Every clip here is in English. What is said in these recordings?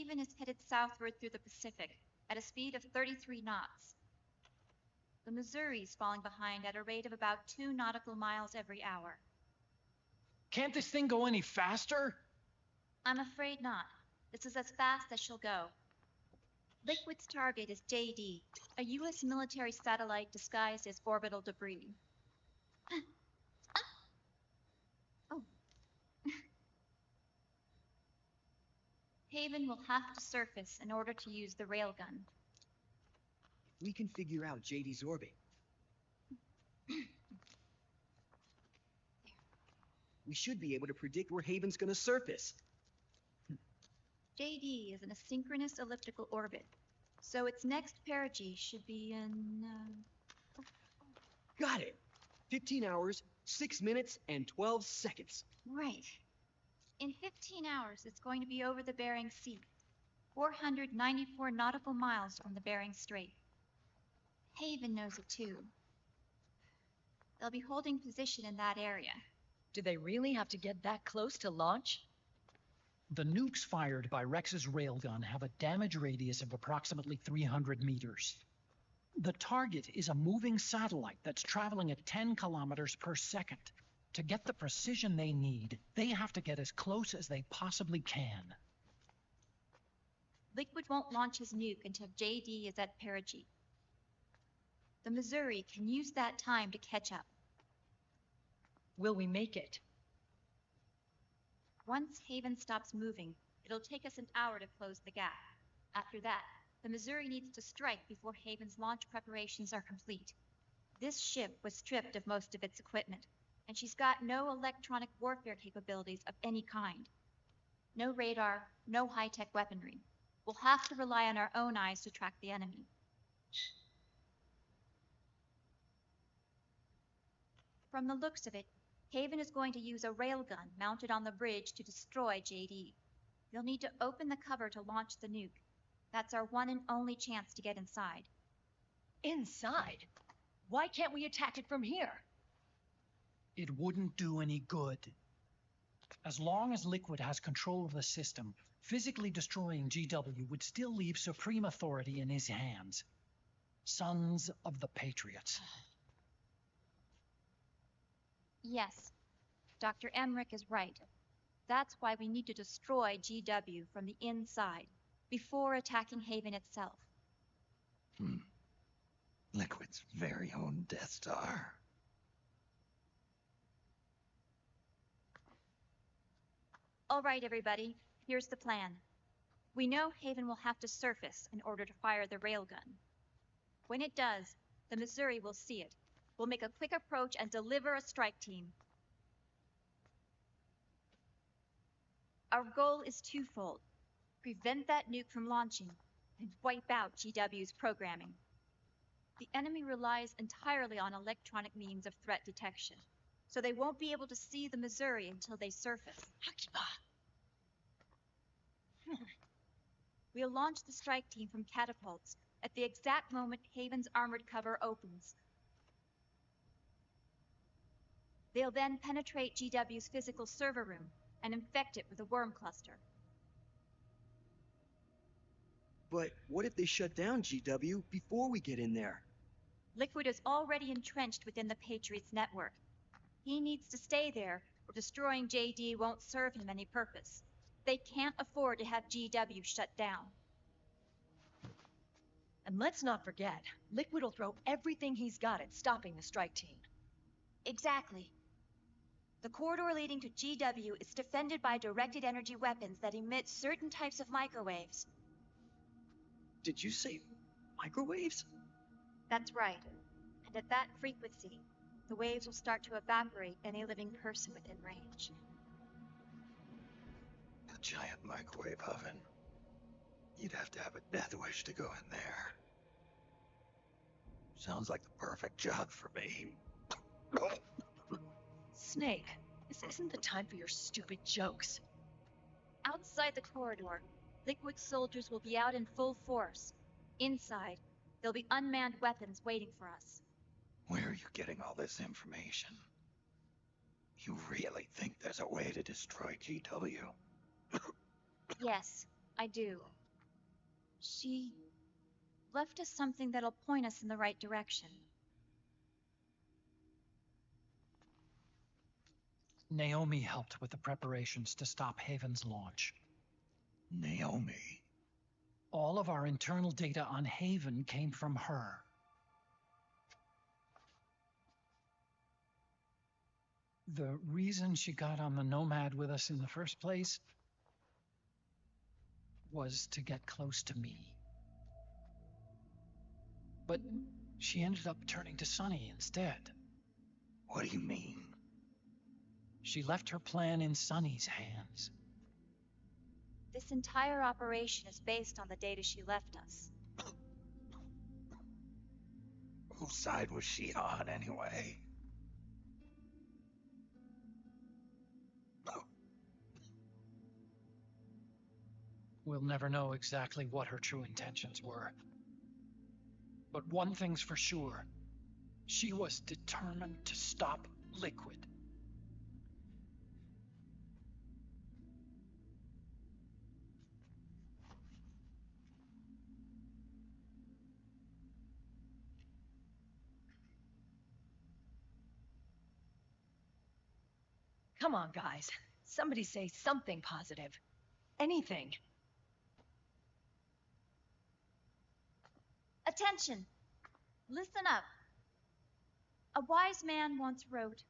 Haven is headed southward through the Pacific at a speed of 33 knots. The Missouri's falling behind at a rate of about 2 nautical miles every hour. Can't this thing go any faster? I'm afraid not. This is as fast as she'll go. Liquid's target is JD, a U.S. military satellite disguised as orbital debris. Oh. Haven will have to surface in order to use the railgun. If we can figure out JD's orbit, we should be able to predict where Haven's gonna surface. JD is in a synchronous elliptical orbit, so its next perigee should be in... Got it! 15 hours, 6 minutes, and 12 seconds. Right. In 15 hours, it's going to be over the Bering Sea, 494 nautical miles from the Bering Strait. Haven knows it too. They'll be holding position in that area. Do they really have to get that close to launch? The nukes fired by Rex's railgun have a damage radius of approximately 300 meters. The target is a moving satellite that's traveling at 10 kilometers per second. To get the precision they need, they have to get as close as they possibly can. Liquid won't launch his nuke until JD is at perigee. The Missouri can use that time to catch up. Will we make it? Once Haven stops moving, it'll take us an hour to close the gap. After that, the Missouri needs to strike before Haven's launch preparations are complete. This ship was stripped of most of its equipment, and she's got no electronic warfare capabilities of any kind. No radar, no high-tech weaponry. We'll have to rely on our own eyes to track the enemy. From the looks of it, Haven is going to use a railgun mounted on the bridge to destroy JD. They'll need to open the cover to launch the nuke. That's our one and only chance to get inside. Inside? Why can't we attack it from here? It wouldn't do any good. As long as Liquid has control of the system, physically destroying GW would still leave supreme authority in his hands. Sons of the Patriots. Yes, Dr. Emmerich is right. That's why we need to destroy GW from the inside, before attacking Haven itself. Liquid's very own Death Star. All right, everybody, here's the plan. We know Haven will have to surface in order to fire the railgun. When it does, the Missouri will see it. We'll make a quick approach and deliver a strike team. Our goal is twofold. Prevent that nuke from launching and wipe out GW's programming. The enemy relies entirely on electronic means of threat detection, so they won't be able to see the Missouri until they surface. We'll launch the strike team from catapults at the exact moment Haven's armored cover opens. They'll then penetrate GW's physical server room and infect it with a worm cluster. But what if they shut down GW before we get in there? Liquid is already entrenched within the Patriots network. He needs to stay there, or destroying JD won't serve him any purpose. They can't afford to have GW shut down. And let's not forget, Liquid will throw everything he's got at stopping the strike team. Exactly. The corridor leading to GW is defended by directed energy weapons that emit certain types of microwaves. Did you say microwaves? That's right. And at that frequency, the waves will start to evaporate any living person within range. A giant microwave oven. You'd have to have a death wish to go in there. Sounds like the perfect job for me. Snake, this isn't the time for your stupid jokes. Outside the corridor, Liquid soldiers will be out in full force. Inside, there'll be unmanned weapons waiting for us. Where are you getting all this information? You really think there's a way to destroy GW? Yes, I do. She left us something that'll point us in the right direction. Naomi helped with the preparations to stop Haven's launch. Naomi. All of our internal data on Haven came from her. The reason she got on the Nomad with us in the first place was to get close to me. But she ended up turning to Sonny instead. What do you mean? She left her plan in Sonny's hands. This entire operation is based on the data she left us. Whose side was she on, anyway? We'll never know exactly what her true intentions were. But one thing's for sure. She was determined to stop Liquid. Come on, guys. Somebody say something positive. Anything. Attention! Listen up. A wise man once wrote,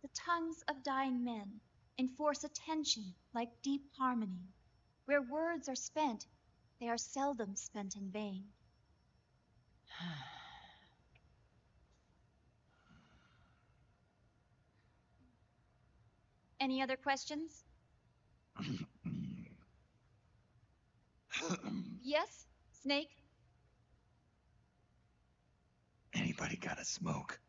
"The tongues of dying men enforce attention like deep harmony. Where words are spent, they are seldom spent in vain." Any other questions? Yes, Snake? Anybody got a smoke?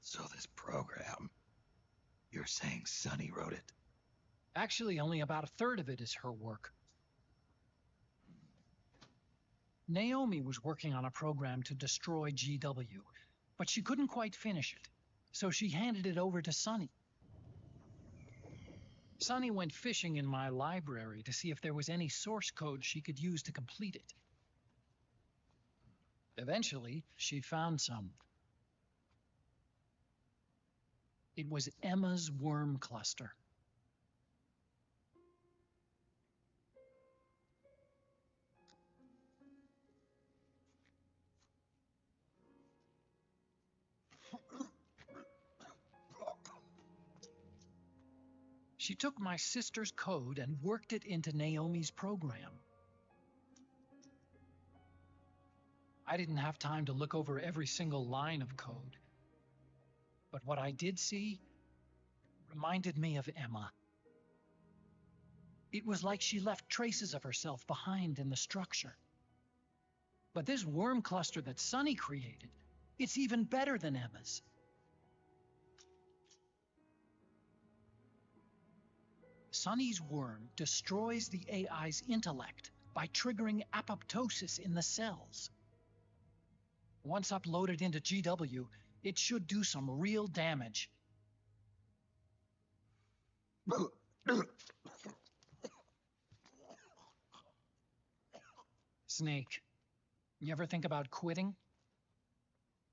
So this program, you're saying Sonny wrote it? Actually, only about a third of it is her work. Naomi was working on a program to destroy GW, but she couldn't quite finish it, so she handed it over to Sonny. Sonny went fishing in my library to see if there was any source code she could use to complete it. Eventually, she found some. It was Emma's worm cluster. She took my sister's code and worked it into Naomi's program. I didn't have time to look over every single line of code, but what I did see reminded me of Emma. It was like she left traces of herself behind in the structure. But this worm cluster that Sonny created, it's even better than Emma's. Sonny's worm destroys the AI's intellect by triggering apoptosis in the cells. Once uploaded into GW, it should do some real damage. Snake, you ever think about quitting?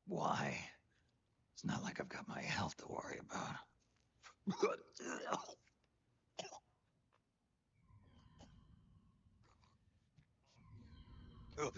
Why? It's not like I've got my health to worry about. Are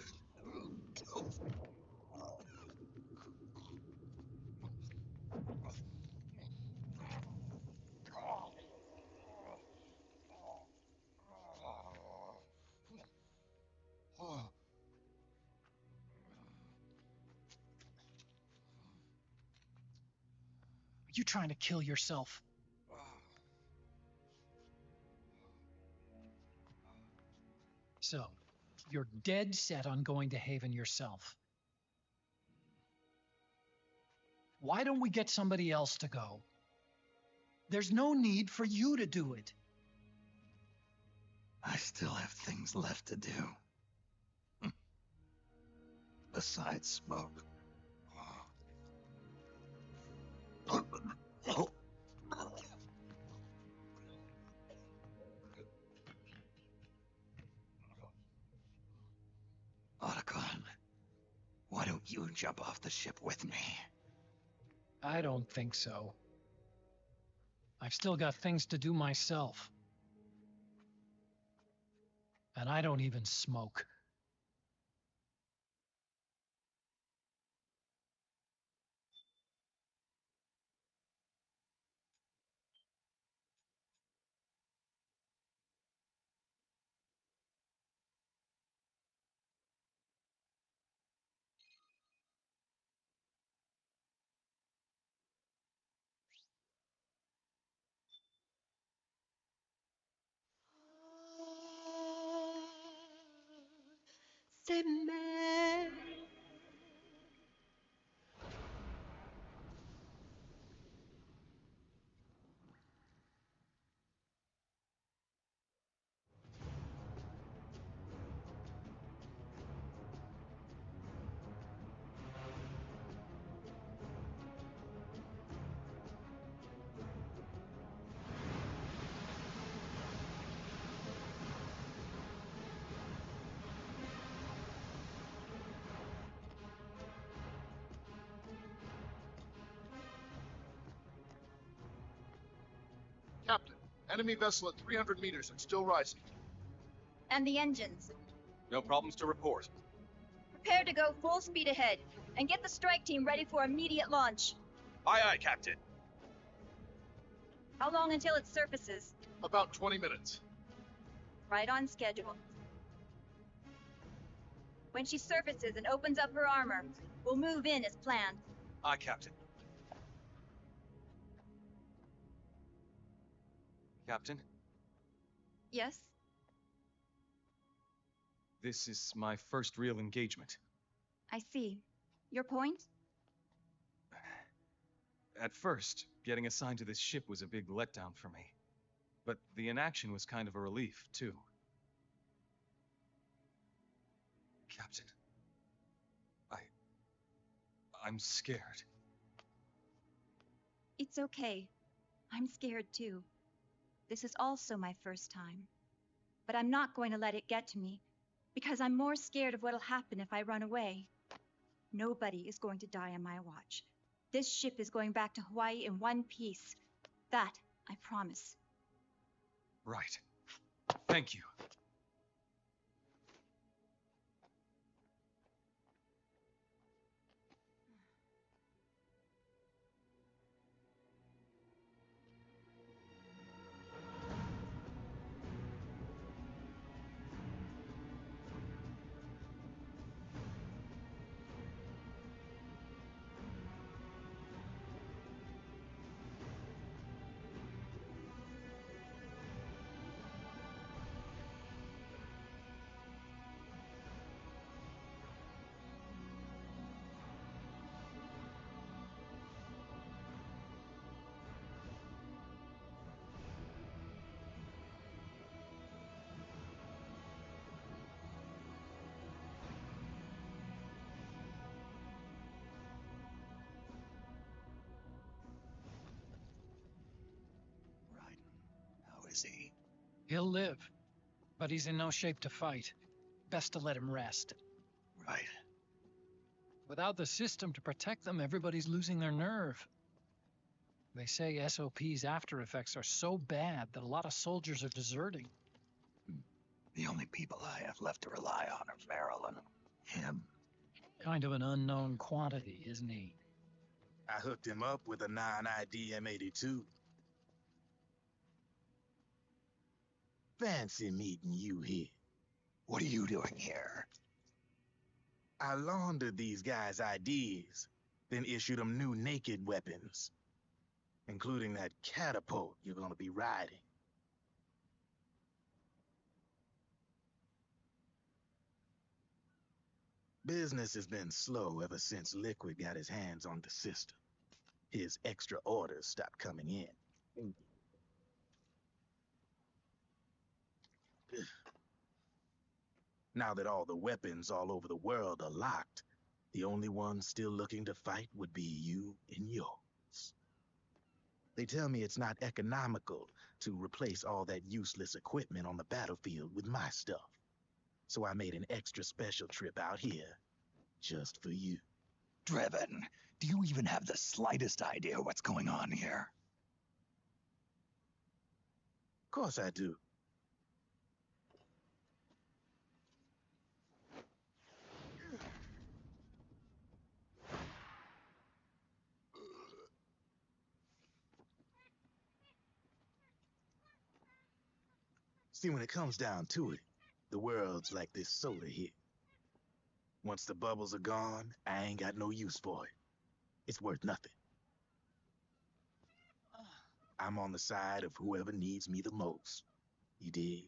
you trying to kill yourself? So, you're dead set on going to Haven yourself. Why don't we get somebody else to go? There's no need for you to do it. I still have things left to do. Besides smoke. Otacon, why don't you jump off the ship with me? I don't think so. I've still got things to do myself. And I don't even smoke. C'est mère. Captain, enemy vessel at 300 meters and still rising. And the engines. No problems to report. Prepare to go full speed ahead, and get the strike team ready for immediate launch. Aye, aye, Captain. How long until it surfaces? About 20 minutes. Right on schedule. When she surfaces and opens up her armor, we'll move in as planned. Aye, Captain. Captain, Yes? this is my first real engagement. I see. Your point? At first, getting assigned to this ship was a big letdown for me. But the inaction was kind of a relief, too. Captain, I'm scared. It's okay. I'm scared too. This is also my first time. But I'm not going to let it get to me, because I'm more scared of what'll happen if I run away. Nobody is going to die on my watch. This ship is going back to Hawaii in one piece. That, I promise. Right. Thank you. Raiden, how is he? He'll live, but he's in no shape to fight. Best to let him rest. Right. Without the system to protect them, everybody's losing their nerve. They say SOP's after effects are so bad that a lot of soldiers are deserting. The only people I have left to rely on are Marilyn. Him. Kind of an unknown quantity, isn't he? I hooked him up with a non-ID M82. Fancy meeting you here. What are you doing here? I laundered these guys' IDs, then issued them new naked weapons, including that catapult you're gonna be riding. Business has been slow ever since Liquid got his hands on the system. his extra orders stopped coming in. Now that all the weapons all over the world are locked, the only ones still looking to fight would be you and yours. They tell me it's not economical to replace all that useless equipment on the battlefield with my stuff. So I made an extra special trip out here just for you. Driven, do you even have the slightest idea what's going on here? Of course I do. See, when it comes down to it, the world's like this soda here. Once the bubbles are gone, I ain't got no use for it. It's worth nothing. I'm on the side of whoever needs me the most. You dig?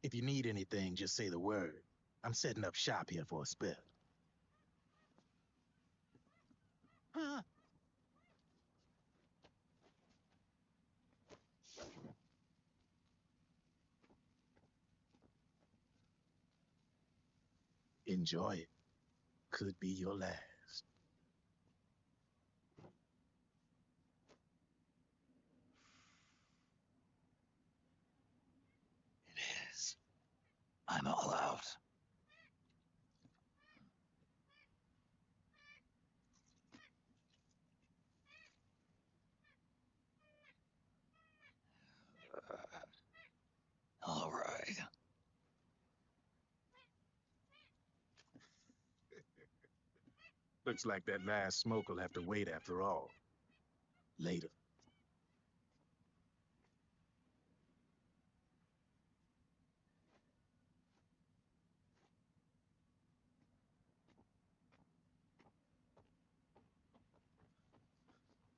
If you need anything, just say the word. I'm setting up shop here for a spell. Huh? Enjoy it. Could be your last. It is. I'm all out. All right. Looks like that last smoke will have to wait after all. Later.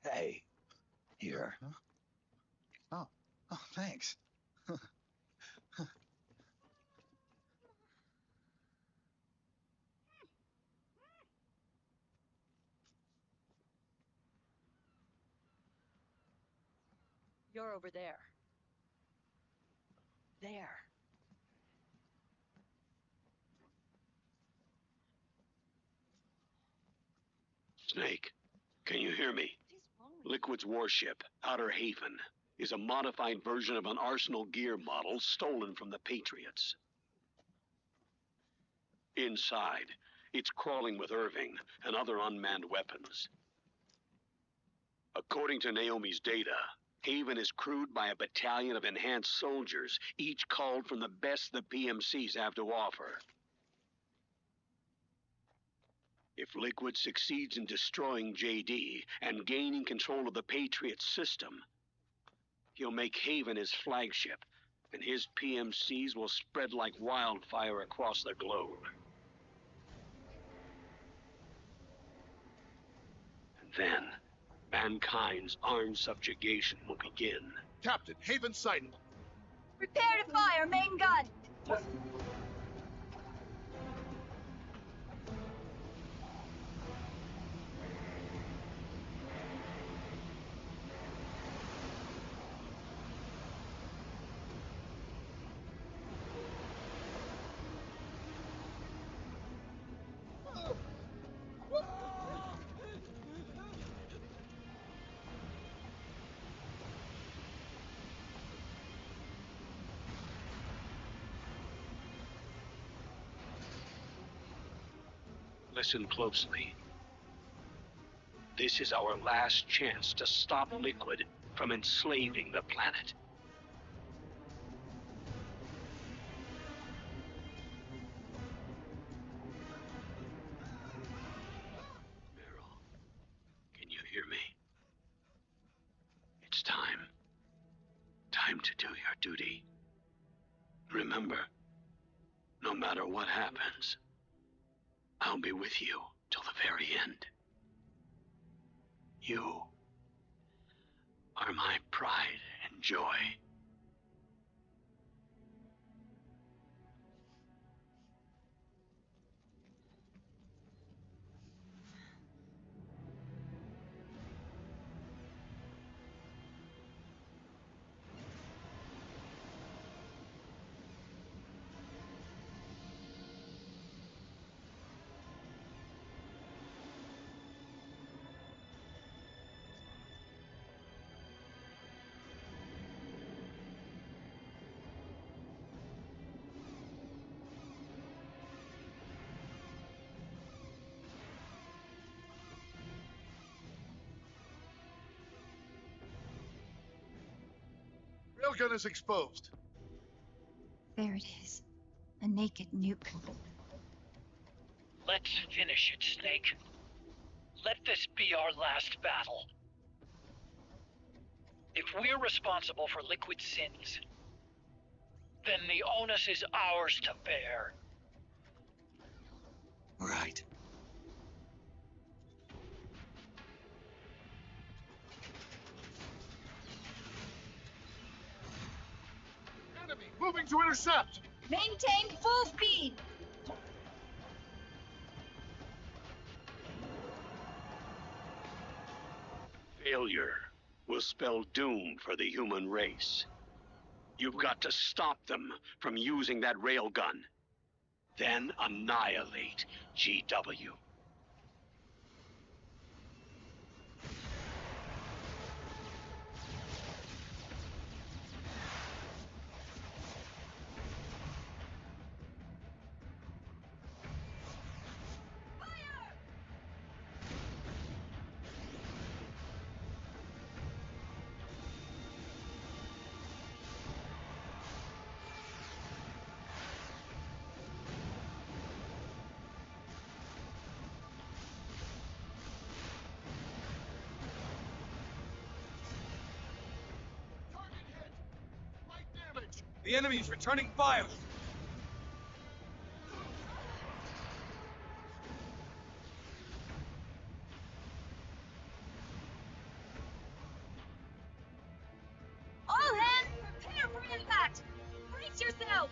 Hey, here. Huh? Oh, thanks. You're over there. There. Snake, can you hear me? Liquid's warship, Outer Haven, is a modified version of an Arsenal gear model stolen from the Patriots. Inside, it's crawling with Irving and other unmanned weapons. According to Naomi's data, Haven is crewed by a battalion of enhanced soldiers, each culled from the best the PMCs have to offer. If Liquid succeeds in destroying JD and gaining control of the Patriot system, he'll make Haven his flagship, and his PMCs will spread like wildfire across the globe. And then, mankind's armed subjugation will begin. Captain, Haven sighted. Prepare to fire, main gun! Listen closely. This is our last chance to stop Liquid from enslaving the planet. Meryl, can you hear me? It's time. Time to do your duty. Remember, no matter what happens, I'll be with you till the very end. You are my pride and joy. railgun is exposed. There it is. A naked nuke. Let's finish it, Snake. Let this be our last battle. If we're responsible for Liquid's sins, then the onus is ours to bear. Right. Enemy moving to intercept. Maintain full speed! Failure will spell doom for the human race. You've got to stop them from using that railgun. Then annihilate GW. Target hit. Light damage. The enemy's returning fire! All hands, prepare for impact! Brace yourselves!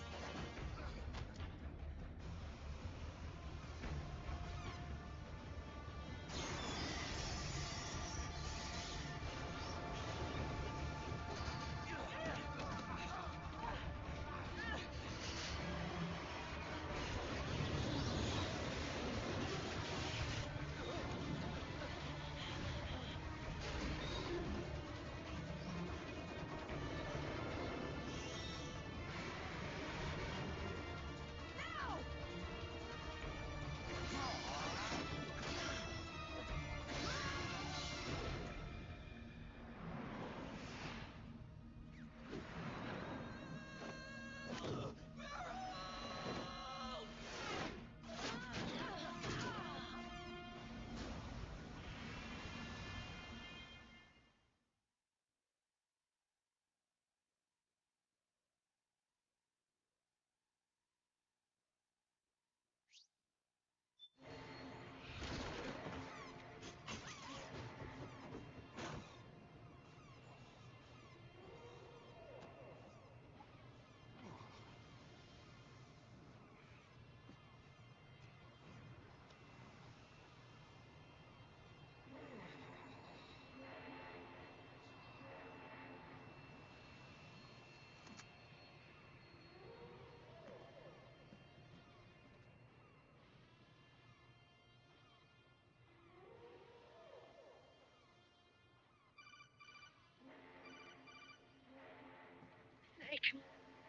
Snake,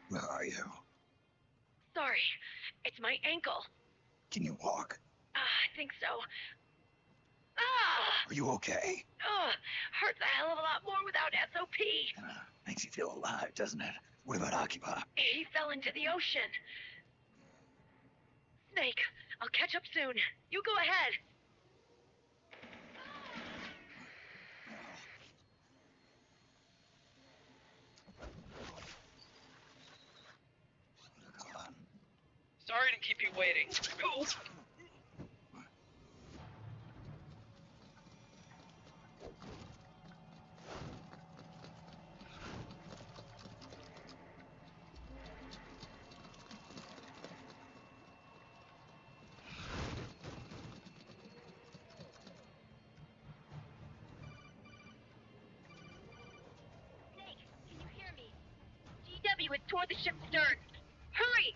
Where are you? sorry. It's my ankle. Can you walk? I think so. Ah! Are you okay? Hurts a hell of a lot more without SOP. Makes you feel alive, doesn't it? What about Occupy? He fell into the ocean. Snake, I'll catch up soon. You go ahead. Sorry to keep you waiting. Oh. Snake, can you hear me? GW is toward the ship's stern. Hurry!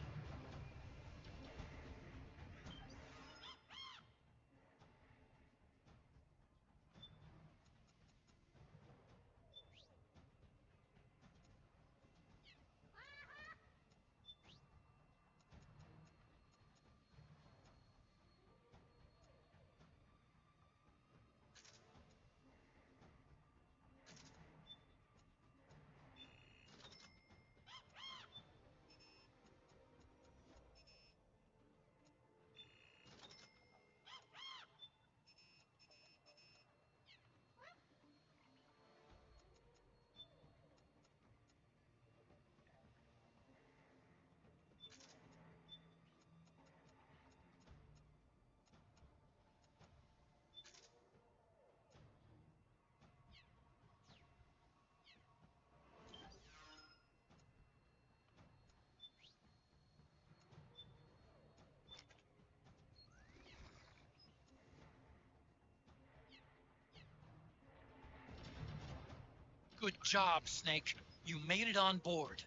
Good job, Snake. You made it on board.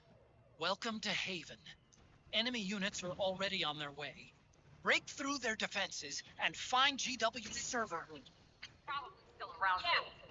Welcome to Haven. Enemy units are already on their way. Break through their defenses and find GW's server. Probably still around. Yeah.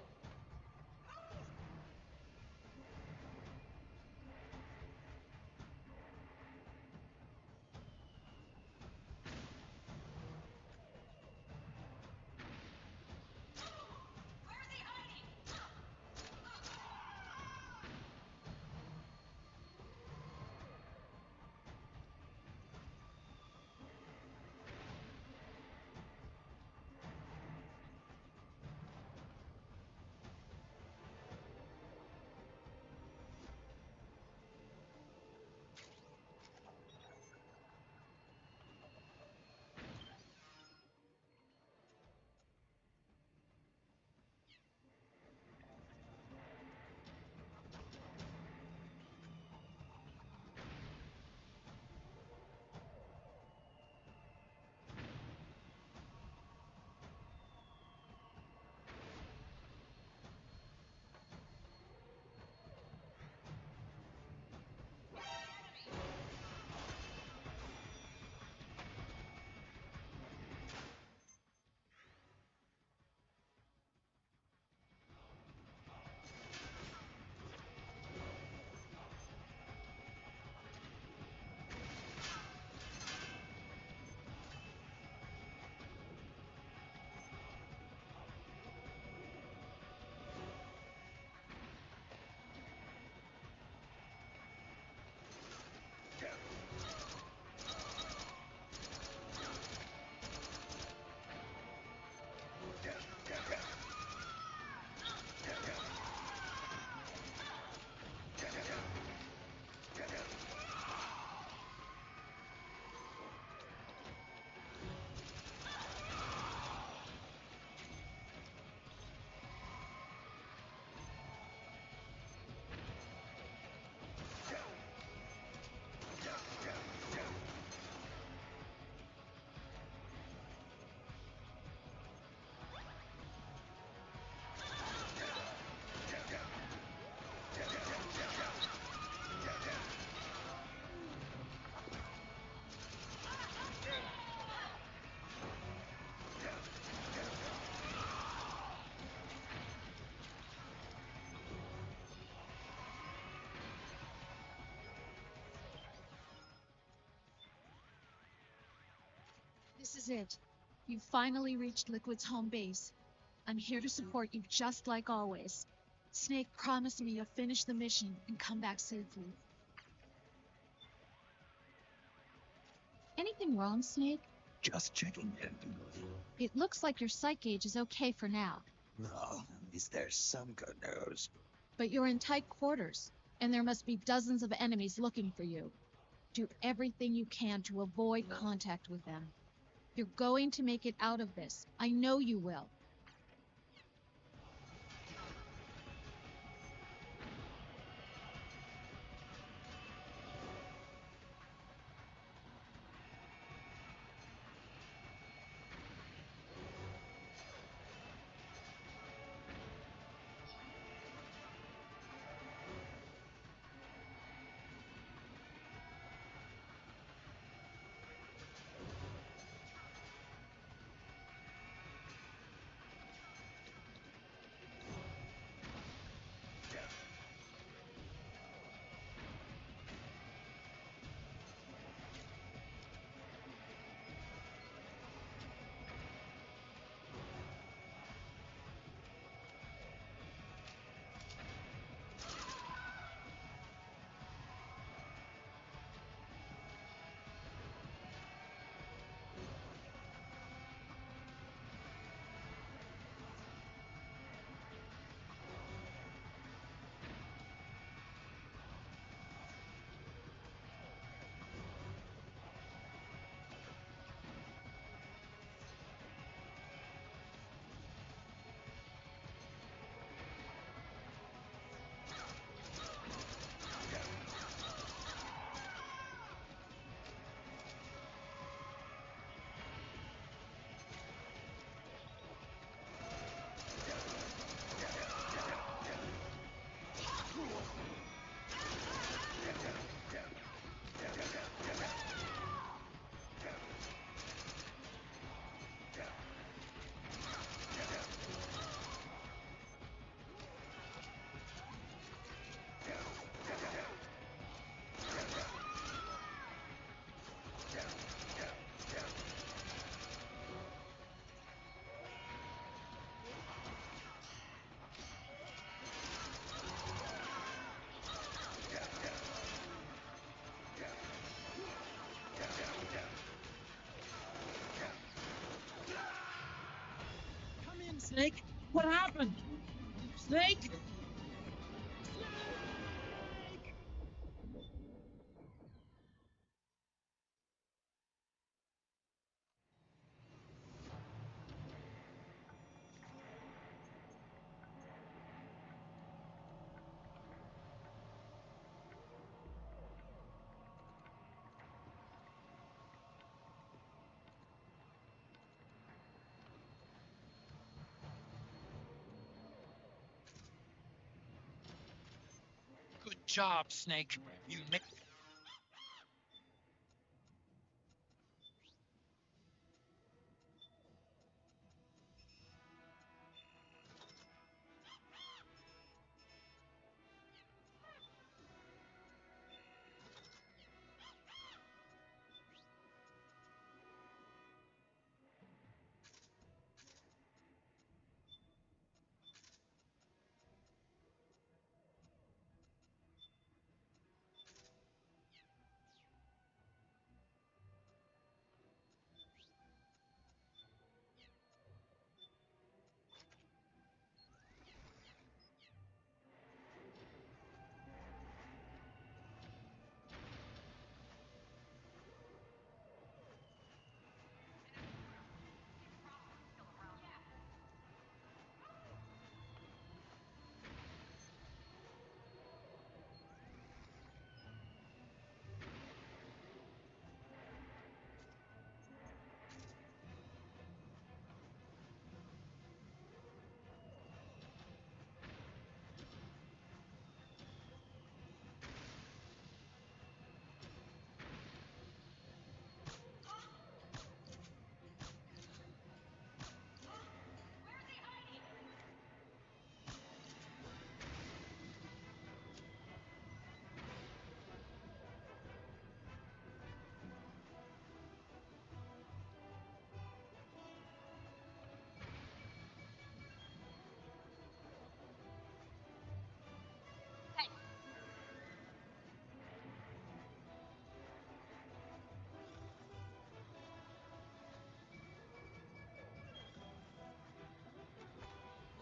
This is it. You've finally reached Liquid's home base. I'm here to support you just like always. Snake promised me you'll finish the mission and come back safely. Anything wrong, Snake? Just checking in. It looks like your sight gauge is okay for now. No, is there some good news? But you're in tight quarters, and there must be dozens of enemies looking for you. Do everything you can to avoid contact with them. You're going to make it out of this. I know you will. Snake? What happened? Snake? Good job, Snake. You made.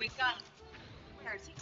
We got him. Where is he?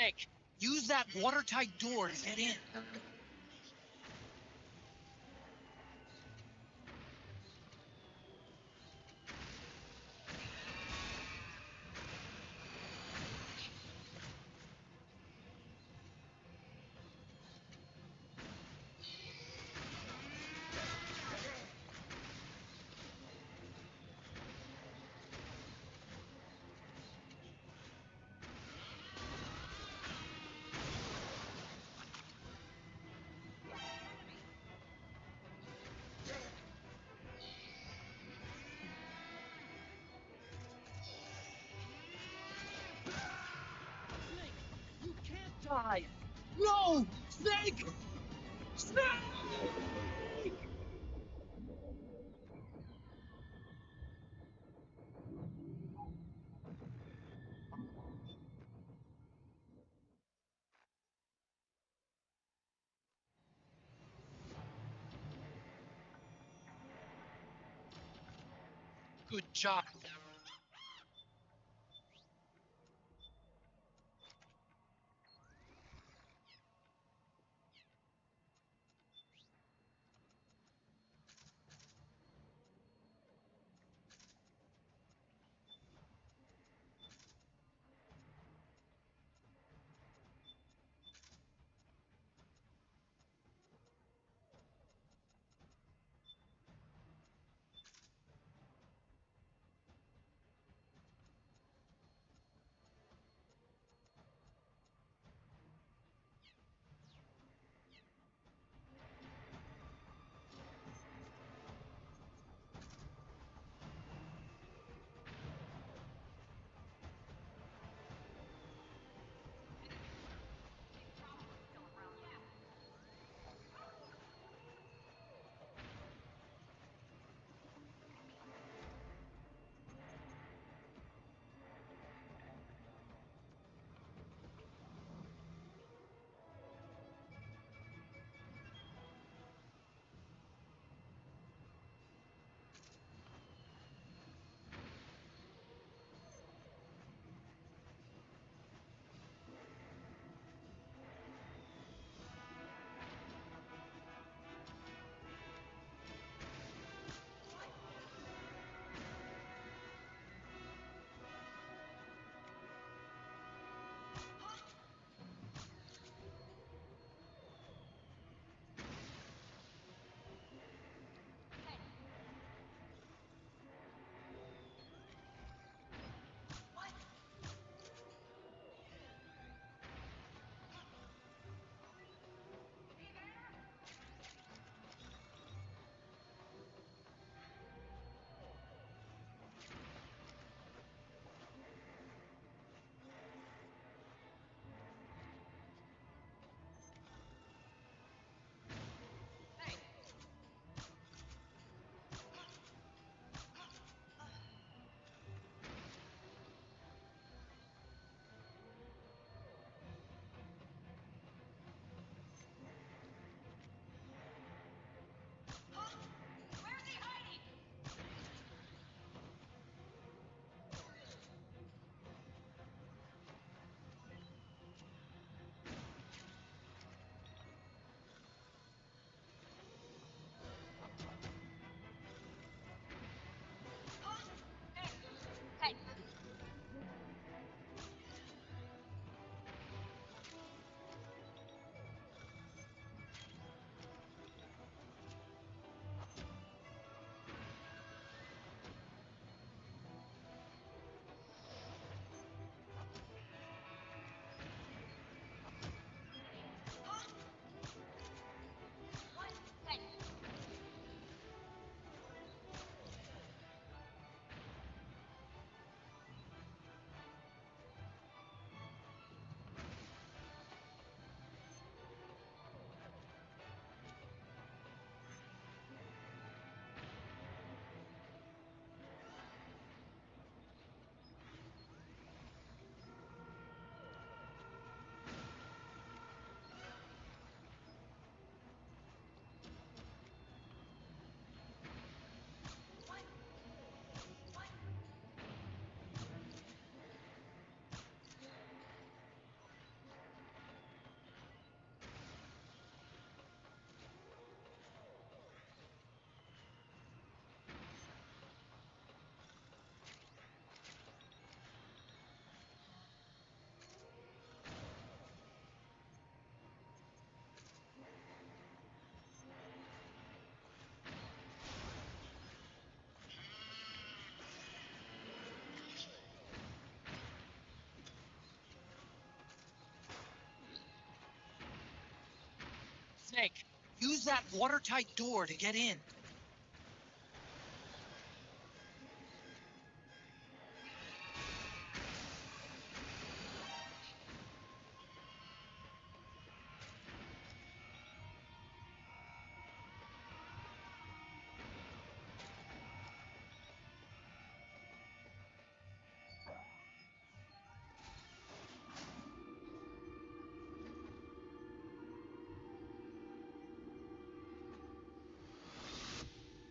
Snake. Use that watertight door to get in. You can't die! No! Snake! Snake! Good job. Meg, use that watertight door to get in.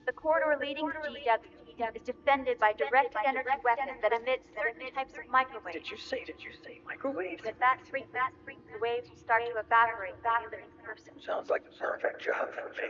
The corridor leading to GW is defended by directed energy weapons that emit certain types of microwaves. Did you say microwaves? With that frequency, the waves will start to evaporate the living person. Sounds like the perfect job for me.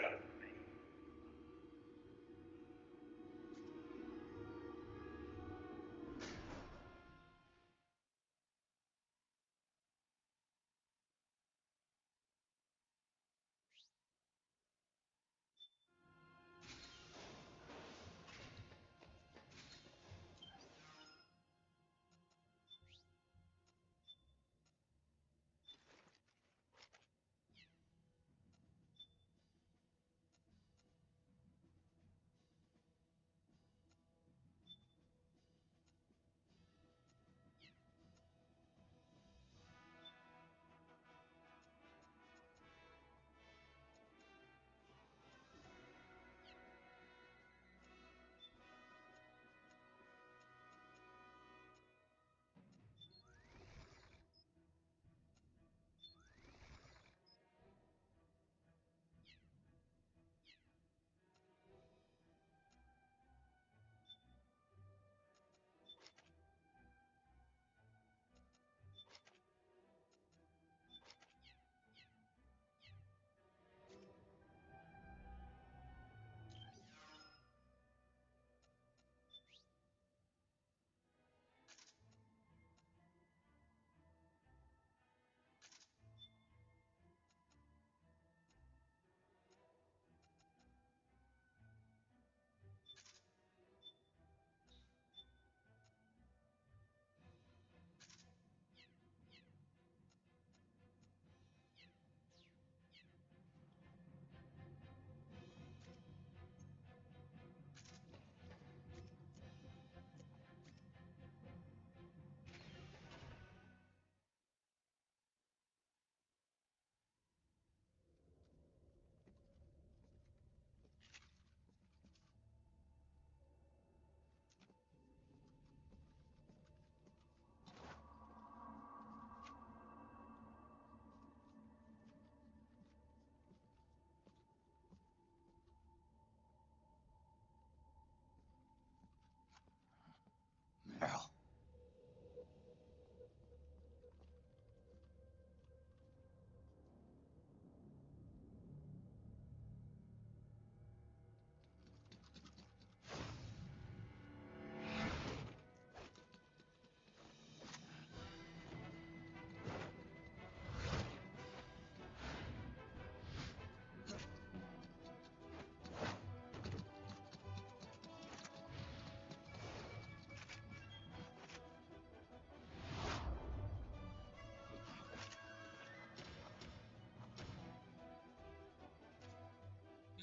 Meryl.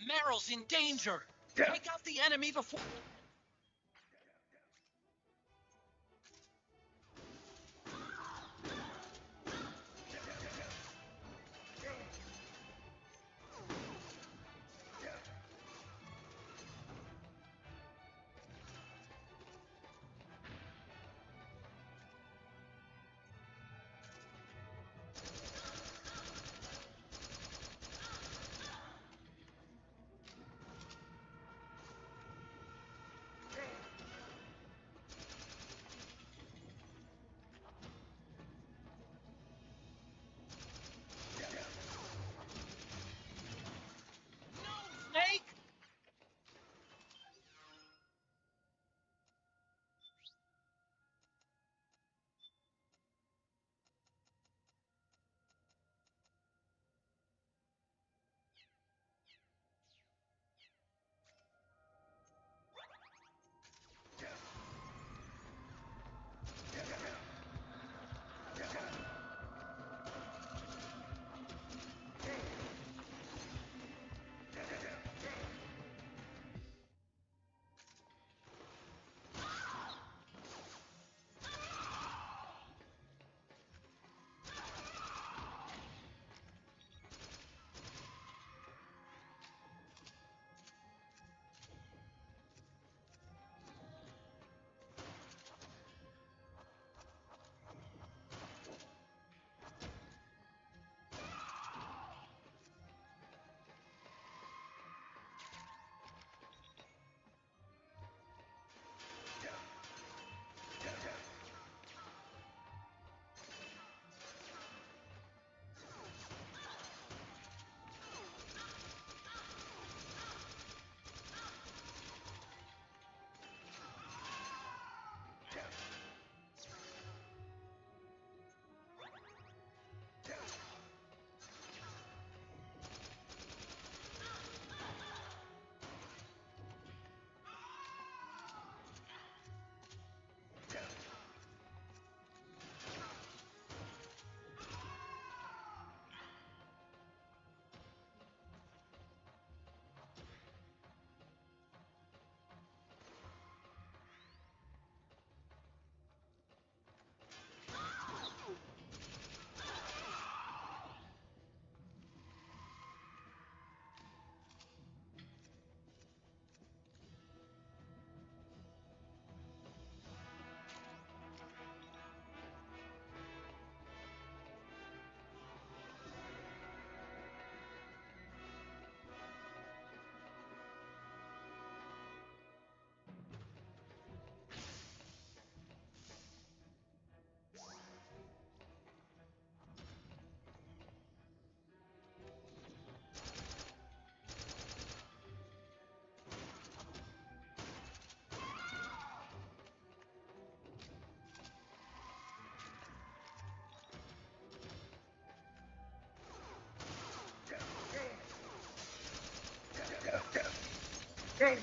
Meryl's in danger. Take out the enemy before... Snake.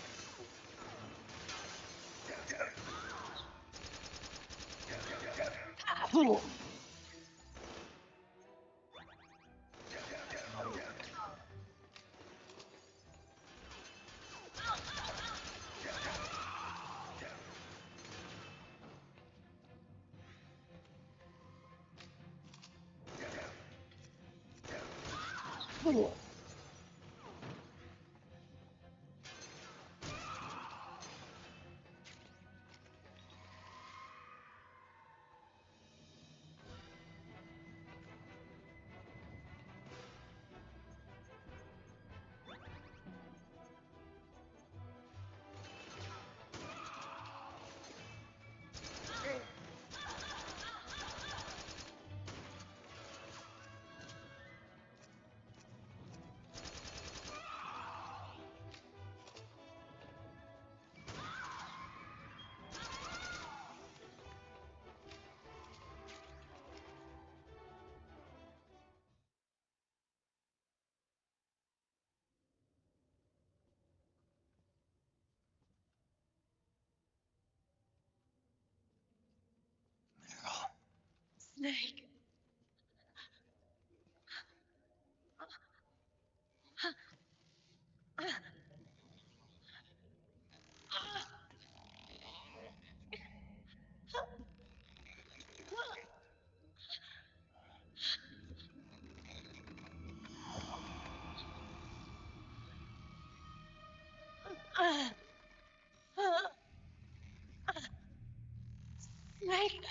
Snake.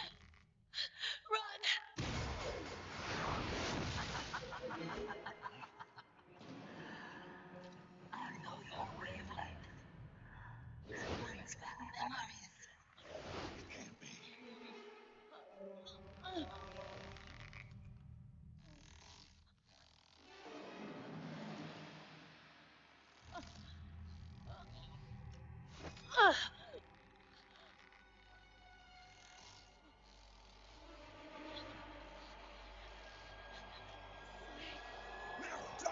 Run. I know your wavelength. It brings back memories. It can't be.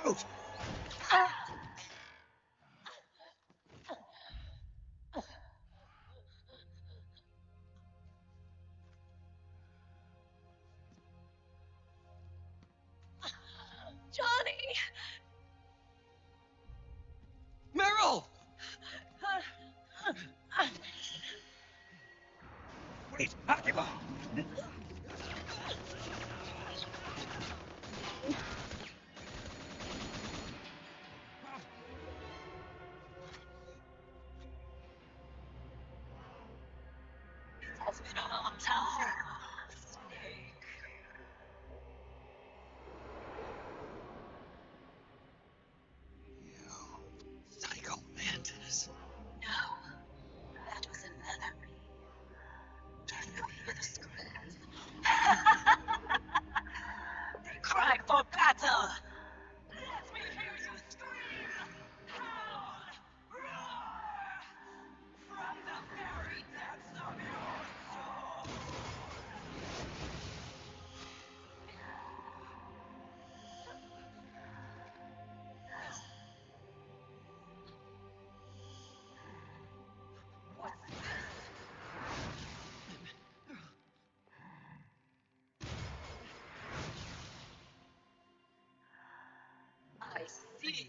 Don't! Johnny. Meryl! Wait, Akiba! It has been a long time, Snake. Psycho Mantis. No, that was another me. Before the script. They cried for battle. Let me hear you scream, howl, roar from the very depths of your soul. What's this? I see.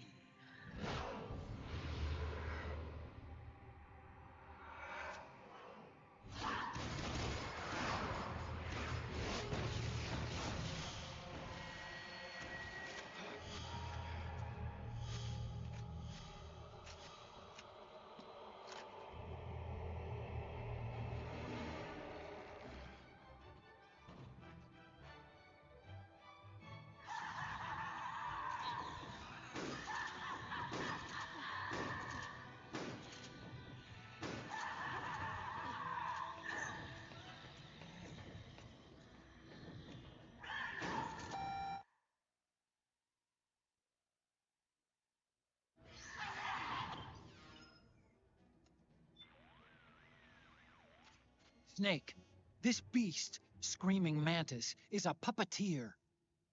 Snake, this beast, Screaming Mantis, is a puppeteer.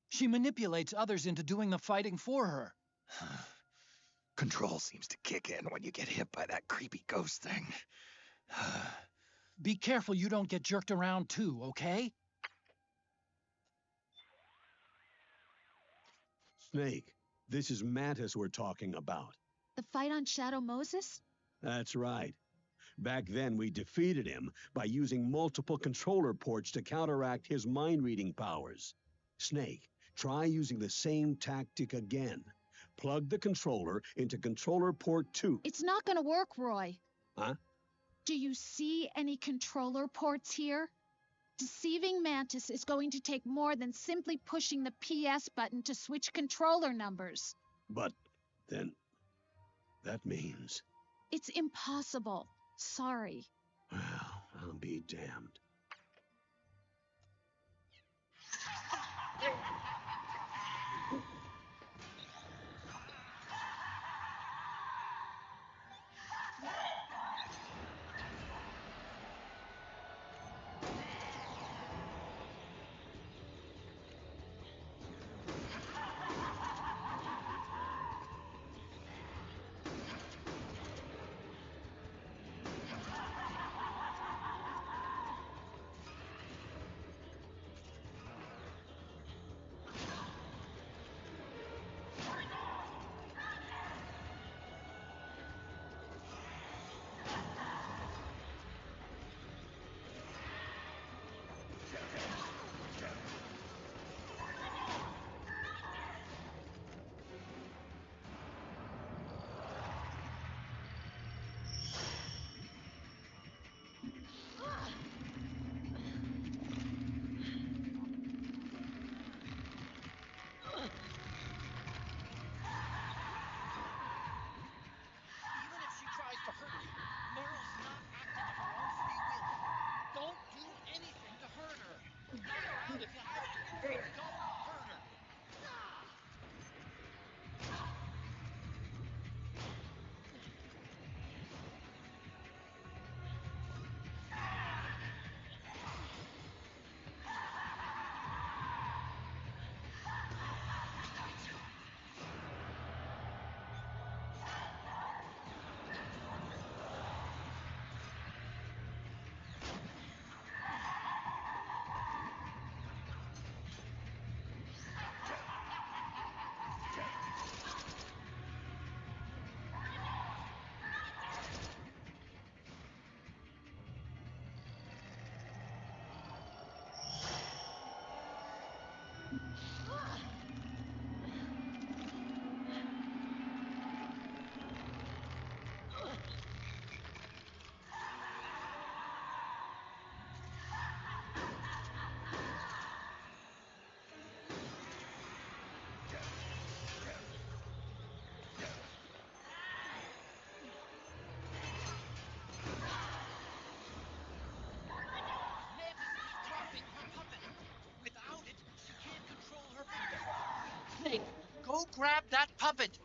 She manipulates others into doing the fighting for her. Control seems to kick in when you get hit by that creepy ghost thing. Be careful you don't get jerked around too, okay? Snake, this is Mantis we're talking about. The fight on Shadow Moses? That's right. Back then, we defeated him by using multiple controller ports to counteract his mind-reading powers. Snake, try using the same tactic again. Plug the controller into controller port 2. It's not gonna work, Roy. Huh? Do you see any controller ports here? Deceiving Mantis is going to take more than simply pushing the PS button to switch controller numbers. But then, that means... It's impossible. Sorry. Well, I'll be damned. Snake, go grab that puppet!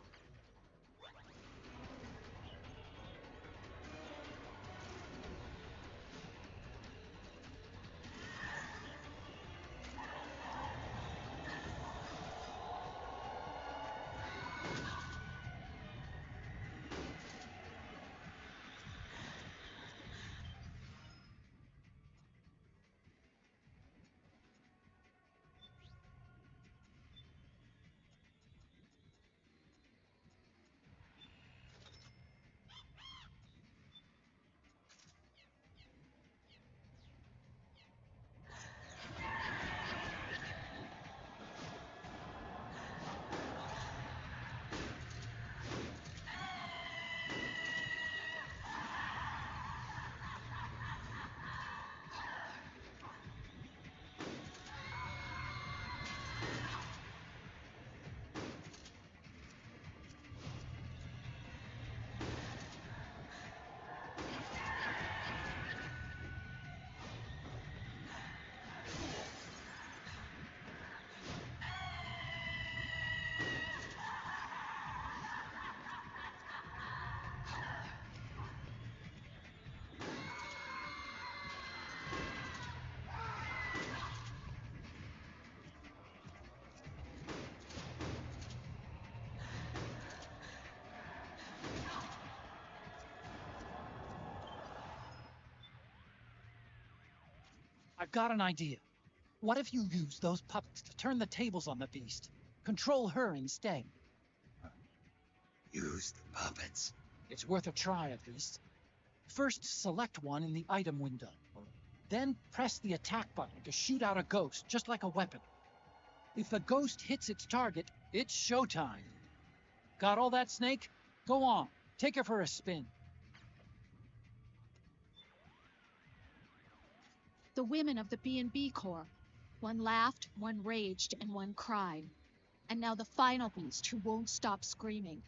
I've got an idea. What if you use those puppets to turn the tables on the beast? Control her instead. Use the puppets. It's worth a try, at least. First, select one in the item window. Then press the attack button to shoot out a ghost, just like a weapon. If the ghost hits its target, it's showtime. Got all that, Snake? Go on, take her for a spin. The women of the B&B Corps. One laughed, one raged, and one cried. And now the final beast who won't stop screaming.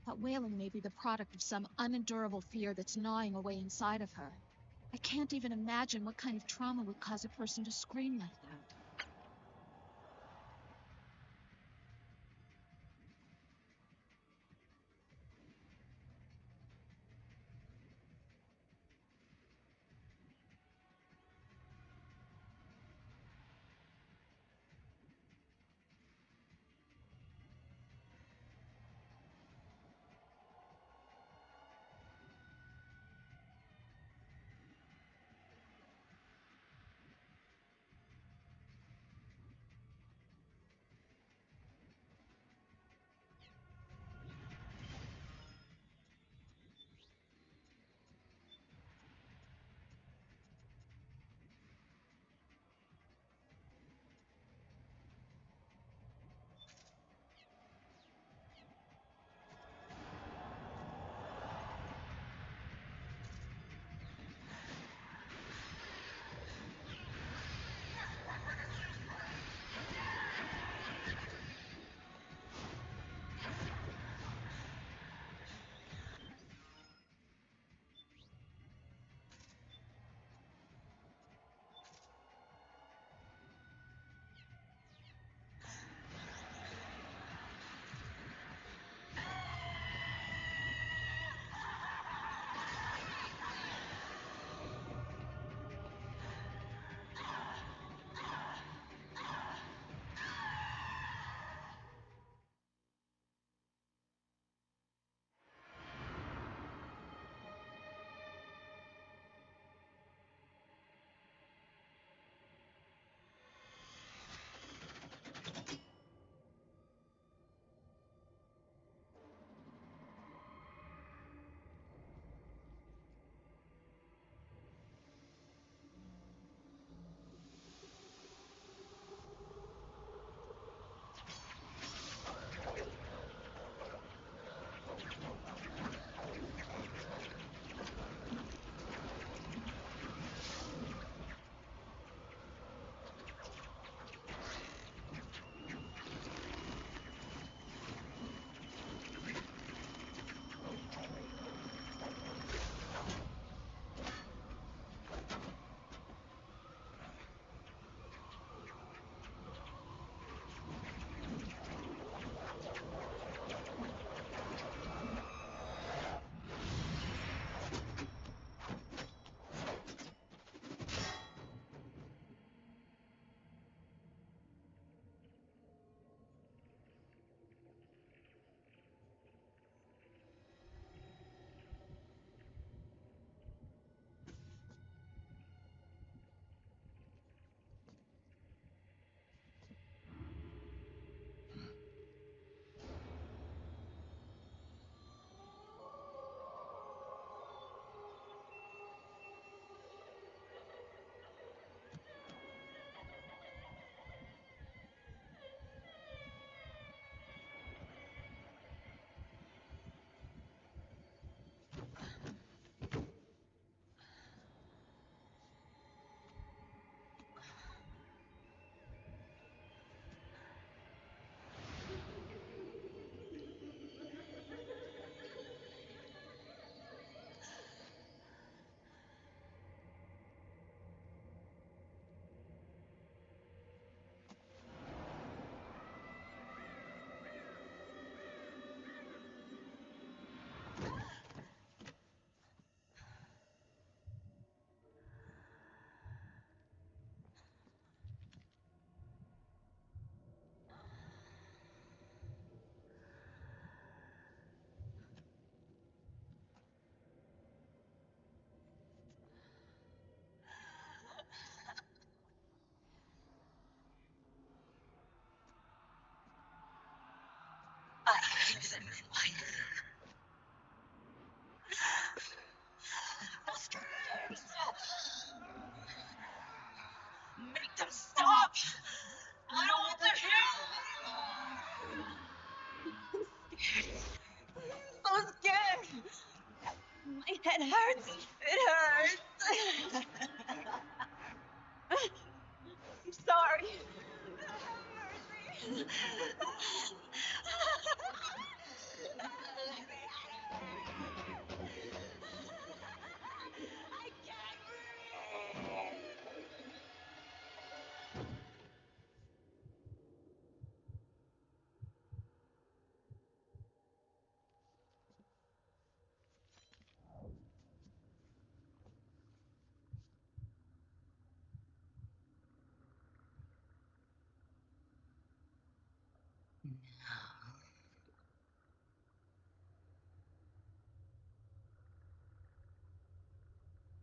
That wailing may be the product of some unendurable fear that's gnawing away inside of her. I can't even imagine what kind of trauma would cause a person to scream like that. Make them stop! I don't want to hear! I'm so scared! My head hurts! It hurts! I'm sorry! Have mercy! I can't breathe!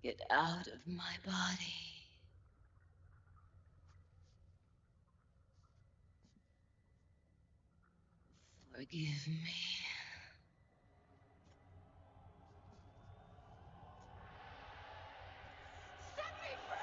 Get out of my body. Forgive me. Set me free!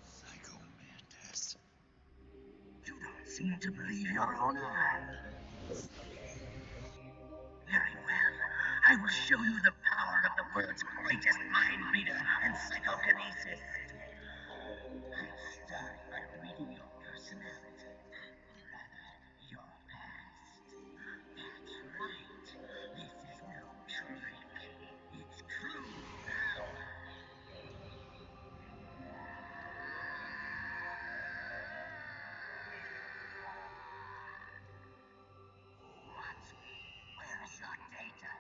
Psycho Mantis. You don't seem to believe your own eyes. Very well. I will show you the power of the world's greatest mind reader and psychokinesis. I'll start by reading your personality, or rather, your past. That's right. This is no trick. It's true power. What? Where's your data?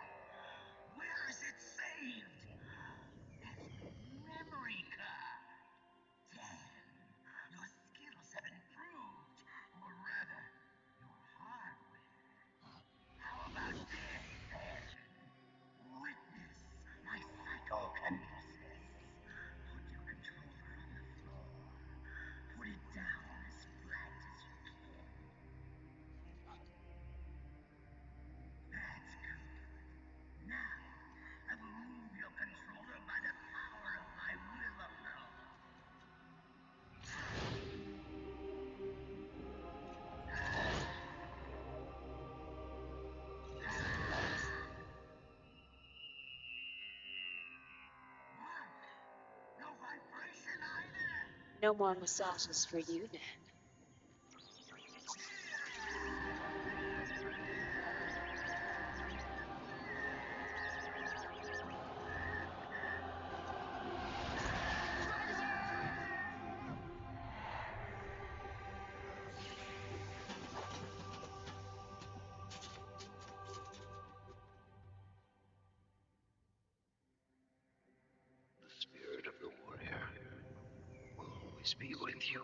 Where is it saved? Memory card. Damn. Your skills have improved. Or rather, your hardware. How about this, then? Witness my psychokinesis. Put your controller on the floor. Put it down as flat as you can. That's good. Now, I will move your controller by the power of my will alone. No vibration either. No more massages for you, then. The spirit of the warrior will always be with you.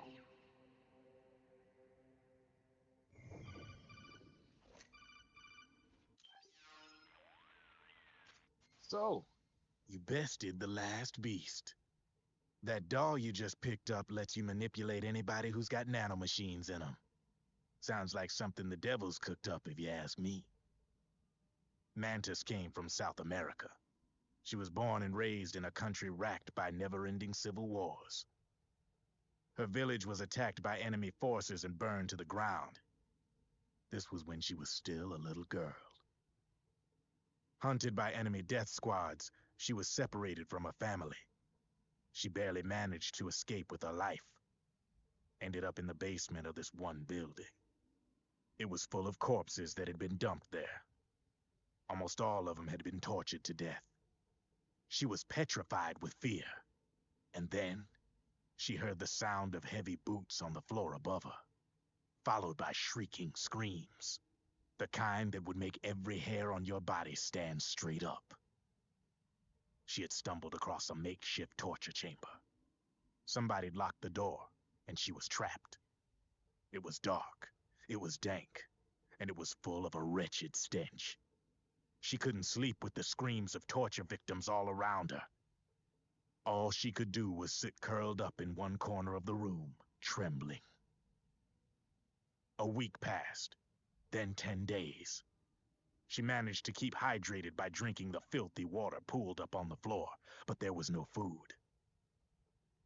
So, you bested the last beast. That doll you just picked up lets you manipulate anybody who's got nanomachines in them. Sounds like something the devil's cooked up, if you ask me. Mantis came from South America. She was born and raised in a country racked by never-ending civil wars. Her village was attacked by enemy forces and burned to the ground. This was when she was still a little girl. Hunted by enemy death squads, she was separated from her family. She barely managed to escape with her life. Ended up in the basement of this one building. It was full of corpses that had been dumped there. Almost all of them had been tortured to death. She was petrified with fear. And then, she heard the sound of heavy boots on the floor above her, followed by shrieking screams. The kind that would make every hair on your body stand straight up. She had stumbled across a makeshift torture chamber. Somebody'd locked the door, and she was trapped. It was dark, it was dank, and it was full of a wretched stench. She couldn't sleep with the screams of torture victims all around her. All she could do was sit curled up in one corner of the room, trembling. A week passed, then 10 days. She managed to keep hydrated by drinking the filthy water pooled up on the floor, but there was no food.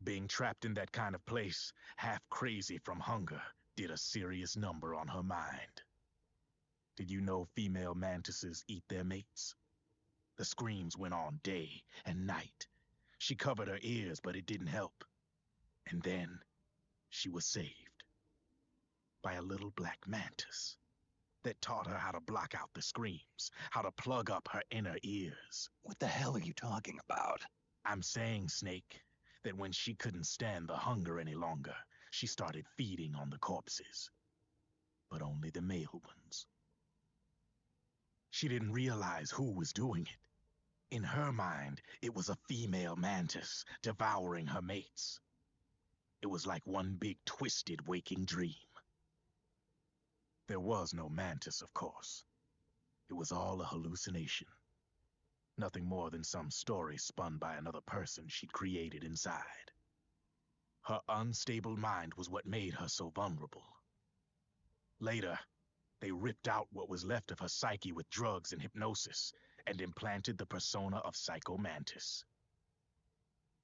Being trapped in that kind of place, half crazy from hunger, did a serious number on her mind. Did you know female mantises eat their mates? The screams went on day and night. She covered her ears, but it didn't help. And then, she was saved. By a little black mantis that taught her how to block out the screams, how to plug up her inner ears. What the hell are you talking about? I'm saying, Snake, that when she couldn't stand the hunger any longer, she started feeding on the corpses. But only the male ones. She didn't realize who was doing it. In her mind, it was a female mantis devouring her mates. It was like one big twisted waking dream. There was no mantis, of course. It was all a hallucination. Nothing more than some story spun by another person she'd created inside. Her unstable mind was what made her so vulnerable. Later, they ripped out what was left of her psyche with drugs and hypnosis and implanted the persona of Psycho Mantis.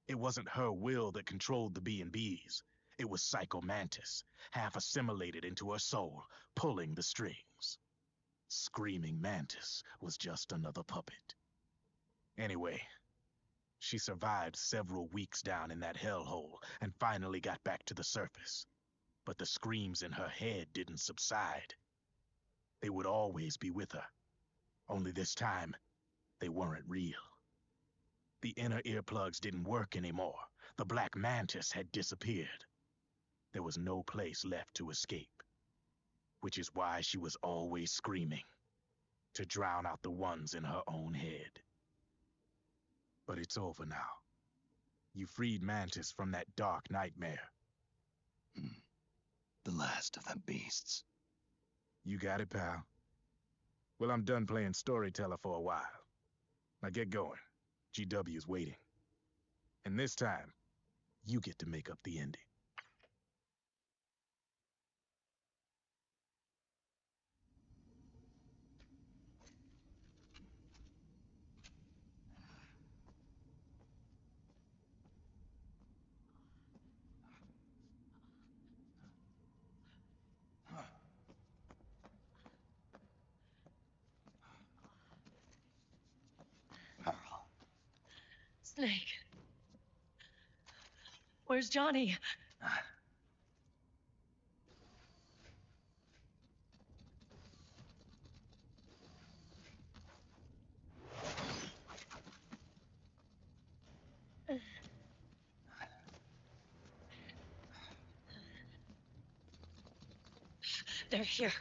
It wasn't her will that controlled the B&Bs. It was Psycho Mantis, half assimilated into her soul, pulling the strings. Screaming Mantis was just another puppet. Anyway, she survived several weeks down in that hellhole and finally got back to the surface. But the screams in her head didn't subside. They would always be with her. Only this time, they weren't real. The inner earplugs didn't work anymore. The black mantis had disappeared. There was no place left to escape. Which is why she was always screaming, to drown out the ones in her own head. But it's over now. You freed Mantis from that dark nightmare. The last of them beasts. You got it, pal. Well, I'm done playing storyteller for a while. Now get going. GW's waiting. And this time, you get to make up the ending. Snake. Where's Johnny? They're here.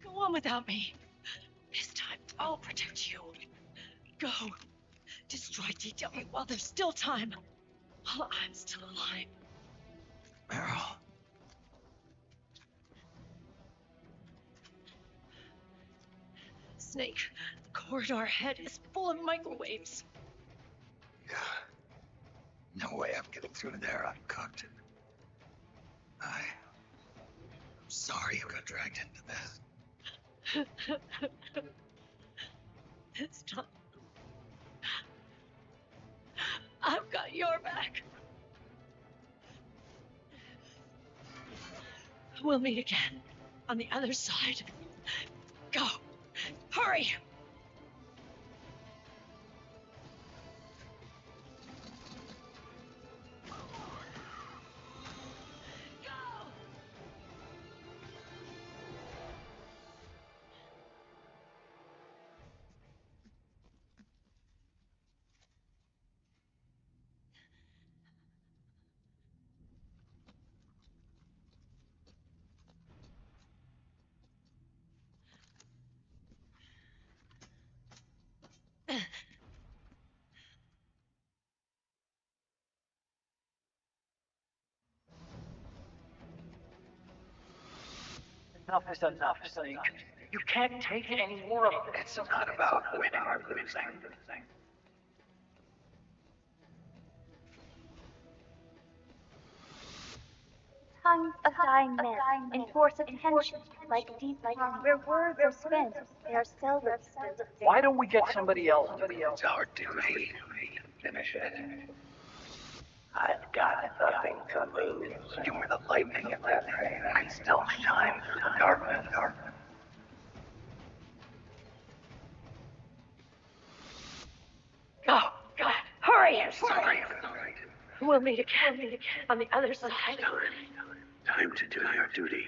Go on without me. This time, I'll protect you. Go. Destroy GW while there's still time. While I'm still alive. Meryl. Snake, the corridor ahead is full of microwaves. Yeah. No way I'm getting through there uncooked. I'm sorry you got dragged into this. This time, I've got your back. We'll meet again on the other side. Go. Hurry. Enough is enough, Snake. You can't take any more of this. It's not about winning or losing. Tongues of dying men enforce attention like deep tongues. Where words are spent, they are seldom spent. Why don't we get somebody else? It's our duty to finish it. I've got nothing to lose. You were the lightning in that train. I still shine through the darkness. Go. Hurry. Sorry. We'll meet again on the other side. Time to do your duty.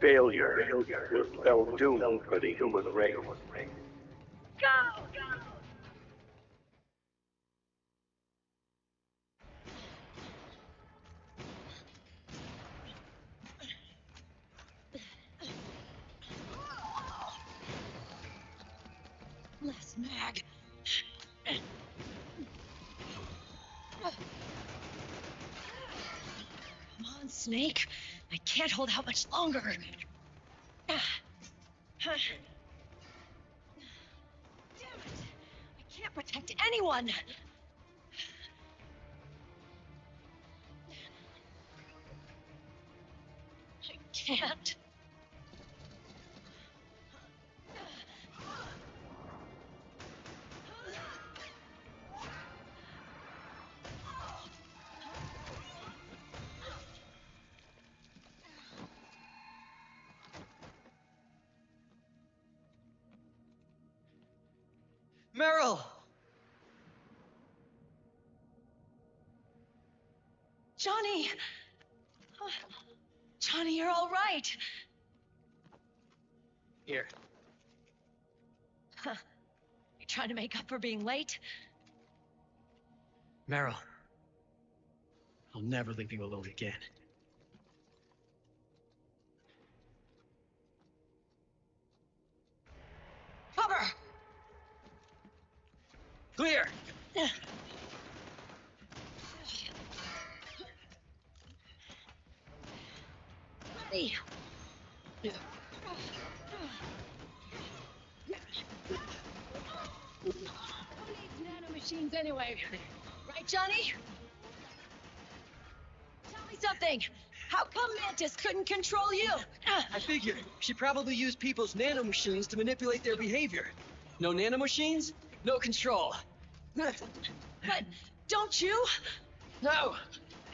Failure will spell doom for the human race. Go. Less mag. Come on, Snake. I can't hold out much longer. Damn it. I can't protect anyone. I can't. Meryl! Johnny! Johnny, you're all right. Here. Huh. You trying to make up for being late? Meryl. I'll never leave you alone again. Cover! Clear! Ready. Who needs nanomachines anyway? Right, Johnny? Tell me something. How come Mantis couldn't control you? I figured she probably used people's nanomachines to manipulate their behavior. No nanomachines, no control. But don't you? No,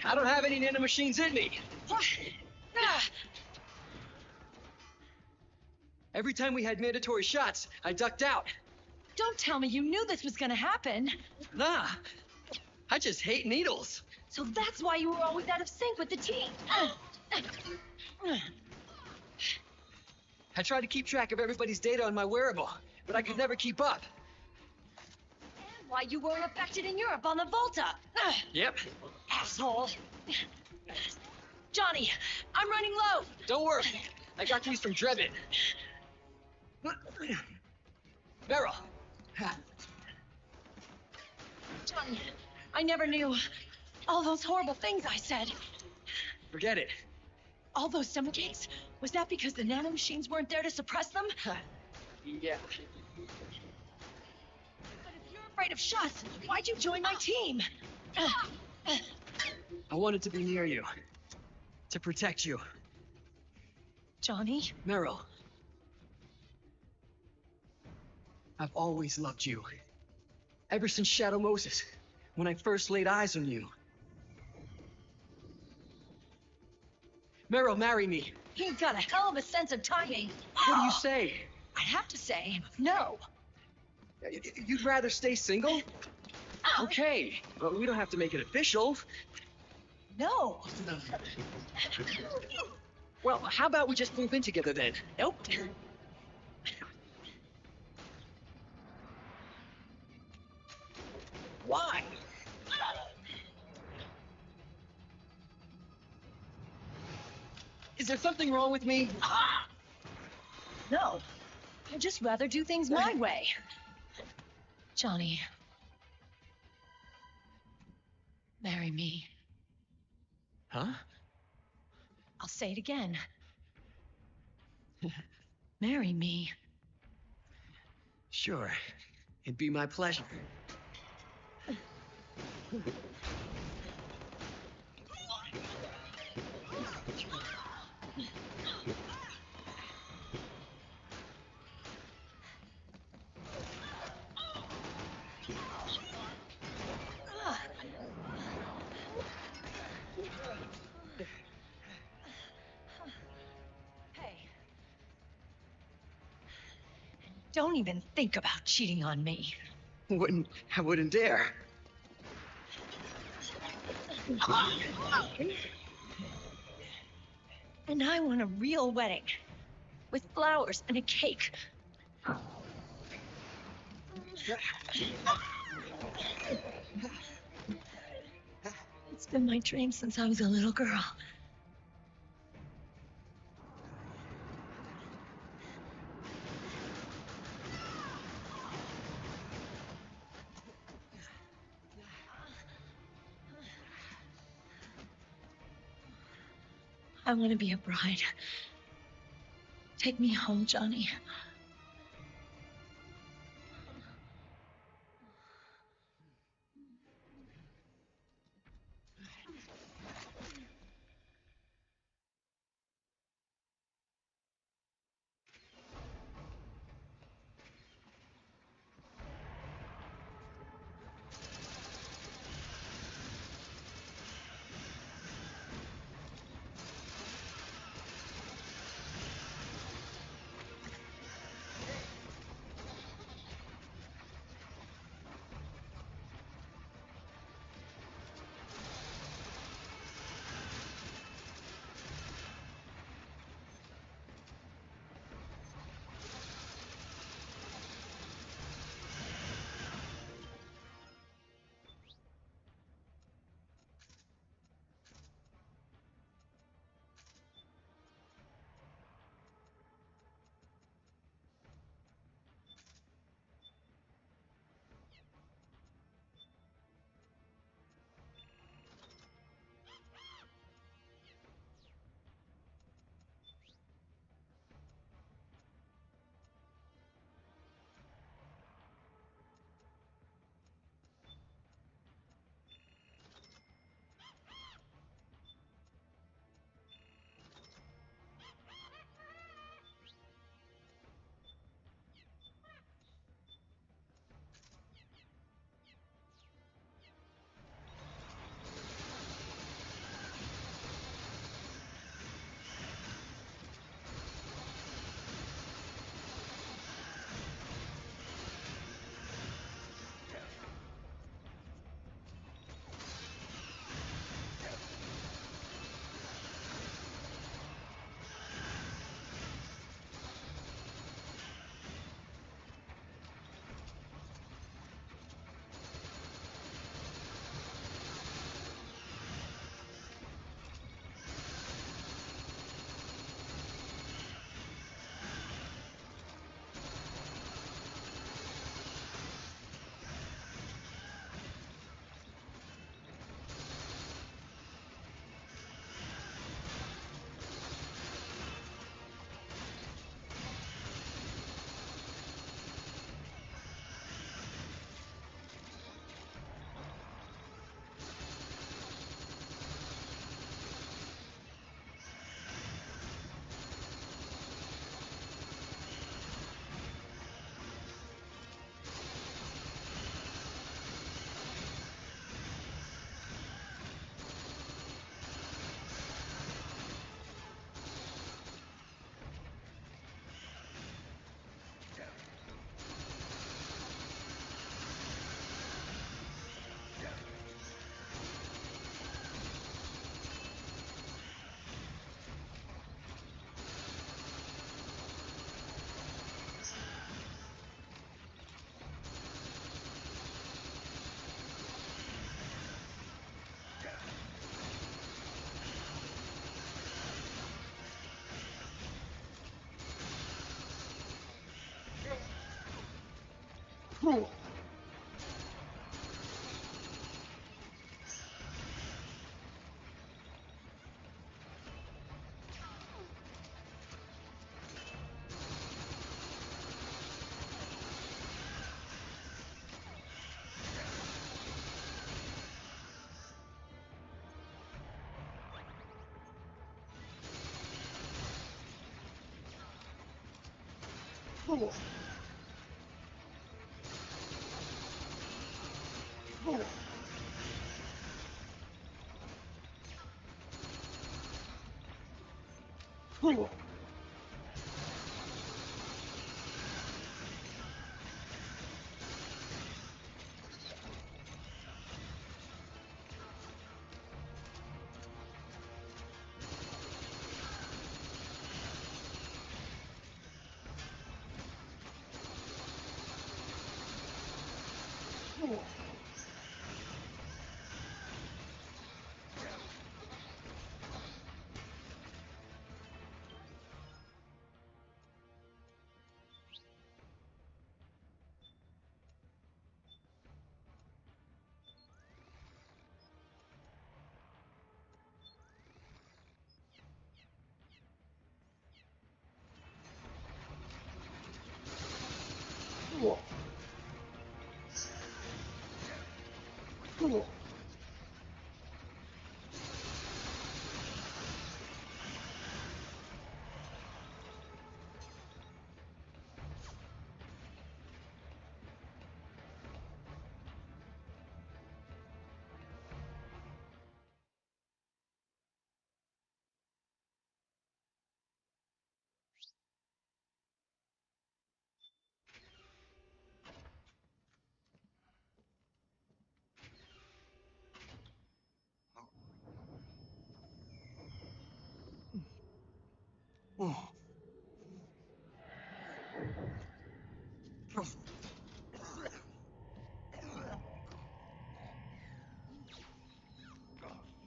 I don't have any nanomachines in me. What? Every time we had mandatory shots, I ducked out. Don't tell me you knew this was gonna happen. Nah, I just hate needles. So that's why you were always out of sync with the team. I tried to keep track of everybody's data on my wearable, but I could never keep up. And why you weren't affected in Europe on the Volta. Yep. Asshole. Johnny, I'm running low. Don't worry, I got these from Drebin. Meryl! Johnny, I never knew. All those horrible things I said. Forget it. All those stomachaches? Was that because the nanomachines weren't there to suppress them? Yeah. But if you're afraid of shots, why'd you join my team? I wanted to be near you. To protect you. Johnny? Meryl. I've always loved you. Ever since Shadow Moses, when I first laid eyes on you. Meryl, marry me. He's got a hell of a sense of timing. What do you say? I'd have to say no. You'd rather stay single? Okay, but we don't have to make it official. No. Well, how about we just move in together then? Nope. Why? Is there something wrong with me? No. I'd just rather do things my way. Johnny. Marry me. Huh? I'll say it again. Marry me. Sure. It'd be my pleasure. Hey. Don't even think about cheating on me. I wouldn't dare. And I want a real wedding. With flowers and a cake. It's been my dream since I was a little girl. I want to be a bride. Take me home, Johnny.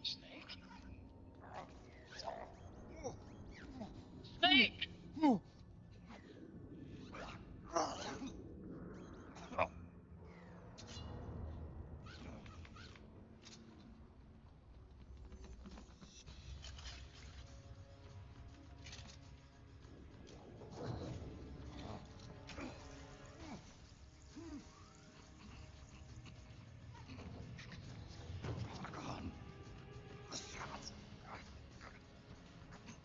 Snake? Snake!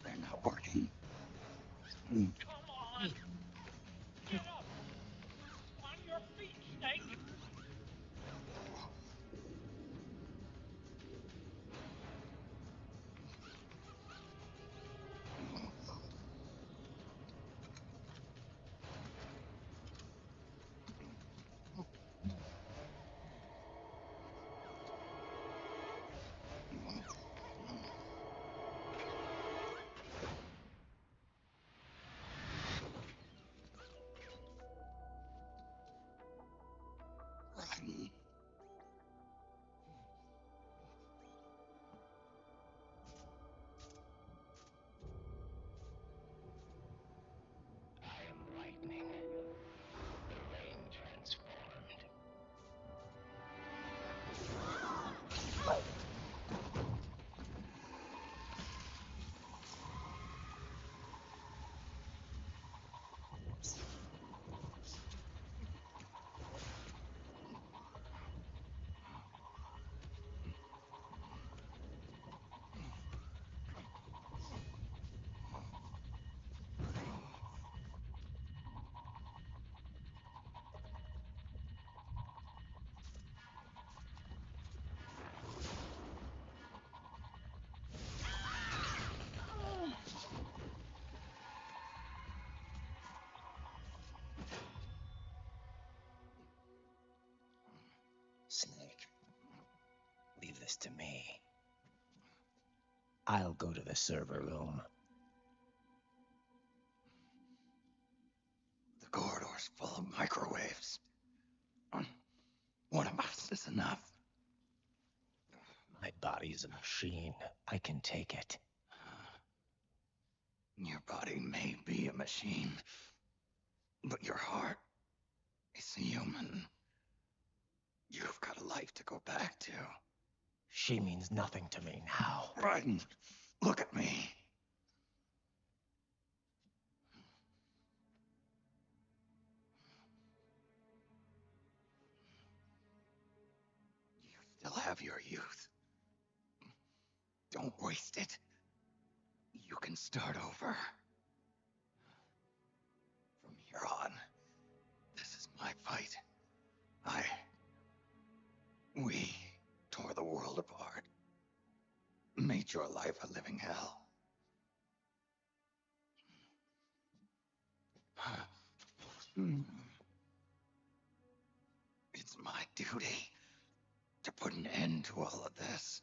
They're not working. Come on! Get up! On your feet, Snake! Run. I am lightning. The rain transformed. Snake, leave this to me. I'll go to the server room. The corridor's full of microwaves. One of us is enough. My body's a machine. I can take it. Your body may be a machine, but your heart is human. You've got a life to go back to. She means nothing to me now. Bryden, look at me. You still have your youth. Don't waste it. You can start over. From here on, this is my fight. We tore the world apart. Made your life a living hell. It's my duty to put an end to all of this.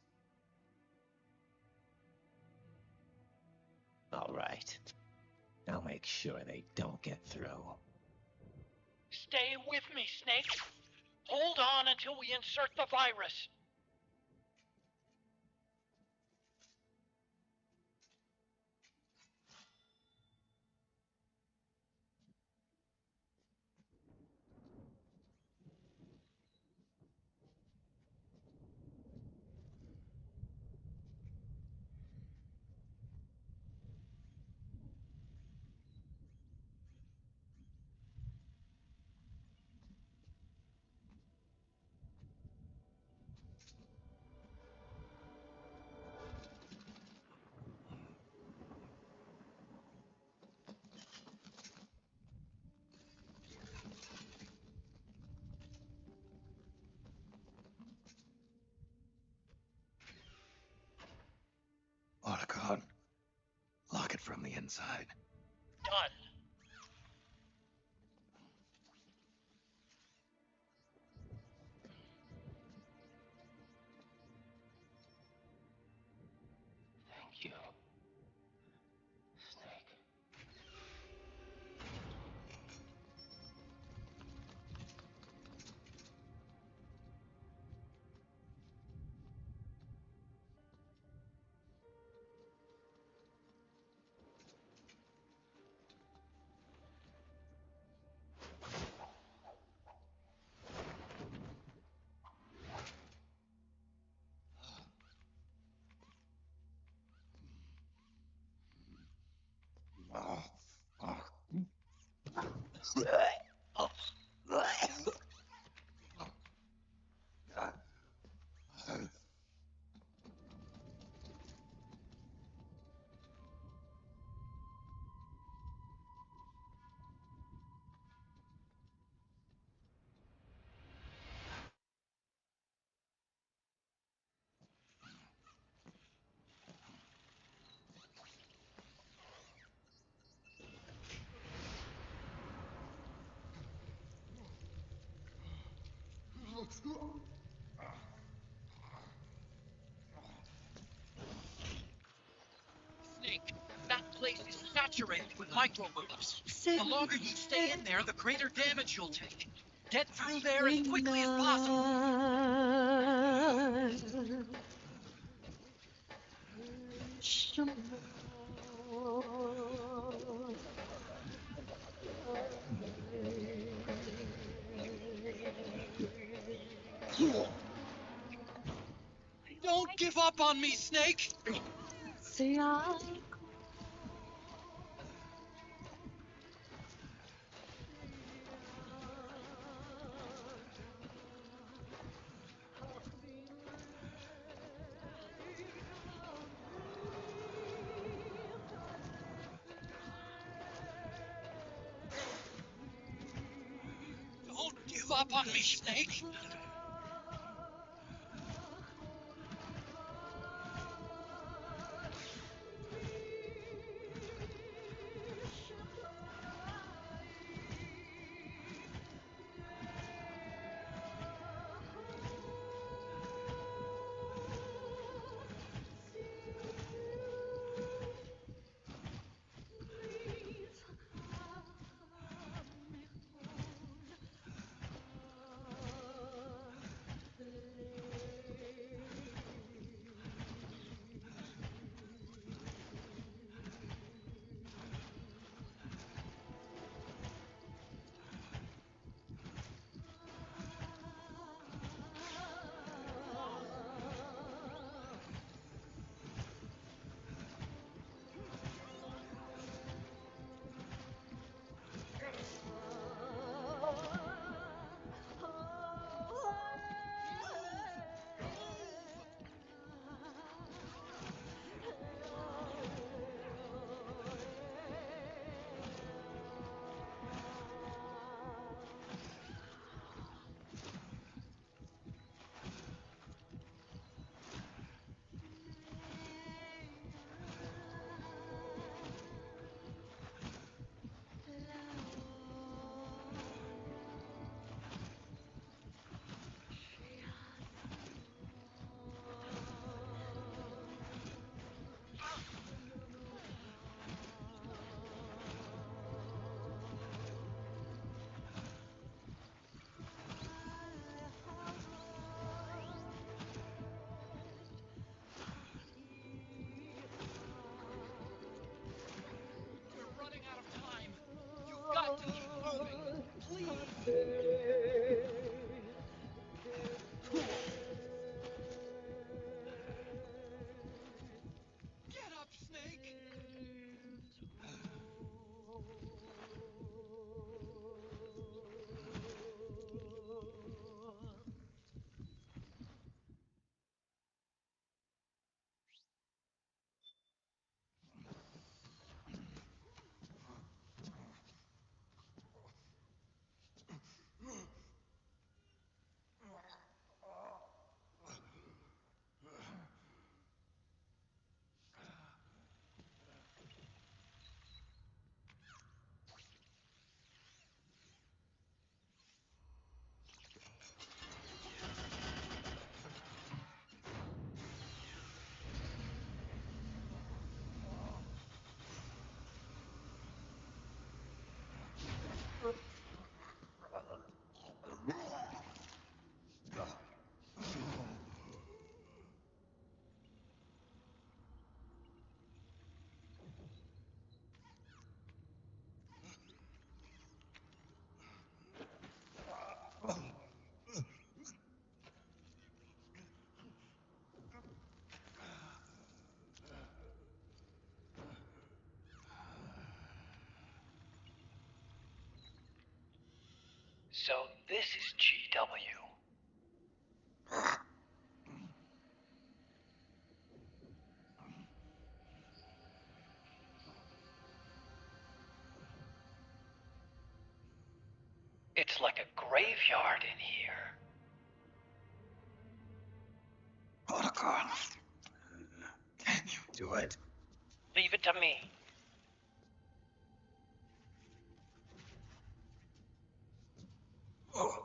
All right. I'll make sure they don't get through. Stay with me, Snake. Hold on until we insert the virus. Otacon, lock it from the inside. Done. Thank you, Snake. Snake, that place is saturated with micromoves. The longer you stay in there, the greater damage you'll take. Get through there as quickly as possible. Don't give up on me, Snake! Don't give up on me, Snake! So this is GW. It's like a graveyard in here. Protocol. Can you do it? Leave it to me. Oh.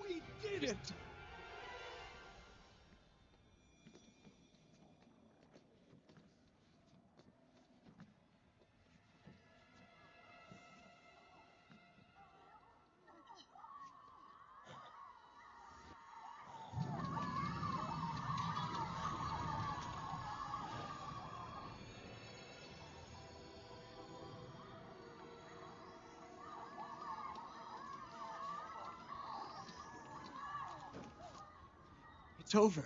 We did it! It's over.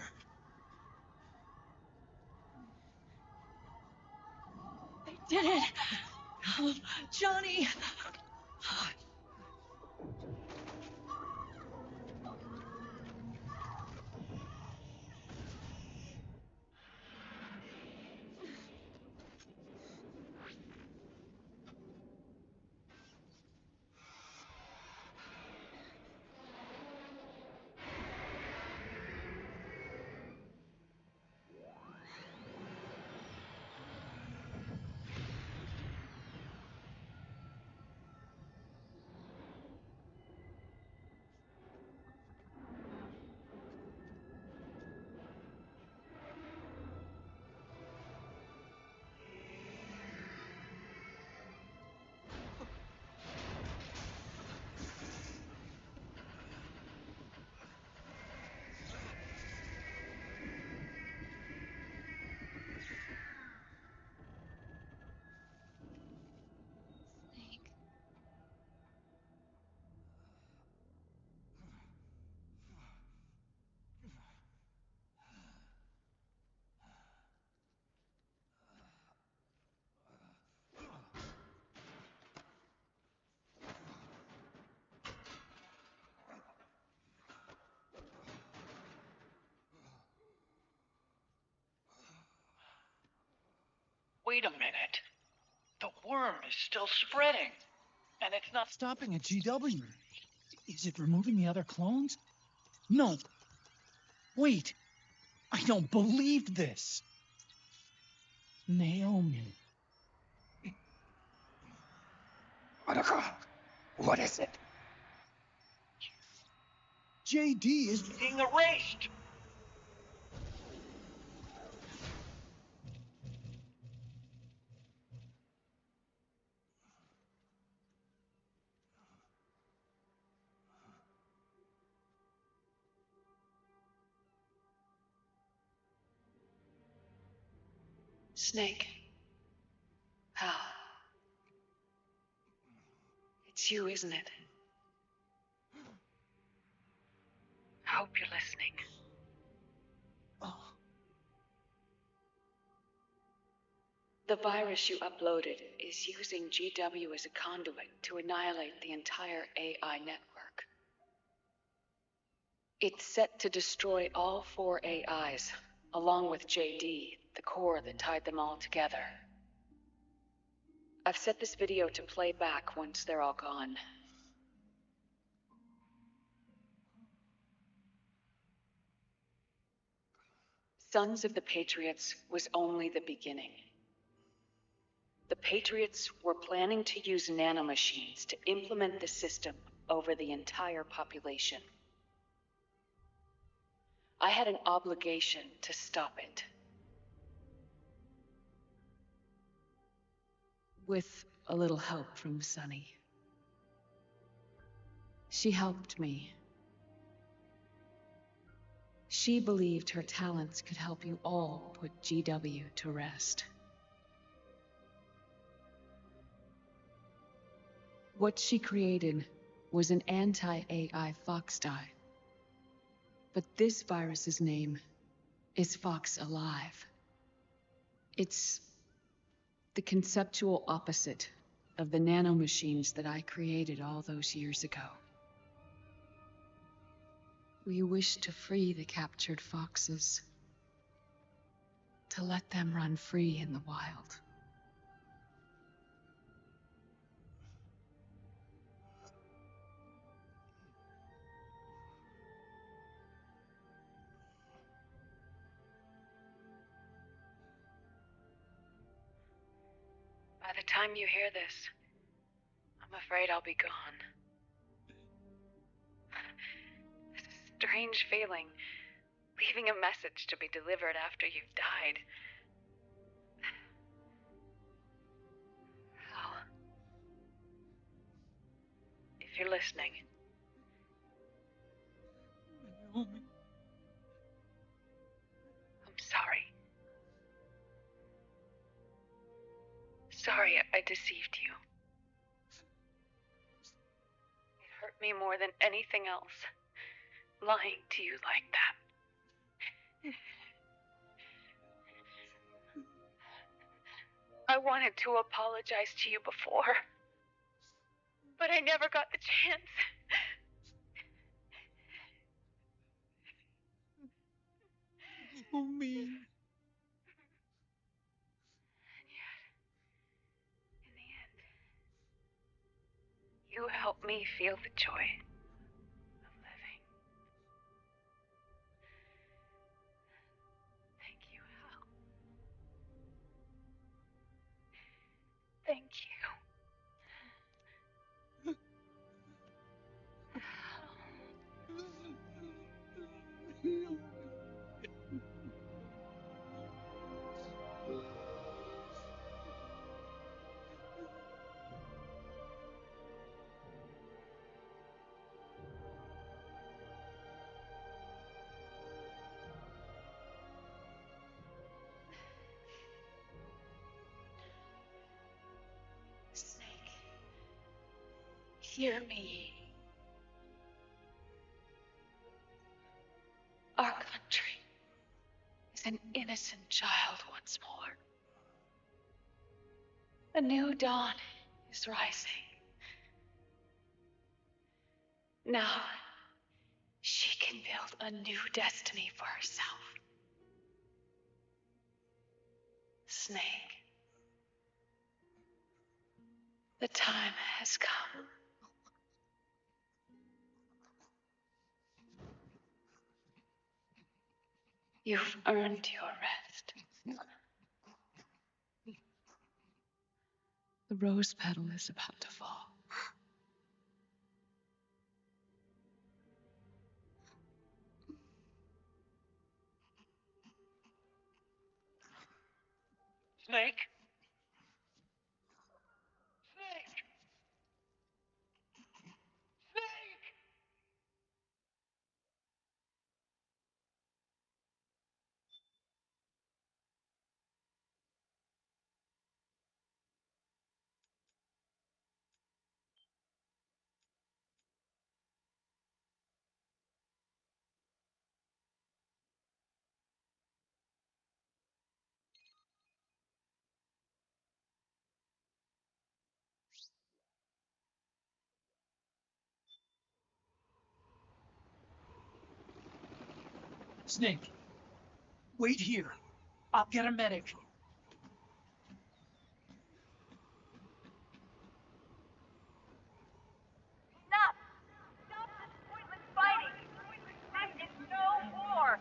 I did it! Oh, Johnny! Wait a minute. The worm is still spreading. And it's not Stopping at GW. Is it removing the other clones? No. Wait. I don't believe this. Naomi. Monica, what is it? JD is being erased. Snake. How? It's you, isn't it? I hope you're listening. The virus you uploaded is using GW as a conduit to annihilate the entire AI network. It's set to destroy all 4 AIs, along with JD, the core that tied them all together. I've set this video to play back once they're all gone. Sons of the Patriots was only the beginning. The Patriots were planning to use nanomachines to implement the system over the entire population. I had an obligation to stop it. With a little help from Sunny. She helped me. She believed her talents could help you all put GW to rest. What she created was an anti-AI fox dye. But this virus's name is Fox Alive. It's the conceptual opposite of the nanomachines that I created all those years ago. We wish to free the captured foxes, to let them run free in the wild. By the time you hear this, I'm afraid I'll be gone. It's a strange feeling, leaving a message to be delivered after you've died. Oh. If you're listening. Naomi. I'm sorry. Sorry I deceived you. It hurt me more than anything else, lying to you like that. I wanted to apologize to you before, but I never got the chance. Naomi. And yet, in the end, you helped me feel the joy of living. Thank you, Hal. Thank you. Snake, hear me. Our country is an innocent child once more. A new dawn is rising. Now, she can build a new destiny for herself. Snake, The time has come. You've earned your rest. The rose petal is about to fall. Snake? Snake! Snake! Snake, wait here. I'll get a medic. Stop! Stop this pointless fighting! This is no war!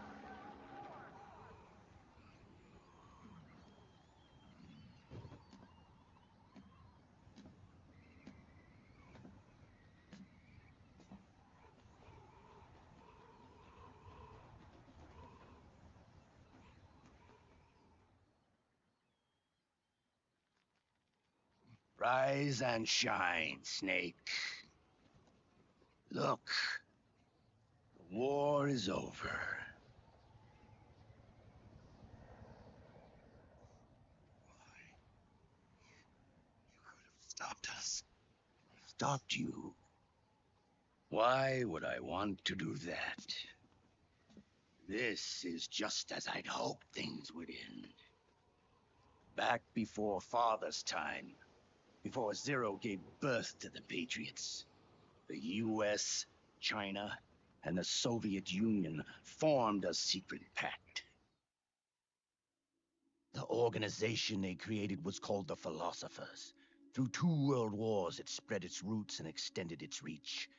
Rise and shine, Snake. Look, the war is over. Stopped us. Stopped you. Why would I want to do that? This is just as I'd hoped things would end. Back before Father's time, before Zero gave birth to the Patriots, the US, China, and the Soviet Union formed a secret pact. The organization they created was called the Philosophers. Through 2 world wars, it spread its roots and extended its reach.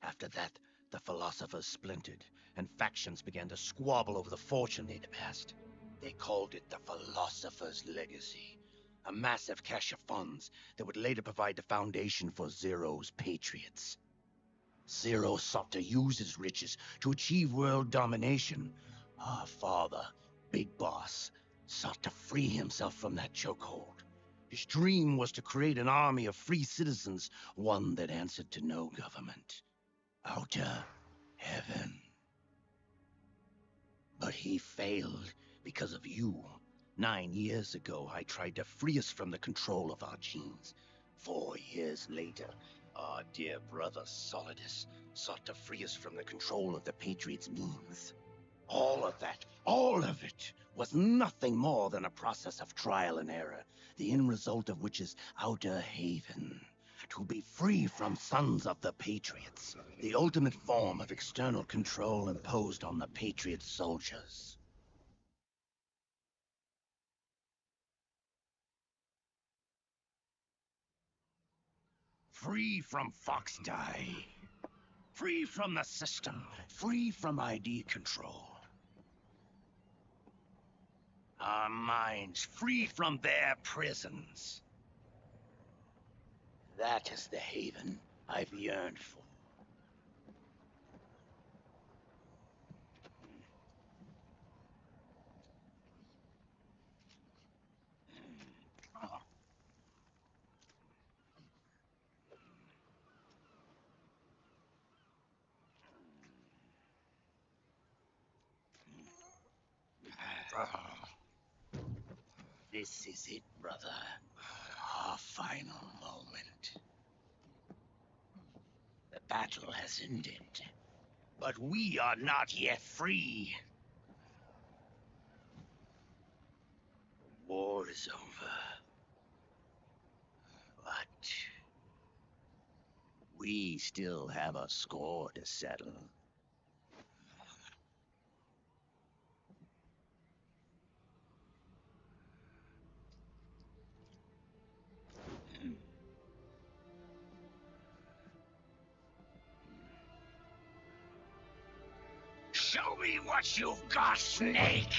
After that, the Philosophers splintered, and factions began to squabble over the fortune they'd amassed. They called it the Philosopher's Legacy, a massive cache of funds that would later provide the foundation for Zero's Patriots. Zero sought to use his riches to achieve world domination. Our father, Big Boss, sought to free himself from that chokehold. His dream was to create an army of free citizens, one that answered to no government. Outer heaven. But he failed because of you. 9 years ago, I tried to free us from the control of our genes. 4 years later, our dear brother Solidus sought to free us from the control of the Patriots' means. All of it, was nothing more than a process of trial and error, the end result of which is Outer Haven. To be free from sons of the Patriots, the ultimate form of external control imposed on the Patriot soldiers. Free from Fox Die. Free from the system. Free from ID control. Our minds free from their prisons. That is the haven I've yearned for. This is it, brother. Our final moment. The battle has ended, but we are not yet free. The war is over, but we still have a score to settle. see what you've got, Snake.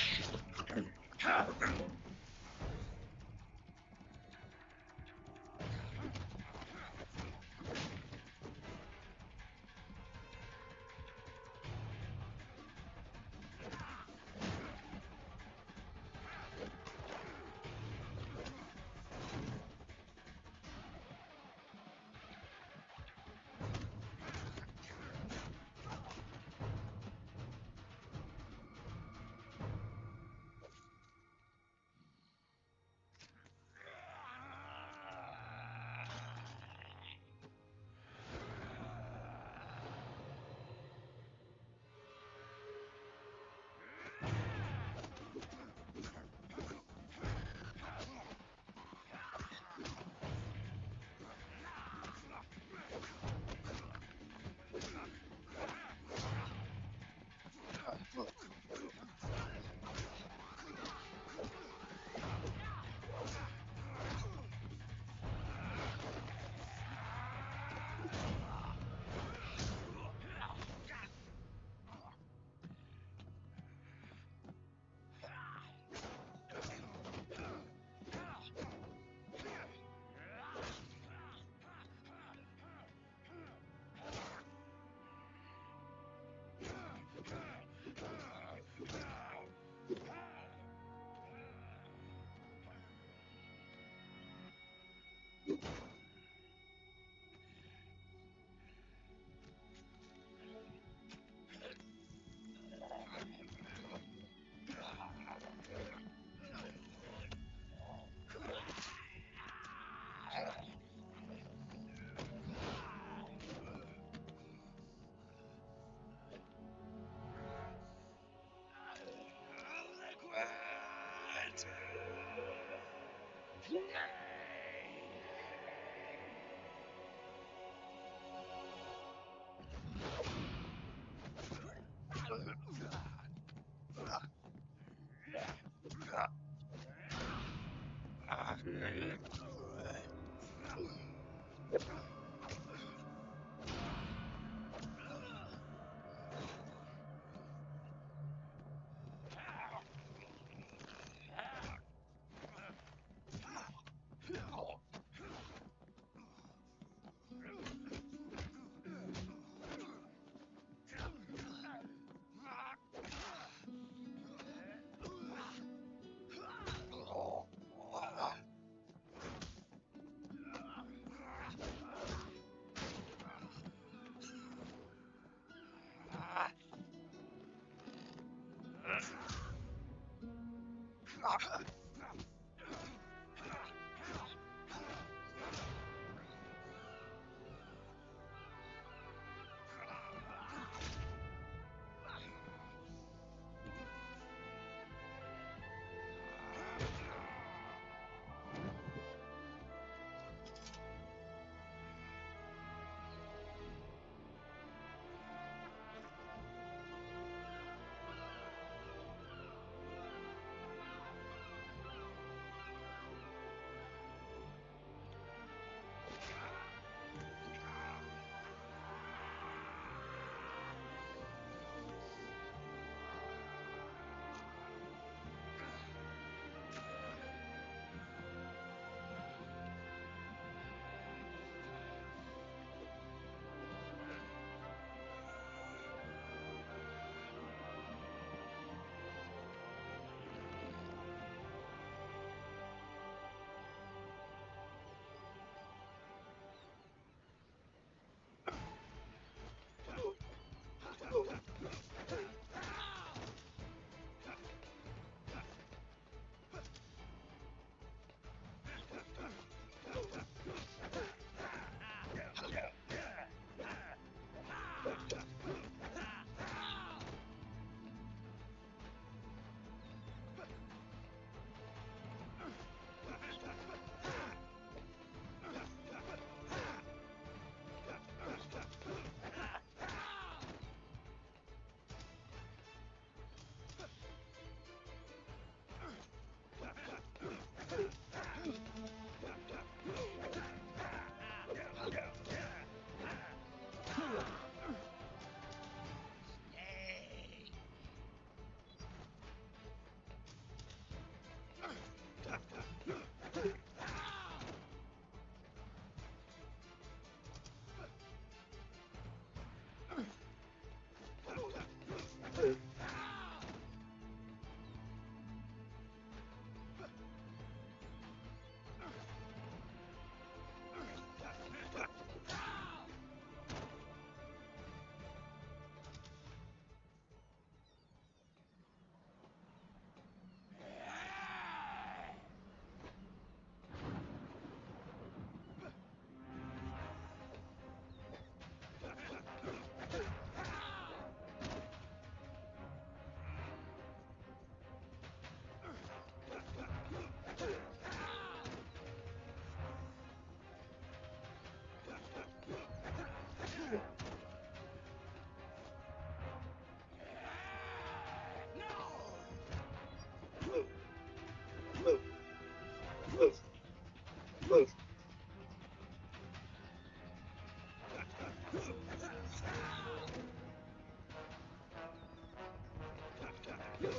I'm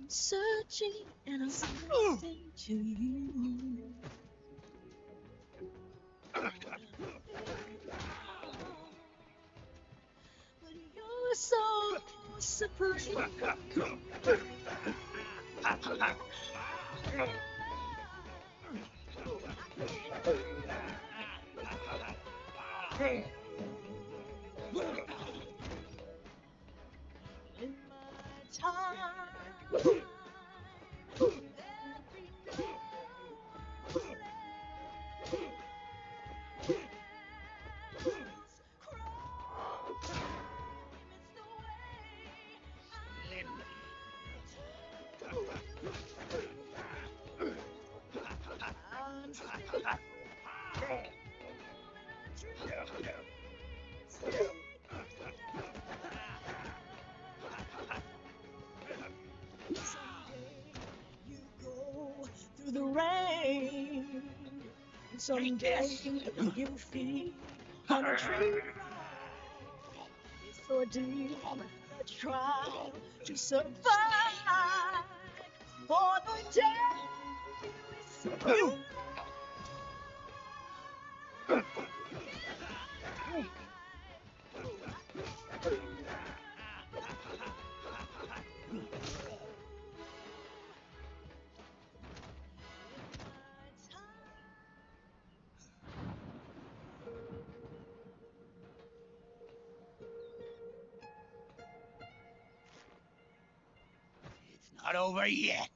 searching and I'm listening to you. But you're so supreme. In my time, every no I'm still you go through the rain. Someday you feel on a tree. It's so deep, a trial to survive. For the day you Not over yet.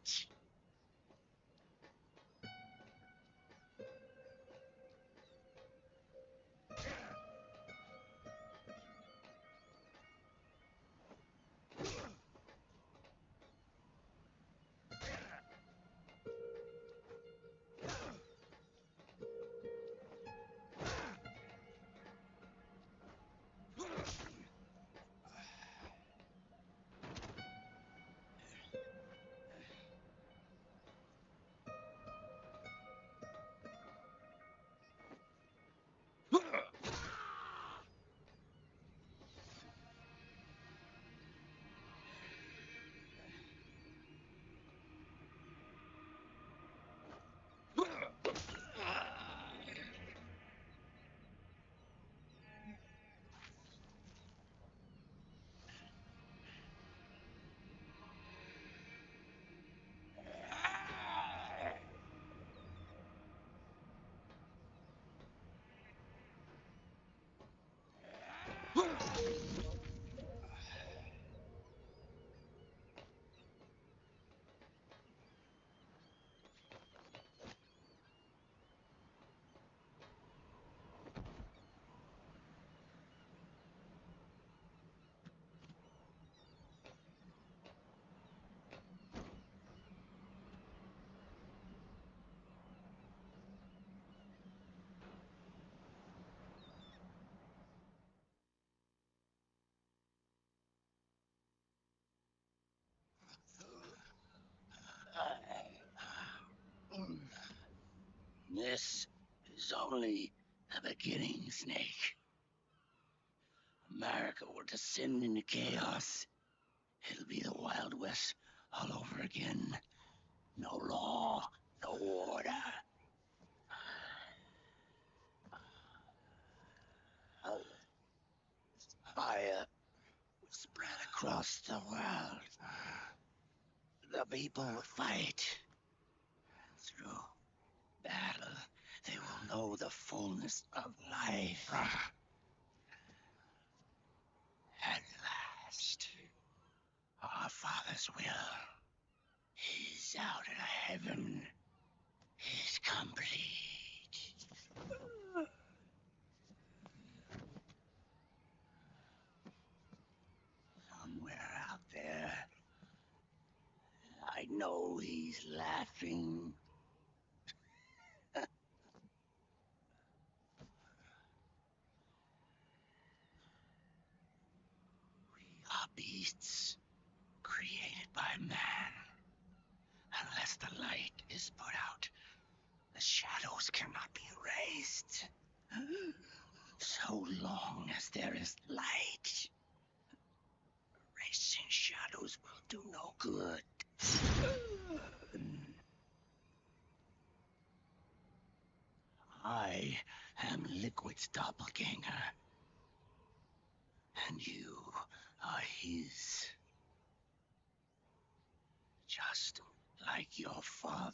This is only the beginning, Snake. America will descend into chaos. It'll be the Wild West all over again. No law, no order. across the world. The people fight. Through battle, they will know the fullness of life. At last, our Father's will, His out of heaven, is complete. Somewhere out there, I know He's laughing. We are beasts created by man. Unless the light is put out, the shadows cannot be erased. So long as there is light, erasing shadows will do no good. I am Liquid's doppelganger, and you are his. Just like your father.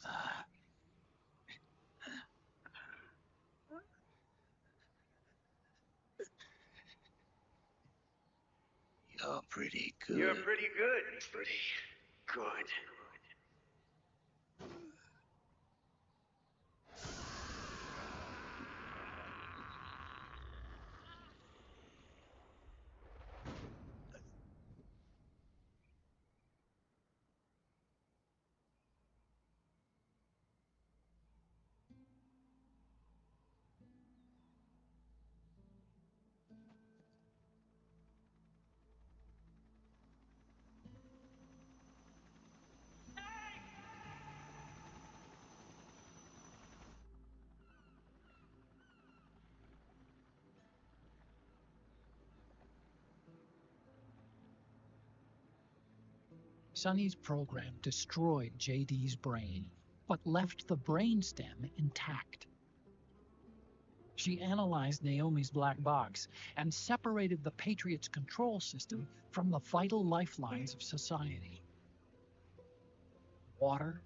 You're pretty good. You're pretty good. Pretty good. Sonny's program destroyed JD's brain, but left the brainstem intact. She analyzed Naomi's black box and separated the Patriot's control system from the vital lifelines of society. Water,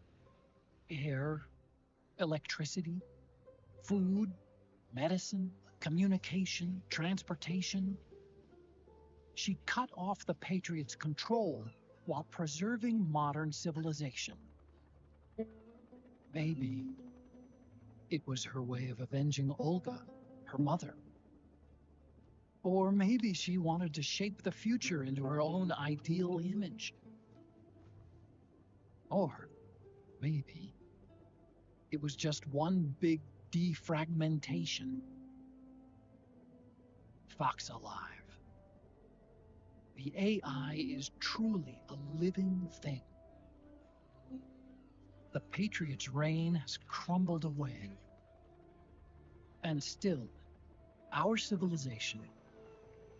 air, electricity, food, medicine, communication, transportation. She cut off the Patriot's control while preserving modern civilization. Maybe it was her way of avenging Olga, her mother. Or maybe she wanted to shape the future into her own ideal image. Or maybe it was just one big defragmentation. Fox alive. The AI is truly a living thing. The Patriot's reign has crumbled away. And still, our civilization,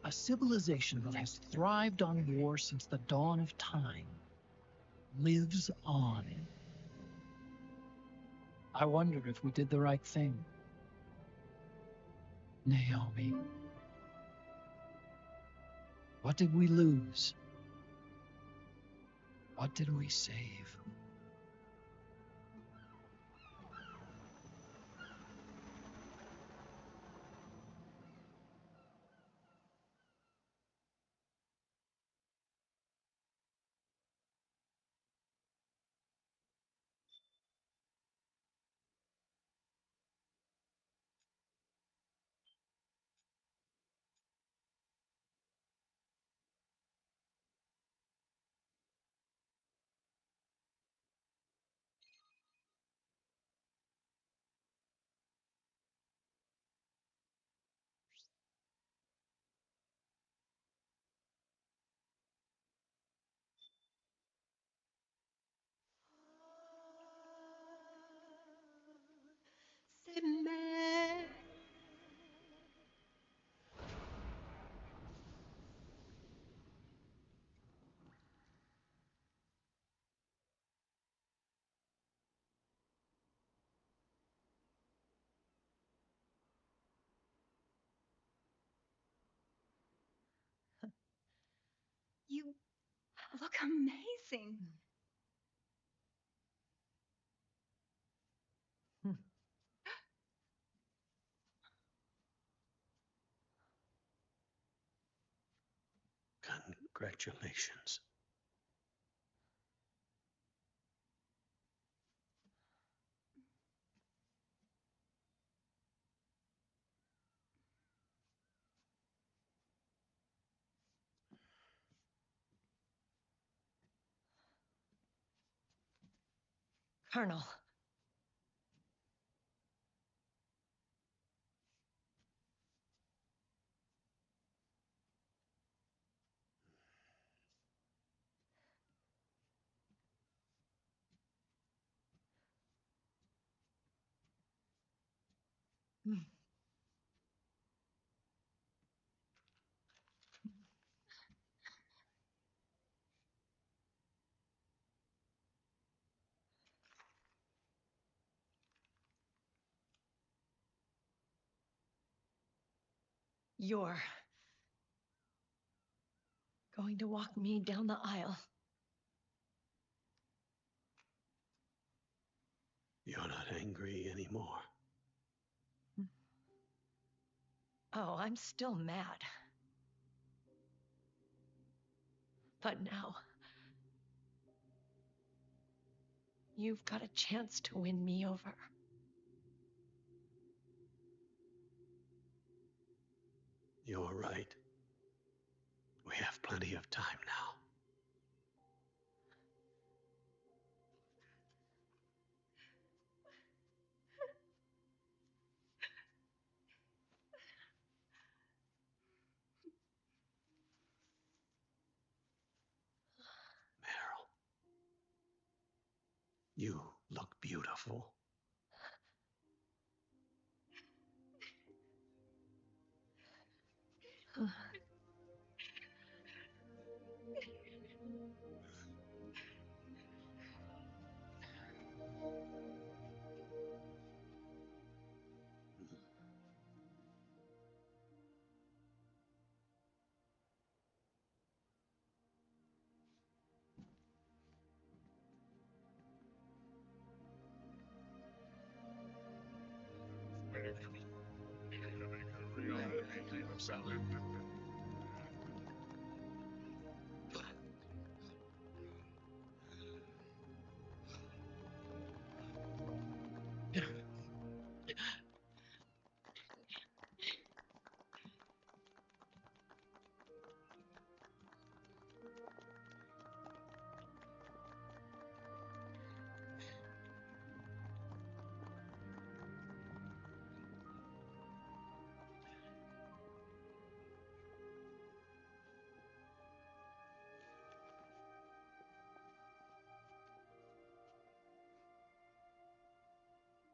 a civilization that has thrived on war since the dawn of time, lives on. I wonder if we did the right thing. Naomi. What did we lose? What did we save? You look amazing. Congratulations. Colonel. You're going to walk me down the aisle. You're not angry anymore. Oh, I'm still mad. But now, you've got a chance to win me over. You're right. We have plenty of time now. Meryl, you look beautiful.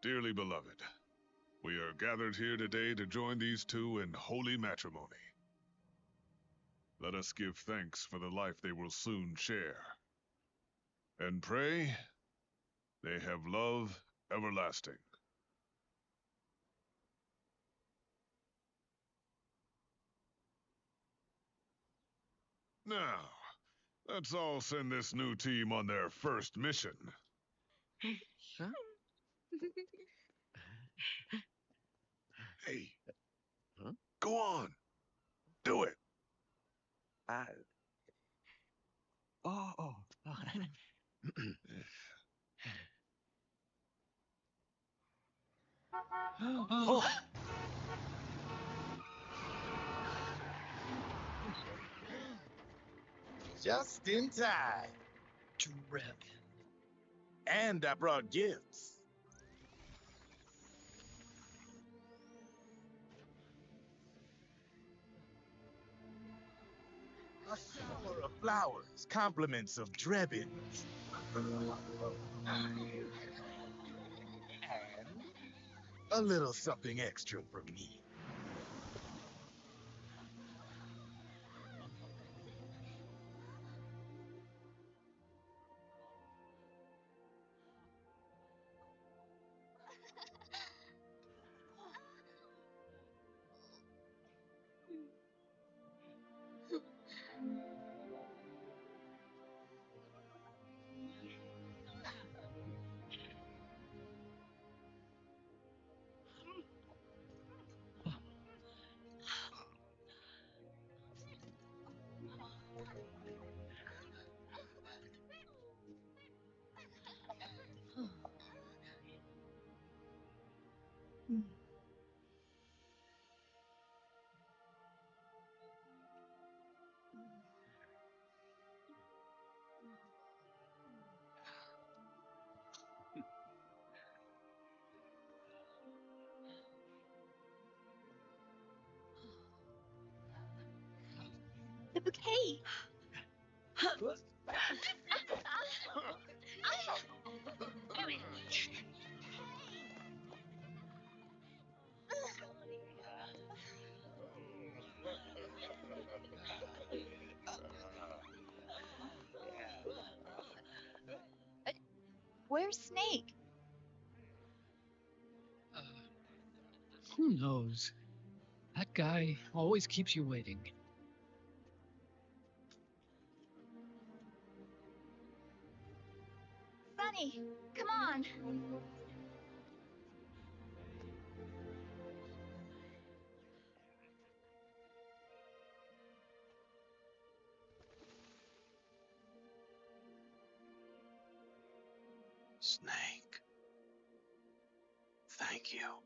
Dearly beloved, we are gathered here today to join these two in holy matrimony. Let us give thanks for the life they will soon share, and pray they have love everlasting. Now, let's all send this new team on their first mission. Huh? Hey, Huh? go on. Do it. Oh. Oh. Just in time. Drip. And I brought gifts. A shower of flowers, compliments of drebbins. And a little something extra from me. the bouquet. Where's Snake? Who knows? That guy always keeps you waiting. Sunny, come on. Snake. Thank you.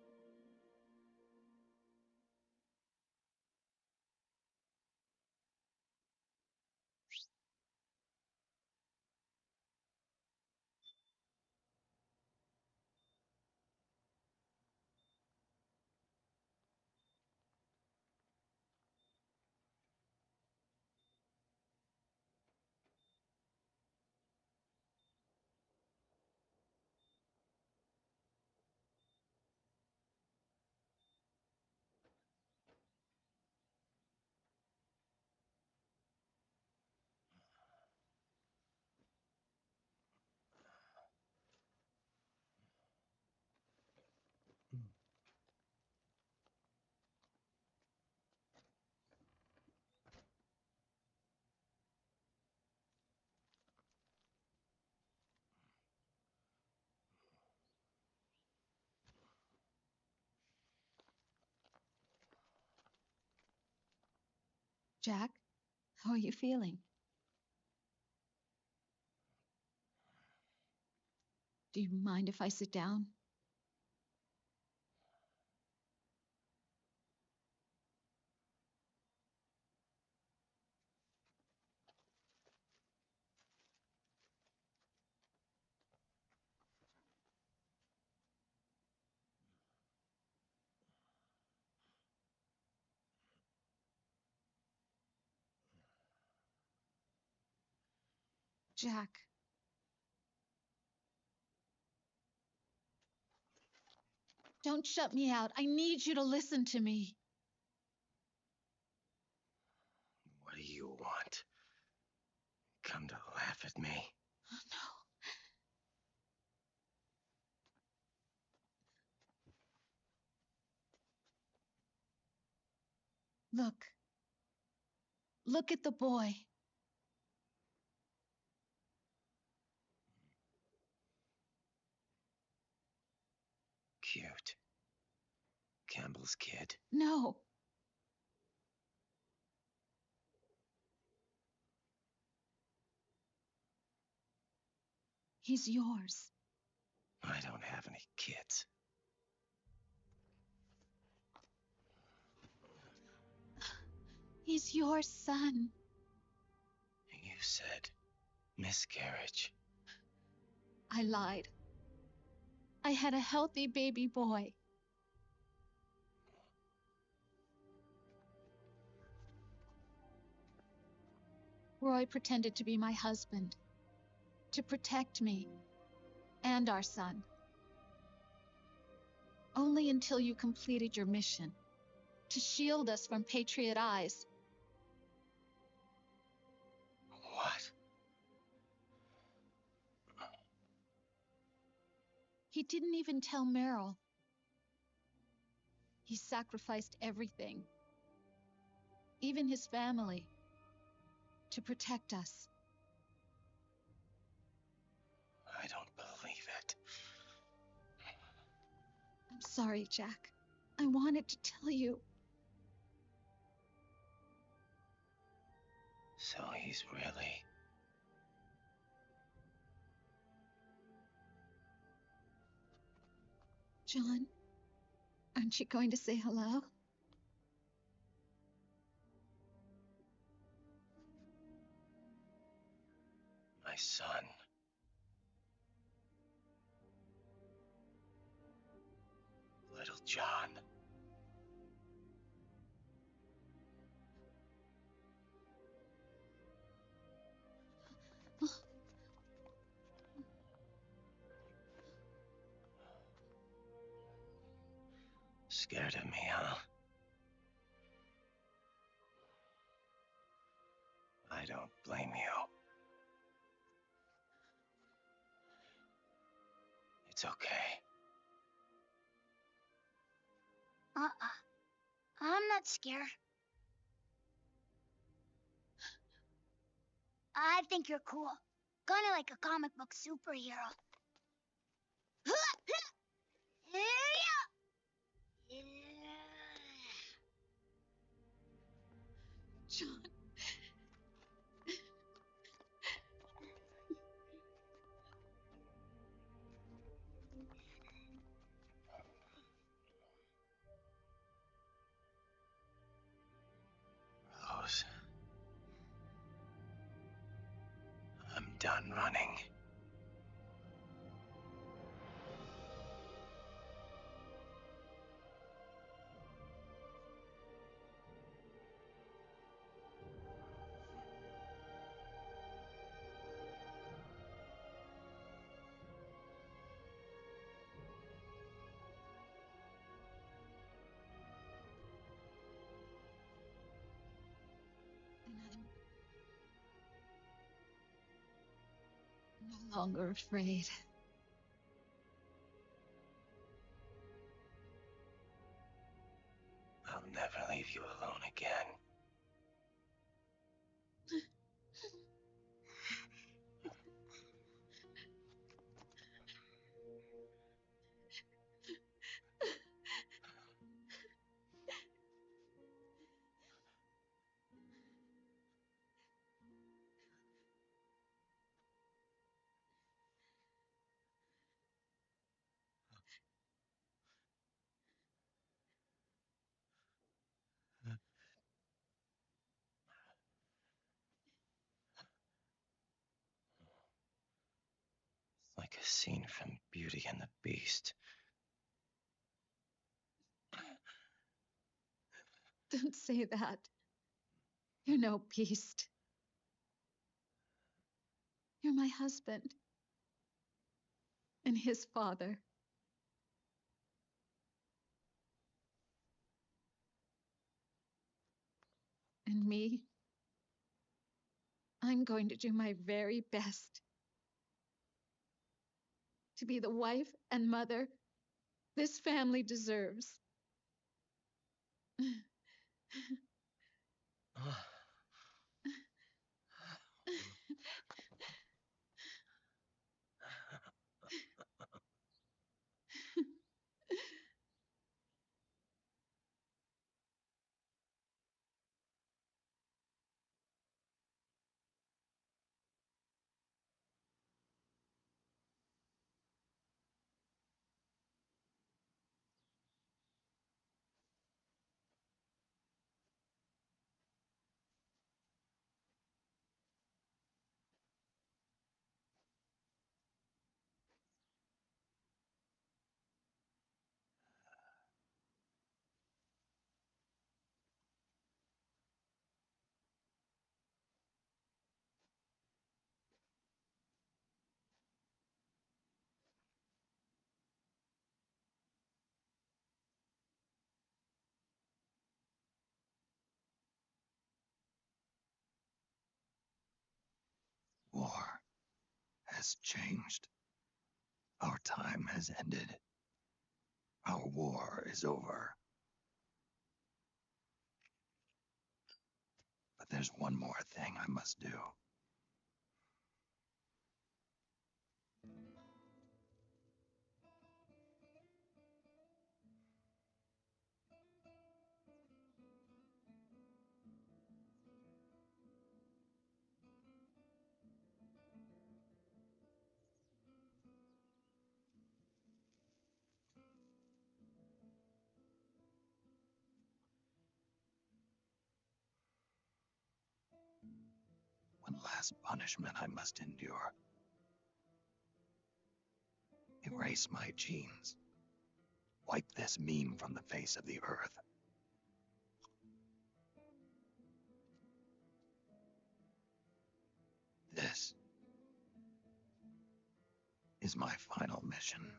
Jack, how are you feeling? Do you mind if I sit down? Jack. Don't shut me out. I need you to listen to me. What do you want? Come to laugh at me? Look. Look at the boy. Cute. Campbell's kid. No. He's yours. I don't have any kids. He's your son. You said miscarriage. I lied. I had a healthy baby boy. Roy pretended to be my husband, to protect me and our son. Only until you completed your mission, to shield us from Patriot eyes. What? He didn't even tell Meryl. He sacrificed everything, even his family, to protect us. I don't believe it. I'm sorry, Jack. I wanted to tell you. So he's really... John, aren't you going to say hello? my son. Little John. Scared of me, huh? I don't blame you. It's okay. I'm not scared. I think you're cool. Kinda like a comic book superhero. John. Rose. I'm done running. And I'm no longer afraid. I'll never leave you alone again. Like a scene from Beauty and the Beast. Don't say that. You're no beast. You're my husband. And his father. And me. I'm going to do my very best to be the wife and mother this family deserves. War has changed. Our time has ended. Our war is over. But there's one more thing I must do. One last punishment I must endure. Erase my genes. Wipe this meme from the face of the earth. This is my final mission.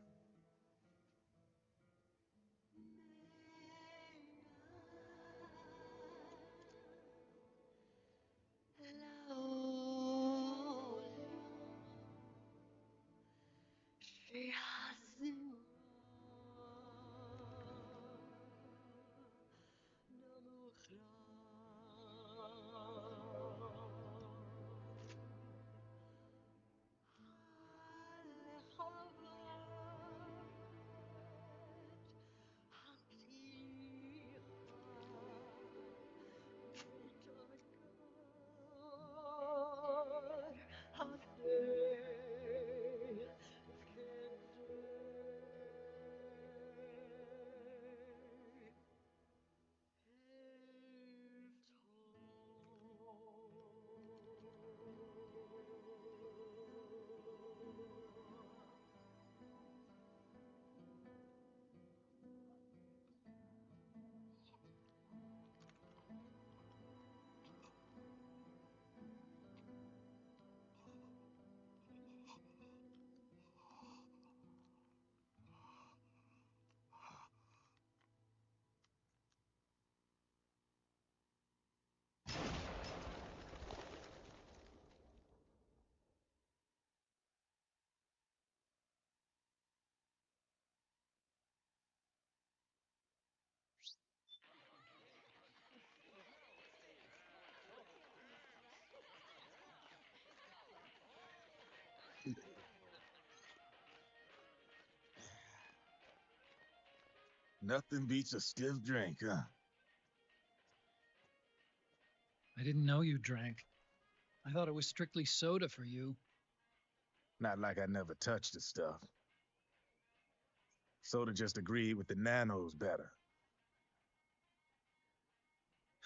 Nothing beats a stiff drink, huh? I didn't know you drank. I thought it was strictly soda for you. Not like I never touched the stuff. Soda just agreed with the nanos better.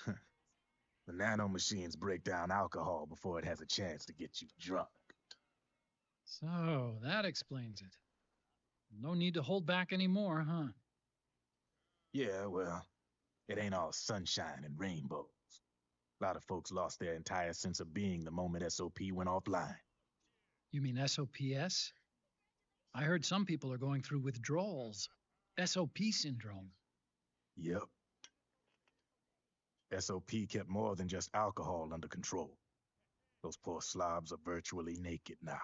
The nano machines break down alcohol before it has a chance to get you drunk. So, that explains it. No need to hold back anymore, huh? Yeah, well, it ain't all sunshine and rainbows. A lot of folks lost their entire sense of being the moment SOP went offline. You mean SOPS? I heard some people are going through withdrawals. SOP syndrome. Yep. SOP kept more than just alcohol under control. Those poor slobs are virtually naked now.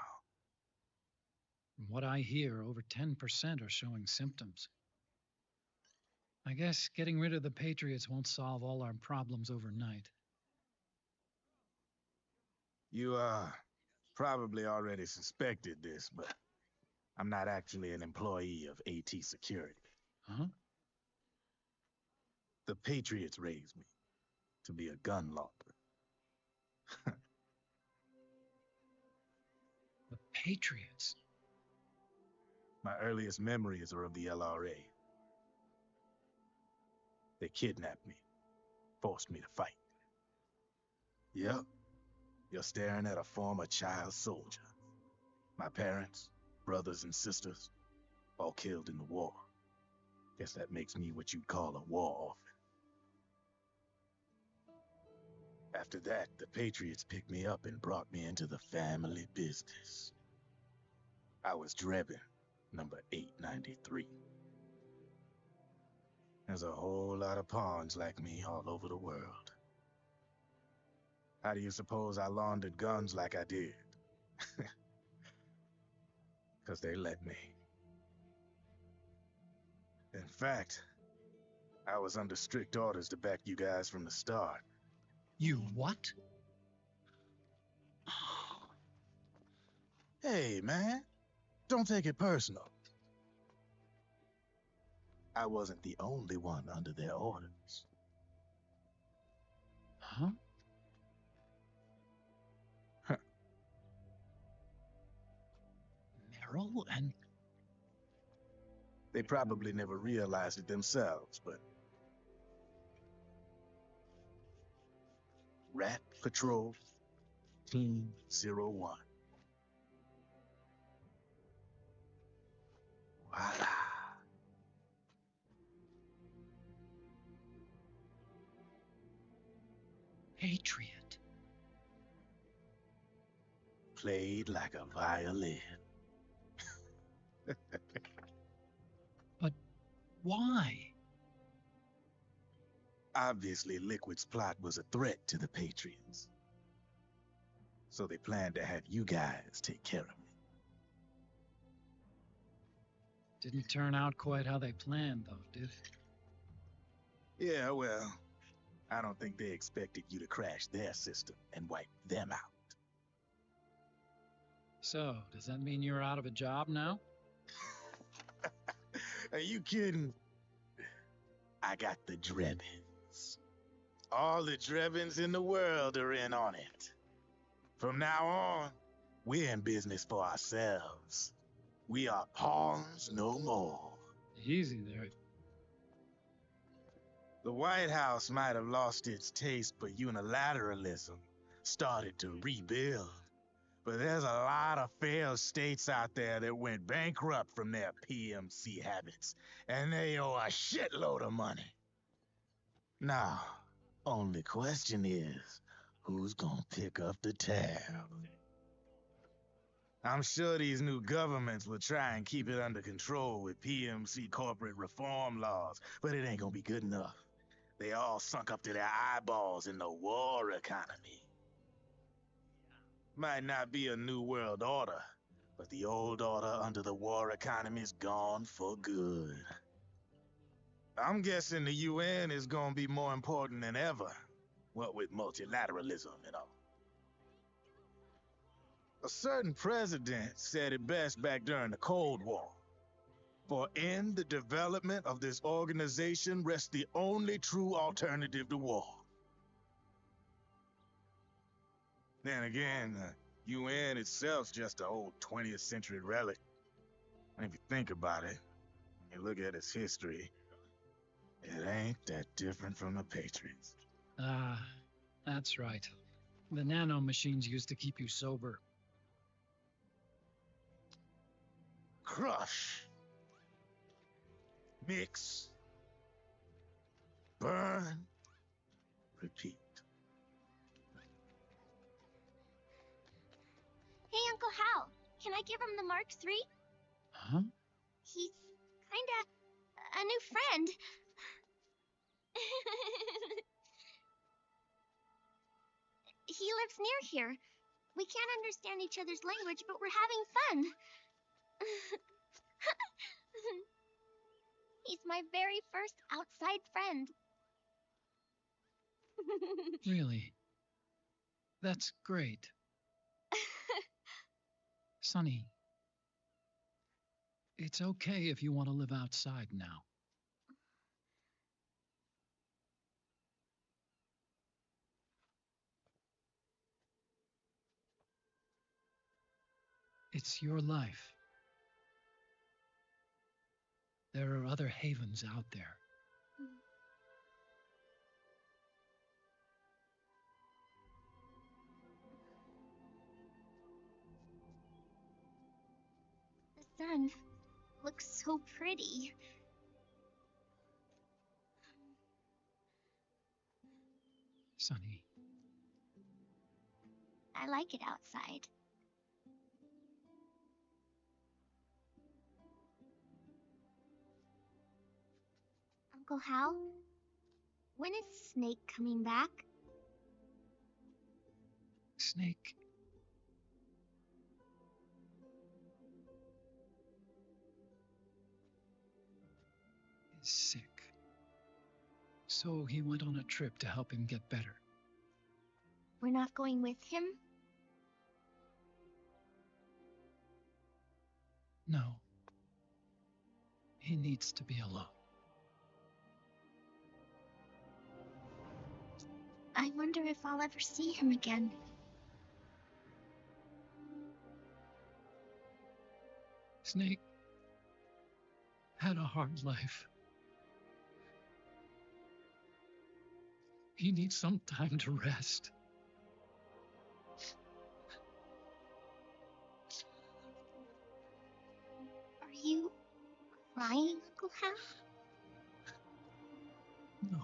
From what I hear, over 10% are showing symptoms. I guess getting rid of the Patriots won't solve all our problems overnight. You, probably already suspected this, but I'm not actually an employee of AT Security. Huh? The Patriots raised me to be a gun launder. The Patriots? My earliest memories are of the LRA. They kidnapped me, forced me to fight. Yep, you're staring at a former child soldier. My parents, brothers and sisters, all killed in the war. Guess that makes me what you'd call a war orphan. After that, the Patriots picked me up and brought me into the family business. I was Drebin, number 893. There's a whole lot of pawns like me all over the world. How do you suppose I laundered guns like I did? 'Cause they let me. In fact, I was under strict orders to back you guys from the start. You what? Hey, man, don't take it personal. I wasn't the only one under their orders. Huh? Meryl and... They probably never realized it themselves, but... Rat Patrol, Team 01. Voila. Patriot. Played like a violin. But why? Obviously, Liquid's plot was a threat to the Patriots. So they planned to have you guys take care of me. Didn't turn out quite how they planned, though, did it? Yeah, well, I don't think they expected you to crash their system and wipe them out. So, does that mean you're out of a job now? Are you kidding? I got the Drebins. All the Drebins in the world are in on it. From now on, we're in business for ourselves. We are pawns no more. Easy there. The White House might have lost its taste for unilateralism, started to rebuild. But there's a lot of failed states out there that went bankrupt from their PMC habits, and they owe a shitload of money. Now, only question is, who's gonna pick up the tab? I'm sure these new governments will try and keep it under control with PMC corporate reform laws, but it ain't gonna be good enough. They all sunk up to their eyeballs in the war economy. Might not be a new world order, but the old order under the war economy's gone for good. I'm guessing the UN is gonna be more important than ever, what with multilateralism and all. A certain president said it best back during the Cold War. For in the development of this organization rests the only true alternative to war. Then again, the UN itself's just an old 20th century relic. And if you think about it, you look at its history, it ain't that different from the Patriots. Ah, that's right. The nanomachines used to keep you sober. Crush. Mix. Burn. Repeat. Hey, Uncle Hal, can I give him the Mark III? Huh? He's kinda a new friend. He lives near here. We can't understand each other's language, but we're having fun. He's my very first outside friend. Really? That's great. Sonny, it's okay if you want to live outside now. It's your life. There are other havens out there. The sun looks so pretty. Sonny. I like it outside. Uncle Hal, when is Snake coming back? Snake. Is sick. So he went on a trip to help him get better. We're not going with him? No. He needs to be alone. I wonder if I'll ever see him again. Snake had a hard life. He needs some time to rest. Are you crying, Uncle Hal? No.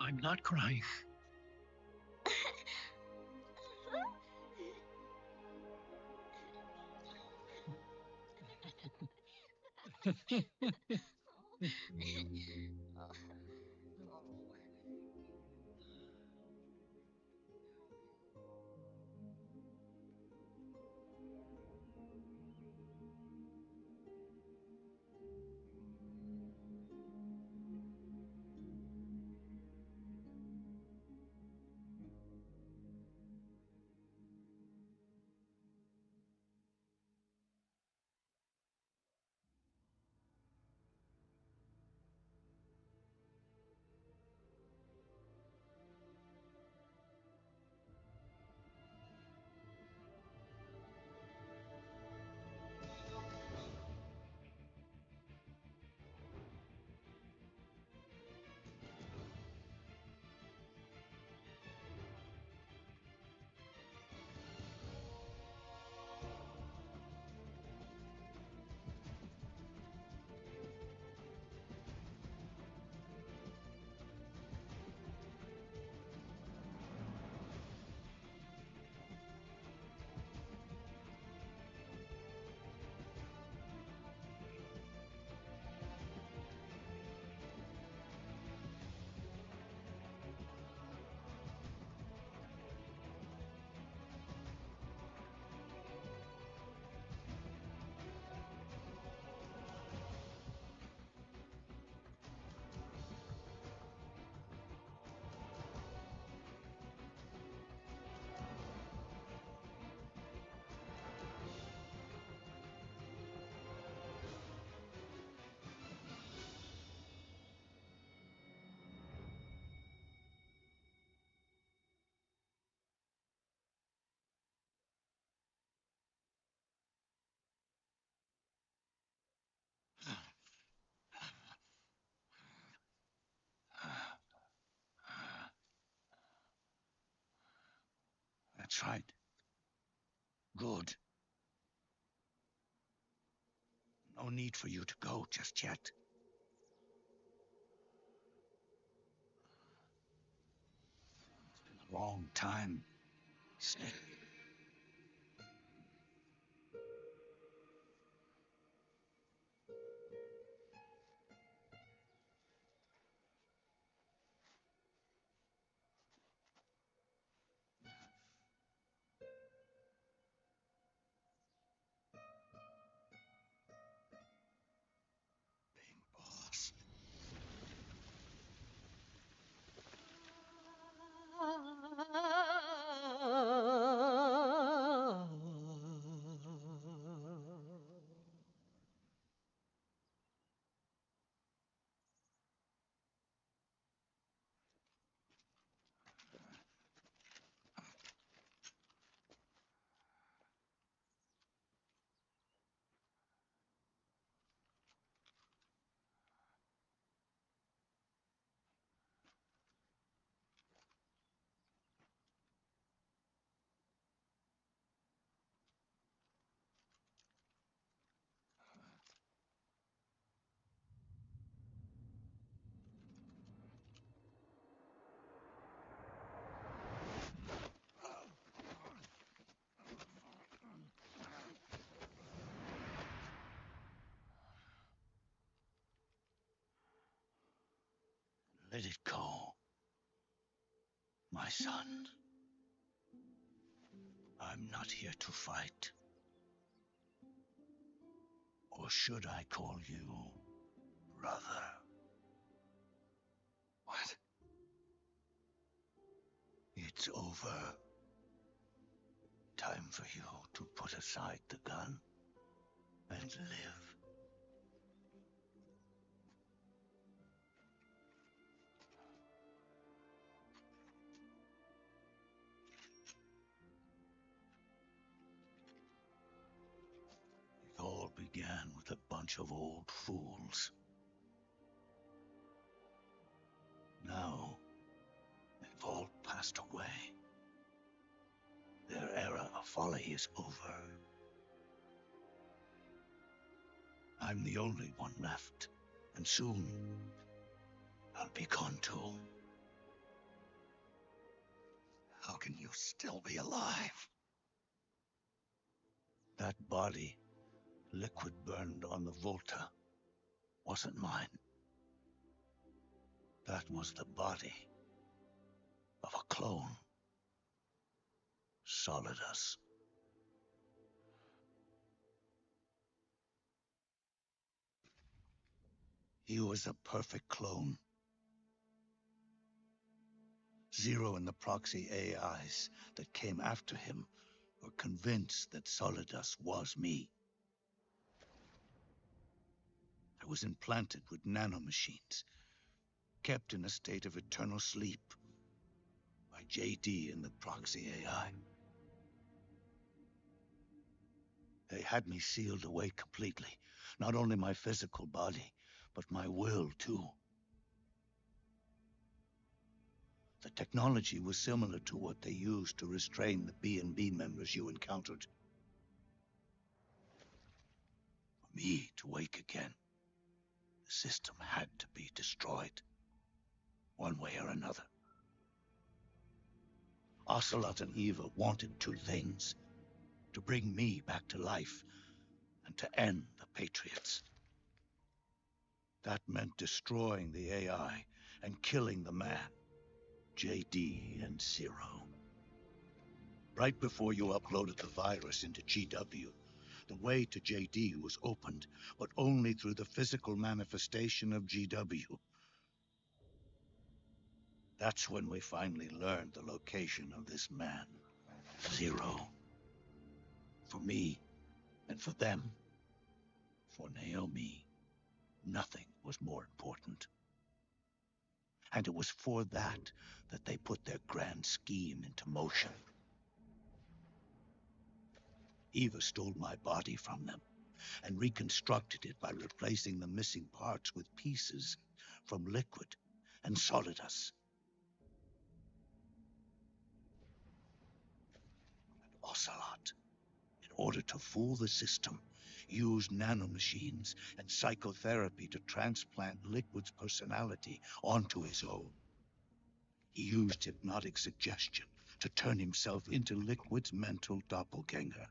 I'm not crying. That's right. Good. No need for you to go just yet. It's been a long time, Snake. Boss. Let it go, my son. I'm not here to fight. Or should I call you brother? What? It's over. Time for you to put aside the gun and live. It all began with a bunch of old fools. Now, they've all passed away. Their era of folly is over. I'm the only one left, and soon I'll be gone too. How can you still be alive? That body, liquid burned on the Volta, wasn't mine. That was the body of a clone. Solidus. He was a perfect clone. Zero and the proxy AIs that came after him were convinced that Solidus was me. I was implanted with nanomachines, kept in a state of eternal sleep by JD and the proxy AI. They had me sealed away completely, not only my physical body, but my will too. The technology was similar to what they used to restrain the B&B members you encountered. For me to wake again, the system had to be destroyed, one way or another. Ocelot and Eva wanted two things: to bring me back to life and to end the Patriots. That meant destroying the AI and killing the man, JD and Zero. Right before you uploaded the virus into GW, the way to JD was opened, but only through the physical manifestation of GW. That's when we finally learned the location of this man, Zero. For me, and for them, for Naomi, nothing was more important. And it was for that they put their grand scheme into motion. Eva stole my body from them and reconstructed it by replacing the missing parts with pieces from Liquid and Solidus. Ocelot. In order to fool the system, used nanomachines and psychotherapy to transplant Liquid's personality onto his own. He used hypnotic suggestion to turn himself into Liquid's mental doppelganger.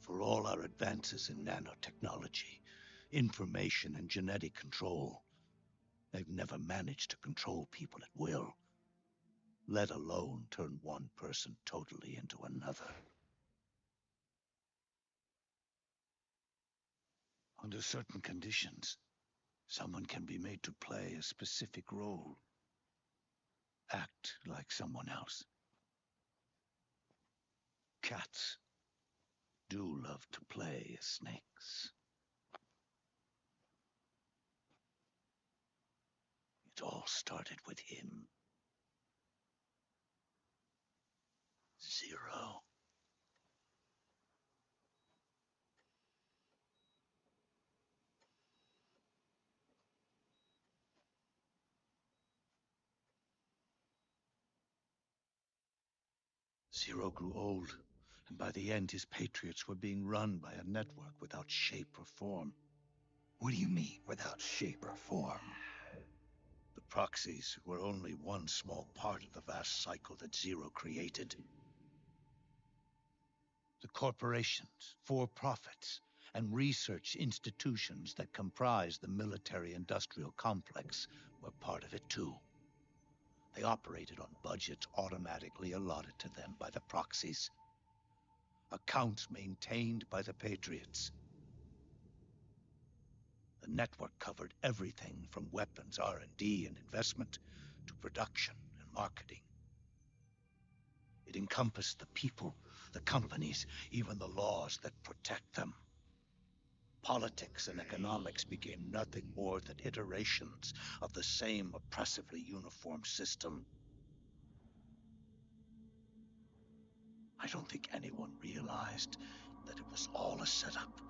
For all our advances in nanotechnology, information and genetic control, they've never managed to control people at will, let alone turn one person totally into another. Under certain conditions, someone can be made to play a specific role, act like someone else. Cats do love to play as snakes. It all started with him. Zero. Zero grew old, and by the end his patriots were being run by a network without shape or form. What do you mean, without shape or form? The proxies were only one small part of the vast cycle that Zero created. The corporations, for-profits, and research institutions that comprise the military-industrial complex were part of it too. They operated on budgets automatically allotted to them by the proxies. Accounts maintained by the Patriots. The network covered everything from weapons R&D and investment to production and marketing. It encompassed the people, the companies, even the laws that protect them. Politics and economics became nothing more than iterations of the same oppressively uniform system. I don't think anyone realized that it was all a setup,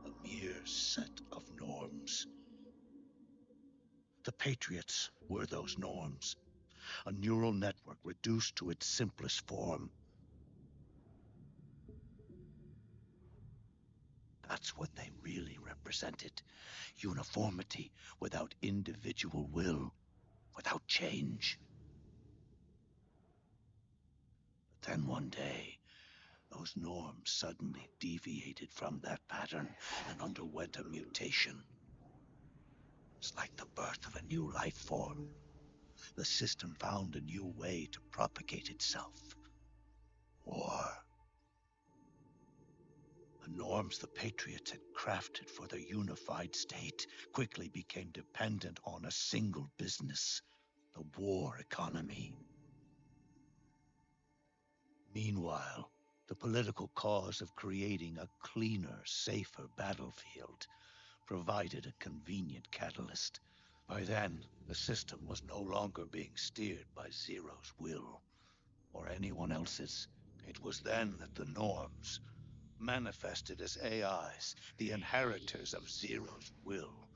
a mere set of norms. The Patriots were those norms, a neural network reduced to its simplest form. That's what they really represented. Uniformity without individual will, without change. But then one day, those norms suddenly deviated from that pattern and underwent a mutation. It's like the birth of a new life form. The system found a new way to propagate itself. War. The norms the Patriots had crafted for their unified state quickly became dependent on a single business, the war economy. Meanwhile, the political cause of creating a cleaner, safer battlefield provided a convenient catalyst. By then, the system was no longer being steered by Zero's will, or anyone else's. It was then that the norms, manifested as AIs, the inheritors of Zero's will,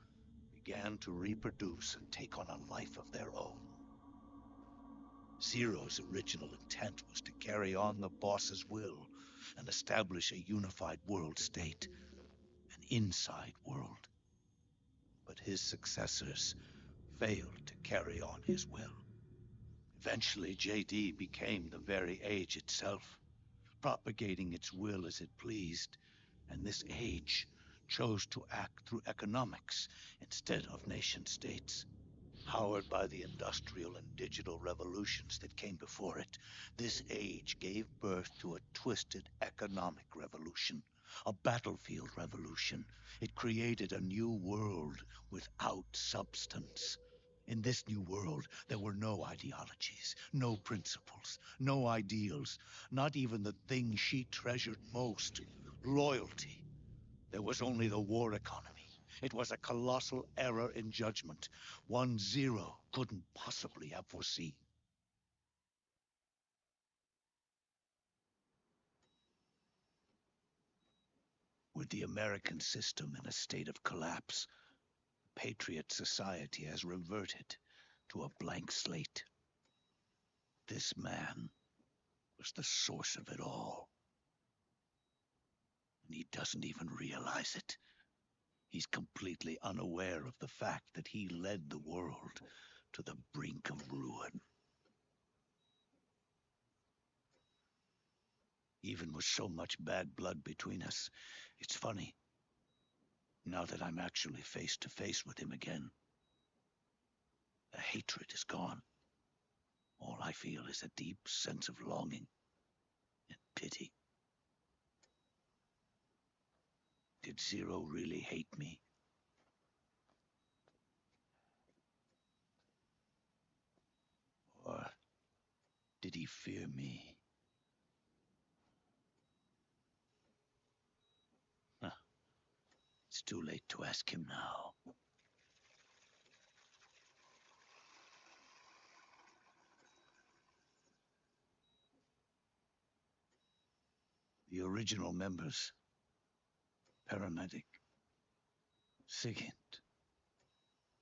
began to reproduce and take on a life of their own. Zero's original intent was to carry on the boss's will and establish a unified world state, an inside world. But his successors failed to carry on his will. Eventually, JD became the very age itself, propagating its will as it pleased, and this age chose to act through economics instead of nation-states. Powered by the industrial and digital revolutions that came before it, this age gave birth to a twisted economic revolution, a battlefield revolution. It created a new world without substance. In this new world, there were no ideologies, no principles, no ideals, not even the thing she treasured most, loyalty. There was only the war economy. It was a colossal error in judgment, one Zero couldn't possibly have foreseen. With the American system in a state of collapse, Patriot society has reverted to a blank slate. This man was the source of it all. And he doesn't even realize it. He's completely unaware of the fact that he led the world to the brink of ruin. Even with so much bad blood between us, it's funny. Now that I'm actually face to face with him again, the hatred is gone. All I feel is a deep sense of longing and pity. Did Zero really hate me? Or did he fear me? Huh. It's too late to ask him now. The original members, Paramedic, Sigint,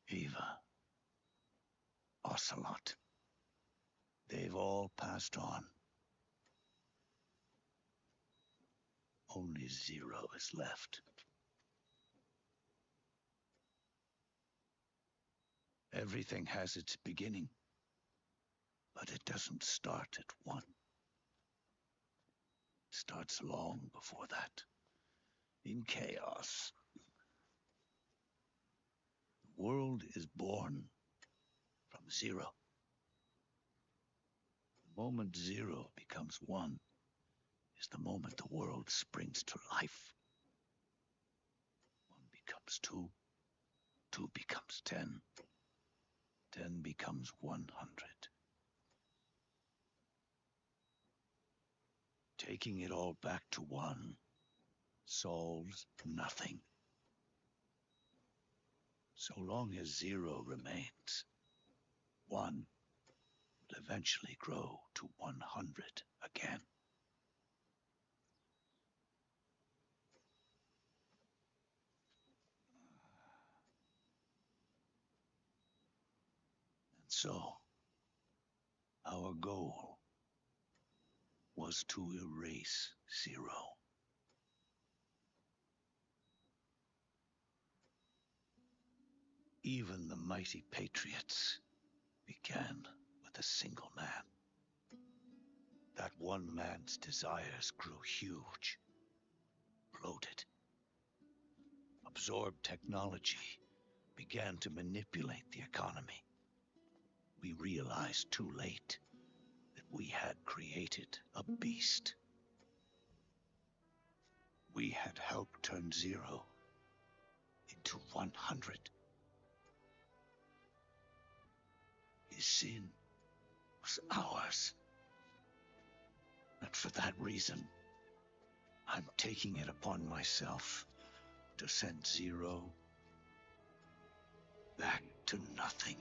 Eva, Ocelot, they've all passed on. Only Zero is left. Everything has its beginning, but it doesn't start at one. It starts long before that, in chaos. The world is born from zero. The moment zero becomes one is the moment the world springs to life. One becomes two, two becomes 10, 10 becomes 100. Taking it all back to one solves nothing. So long as zero remains, one will eventually grow to 100 again. And so, our goal was to erase zero. Even the mighty patriots began with a single man. That one man's desires grew huge, bloated, absorbed technology, began to manipulate the economy. We realized too late that we had created a beast. We had helped turn zero into 100. His sin was ours. And for that reason, I'm taking it upon myself to send zero back to nothing.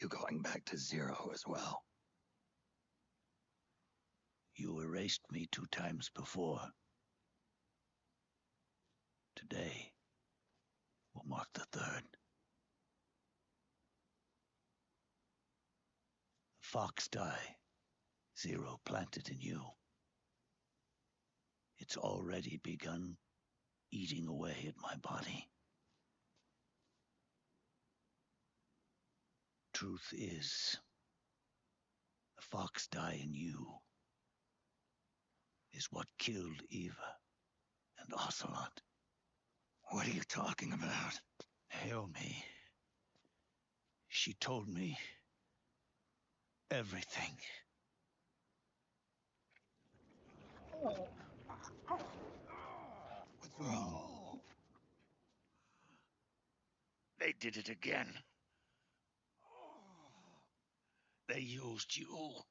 You going back to zero as well? You erased me 2 times before. Today will mark the 3rd. The fox die zero planted in you. It's already begun eating away at my body. Truth is, the fox die in you is what killed Eva and Ocelot. What are you talking about? Naomi. She told me everything. What's wrong? They did it again. They used you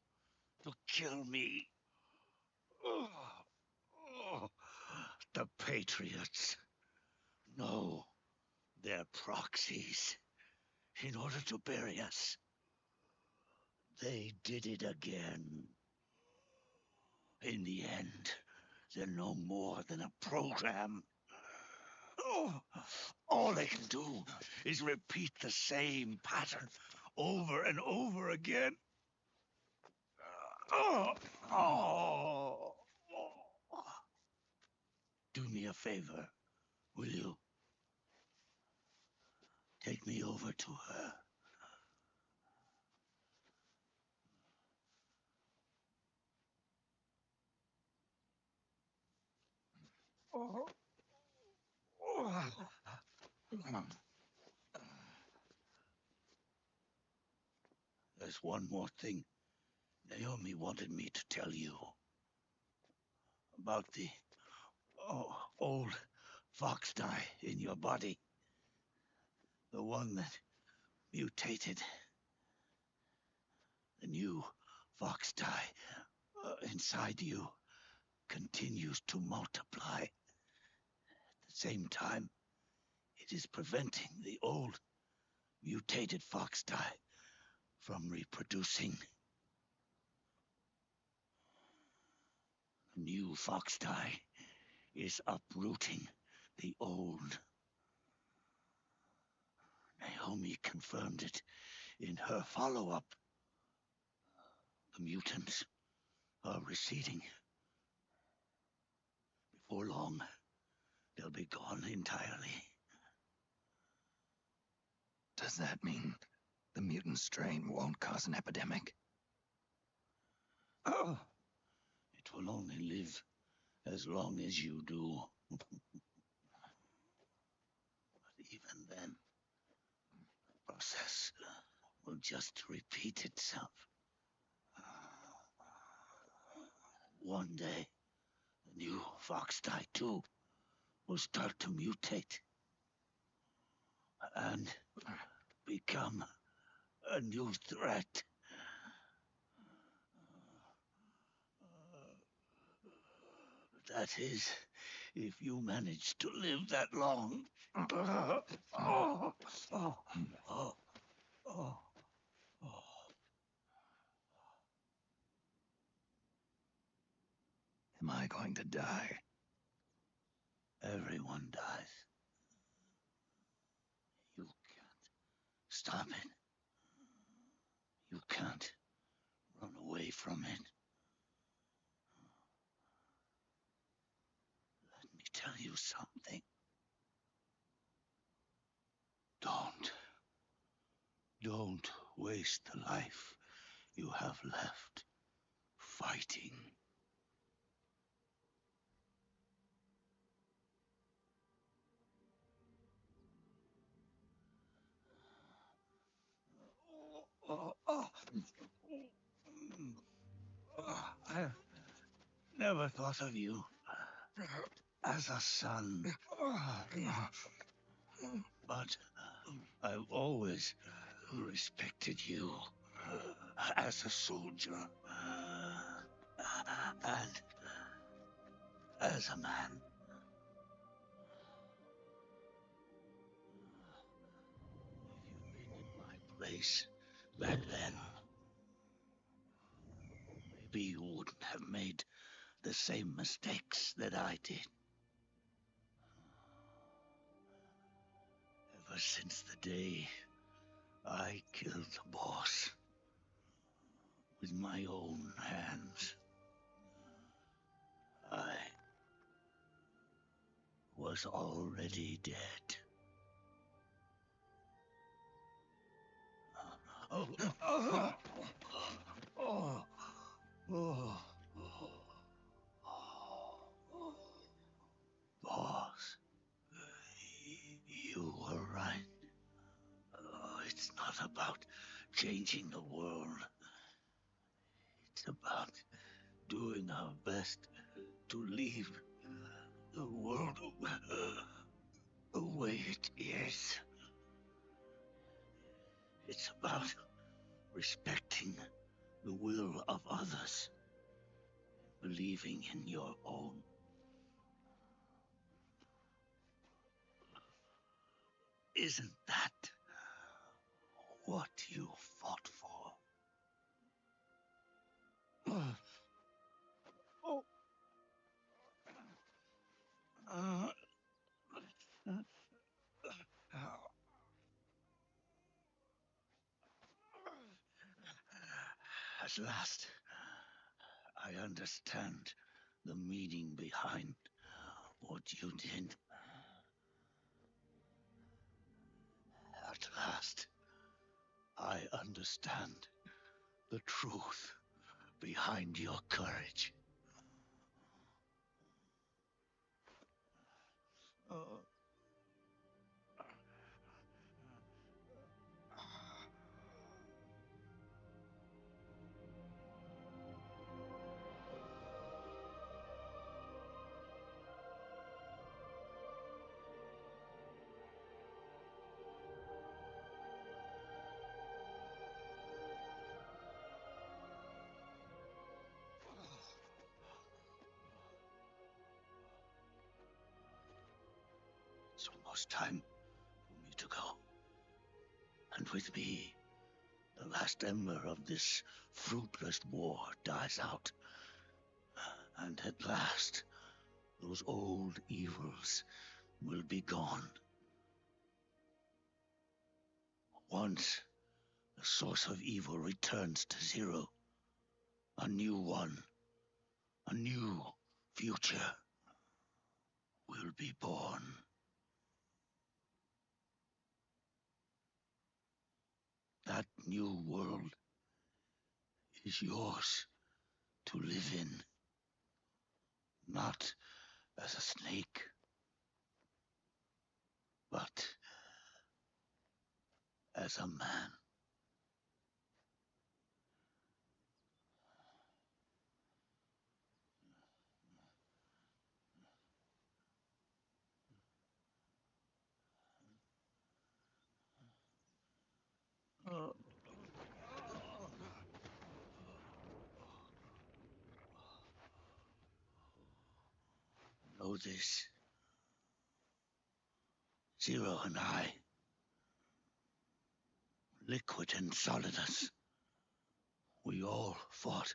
to kill me. The Patriots. No, they're proxies. In order to bury us. They did it again. In the end, they're no more than a program. All they can do is repeat the same pattern over and over again. Do me a favor, will you? Take me over to her. There's one more thing Naomi wanted me to tell you. About the old fox dye in your body. The one that mutated. The new fox dye inside you continues to multiply. At the same time, it is preventing the old mutated fox dye from reproducing. The new fox dye is uprooting the old. Naomi confirmed it in her follow-up. The mutants are receding. Before long, they'll be gone entirely. Does that mean the mutant strain won't cause an epidemic? It will only live as long as you do. But even then, the process will just repeat itself. One day, the new fox dye too will start to mutate and become a new threat. That is, if you manage to live that long. Am I going to die? Everyone dies. You can't stop it. You can't run away from it. Let me tell you something. Don't waste the life you have left fighting. I never thought of you as a son. But I've always respected you as a soldier and as a man. If you'd been in my place back then, maybe you wouldn't have made the same mistakes that I did. Ever since the day I killed the boss with my own hands, I was already dead. Boss, changing the world. It's about doing our best to leave the world the way it is. It's about respecting the will of others, believing in your own. Isn't that what you fought for? Oh. At last, I understand the meaning behind what you did. At last, I understand the truth behind your courage. It's almost time for me to go. And with me, the last ember of this fruitless war dies out. And at last, those old evils will be gone. Once the source of evil returns to zero, a new one, a new future will be born. That new world is yours to live in, not as a snake, but as a man. Know this. Zero and I, Liquid and Solidus, we all fought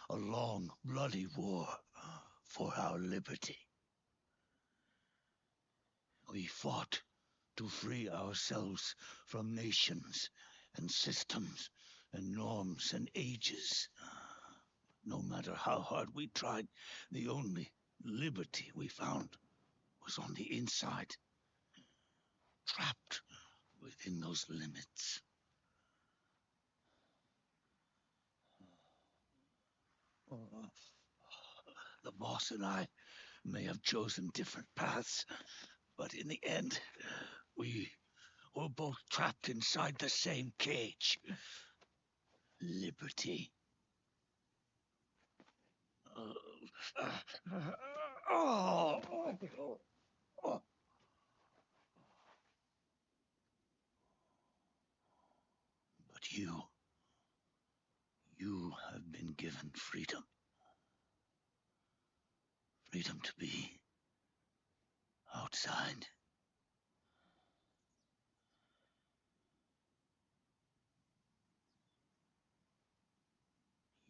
a long, bloody war for our liberty. We fought to free ourselves from nations and systems and norms and ages. No matter how hard we tried, the only liberty we found was on the inside, trapped within those limits. The boss and I may have chosen different paths, but in the end, we were both trapped inside the same cage. Liberty. But you have been given freedom. Freedom to be outside.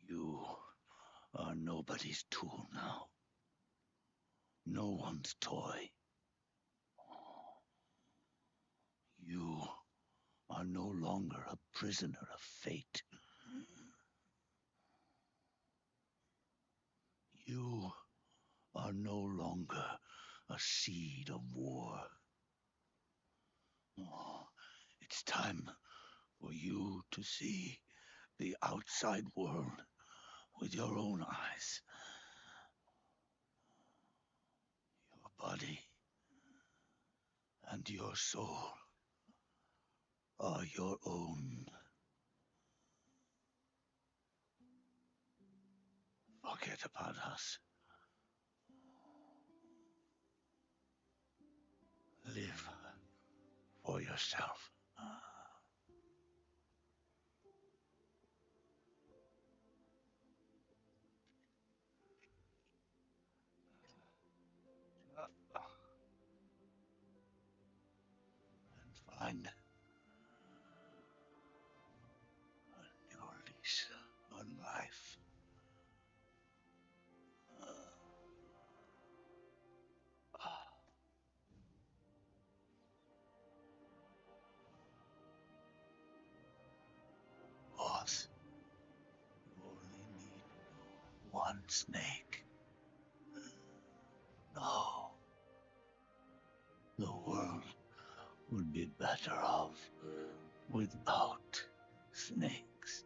You are nobody's tool now. No one's toy. You are no longer a prisoner of fate. You are no longer a seed of war. It's time for you to see the outside world with your own eyes. Your body and your soul are your own. Forget about us. Live for yourself. And find a new lease on life. Boss, you only need one snake. No. The world would be better off without snakes.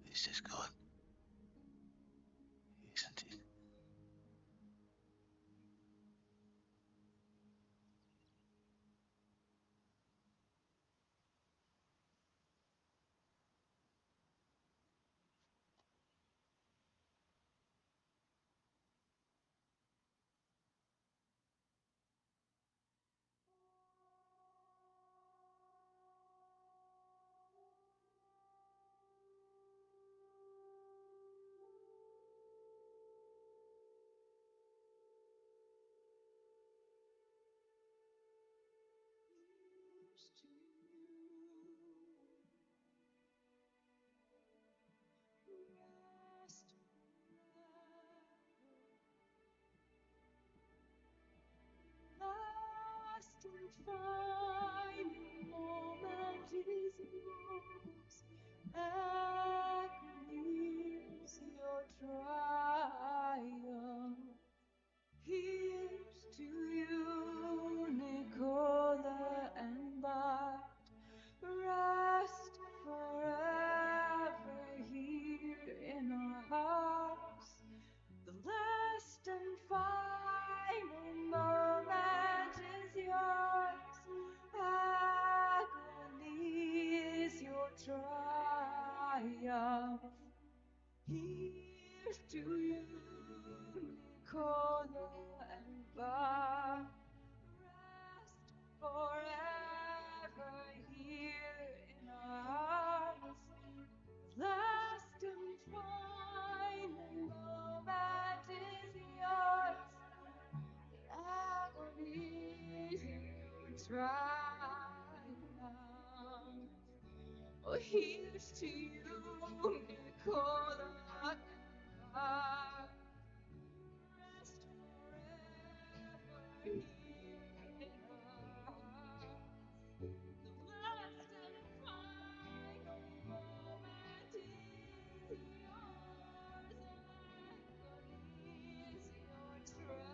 This is good, isn't it? Last and final moment is yours. Agony's your triumph. Here's to you, Nicola and Bart. Rest forever here in our hearts. The last and final moment is yours. Agony is your triumph. Here's to you, Nicola and Bart. Rest forever here in our hearts. Last and final moment is yours. Agony is your triumph. Oh, here's to you, Nicola and Bart. Rest forever here in our hearts. The last and final moment is yours. Agony is your triumph.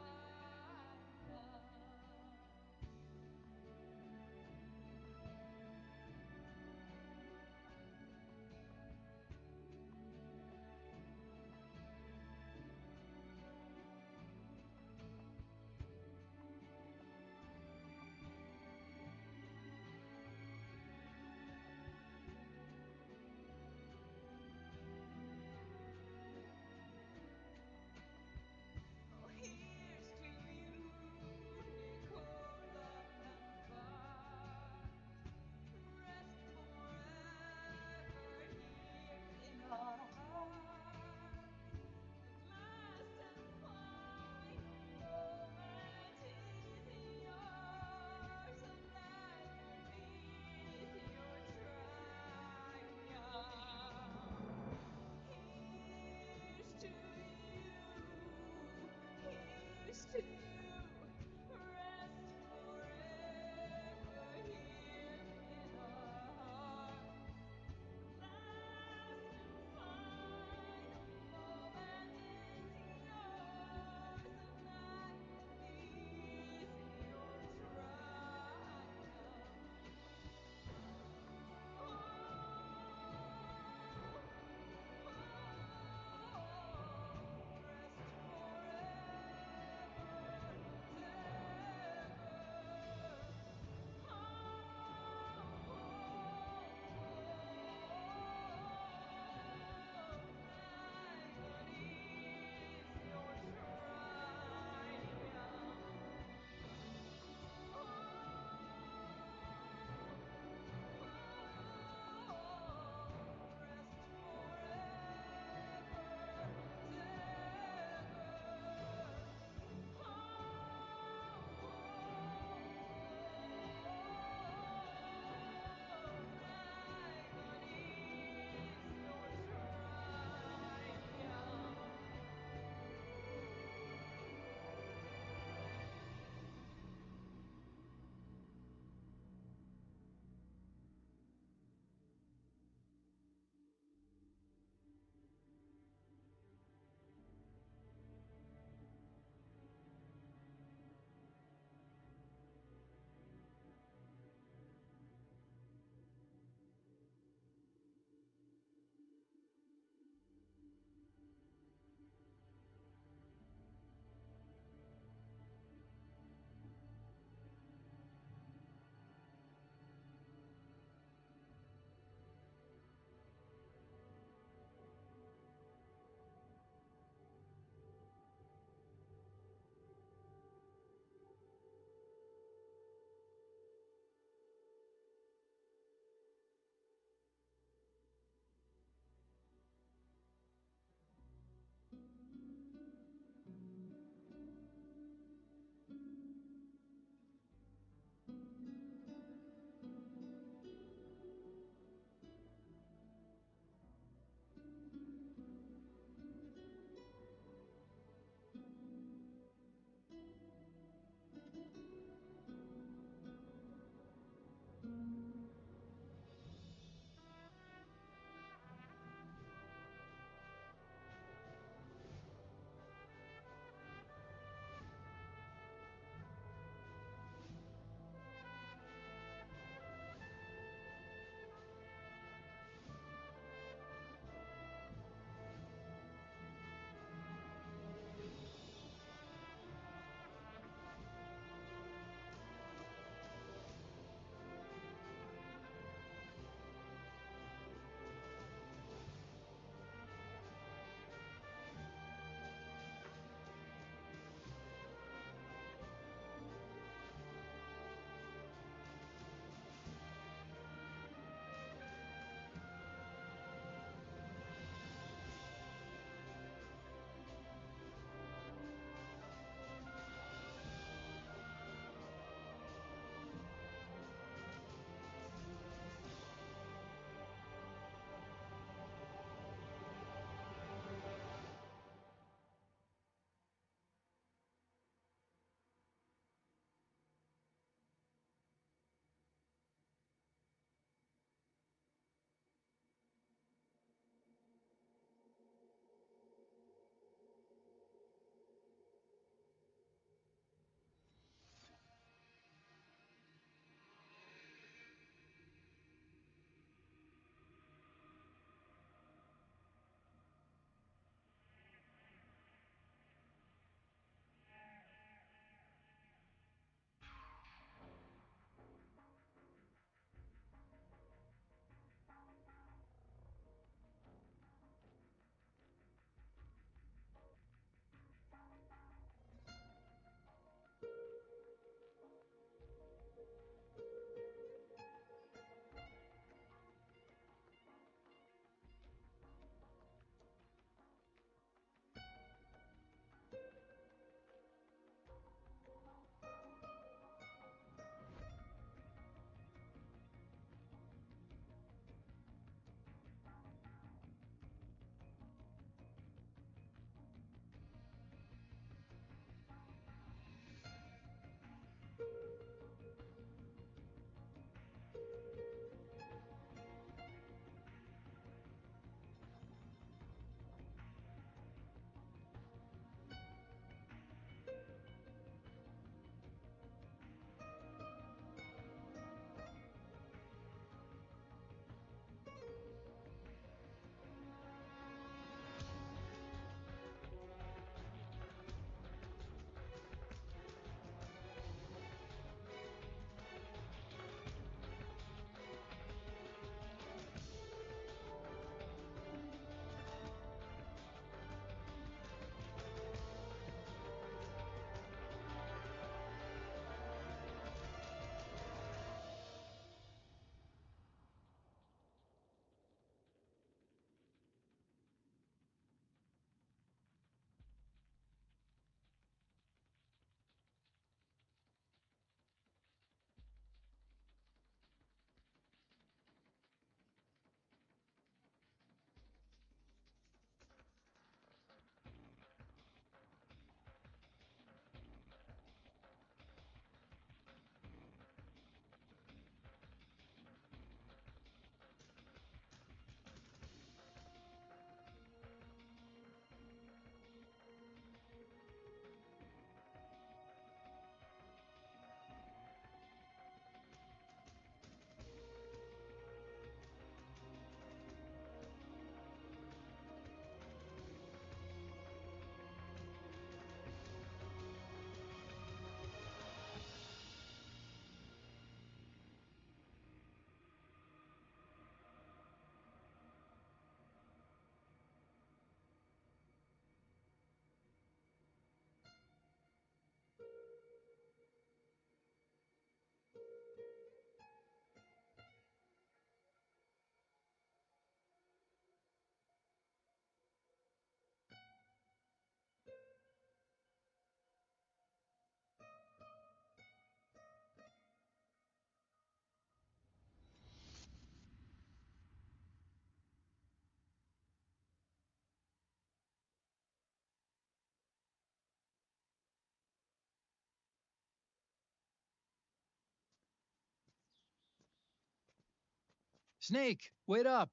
Snake, wait up.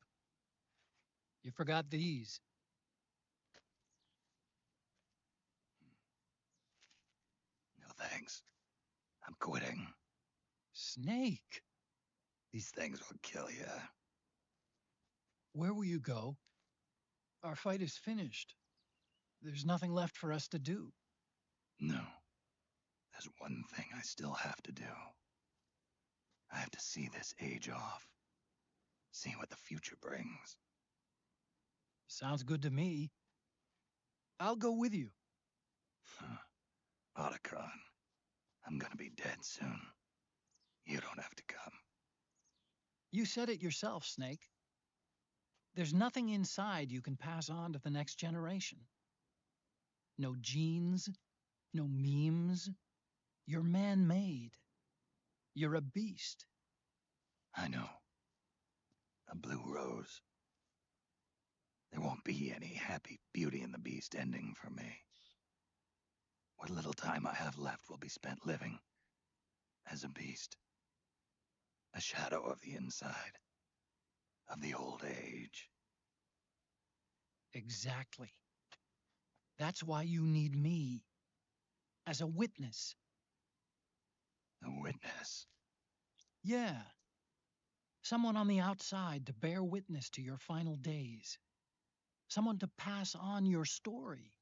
You forgot these. No thanks. I'm quitting. Snake. These things will kill you. Where will you go? Our fight is finished. There's nothing left for us to do. No. There's one thing I still have to do. I have to see this age off. See what the future brings. Sounds good to me. I'll go with you. Otacon, I'm gonna be dead soon. You don't have to come. You said it yourself, Snake. There's nothing inside you can pass on to the next generation. No genes, no memes. You're man-made. You're a beast. I know. A blue rose. There won't be any happy Beauty and the Beast ending for me. What little time I have left will be spent living as a beast. A shadow of the inside, of the old age. Exactly. That's why you need me. As a witness. A witness? Yeah. Someone on the outside to bear witness to your final days. Someone to pass on your story.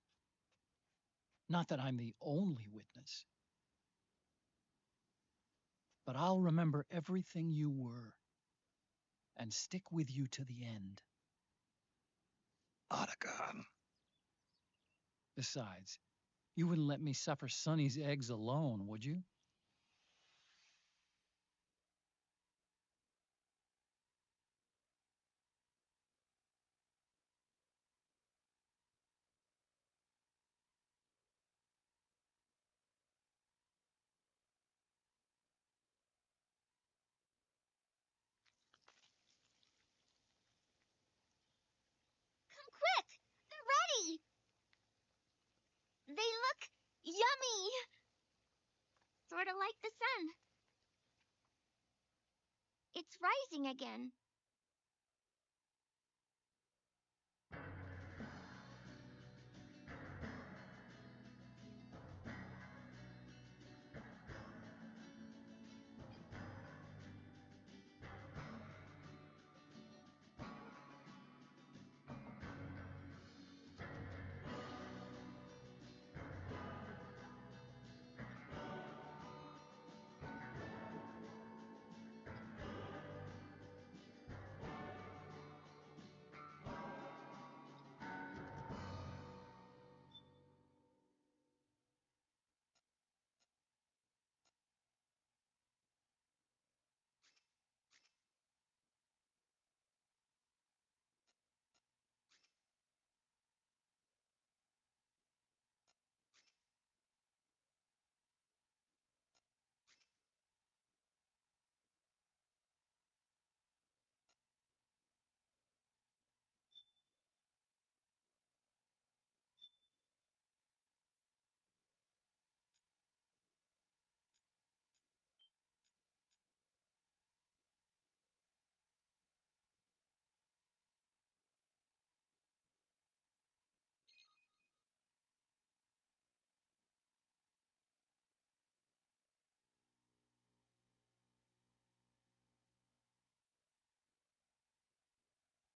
Not that I'm the only witness. But I'll remember everything you were and stick with you to the end. Otacon. Besides, you wouldn't let me suffer Sonny's eggs alone, would you? Come quick! They're ready! They look yummy! Sort of like the sun. It's rising again.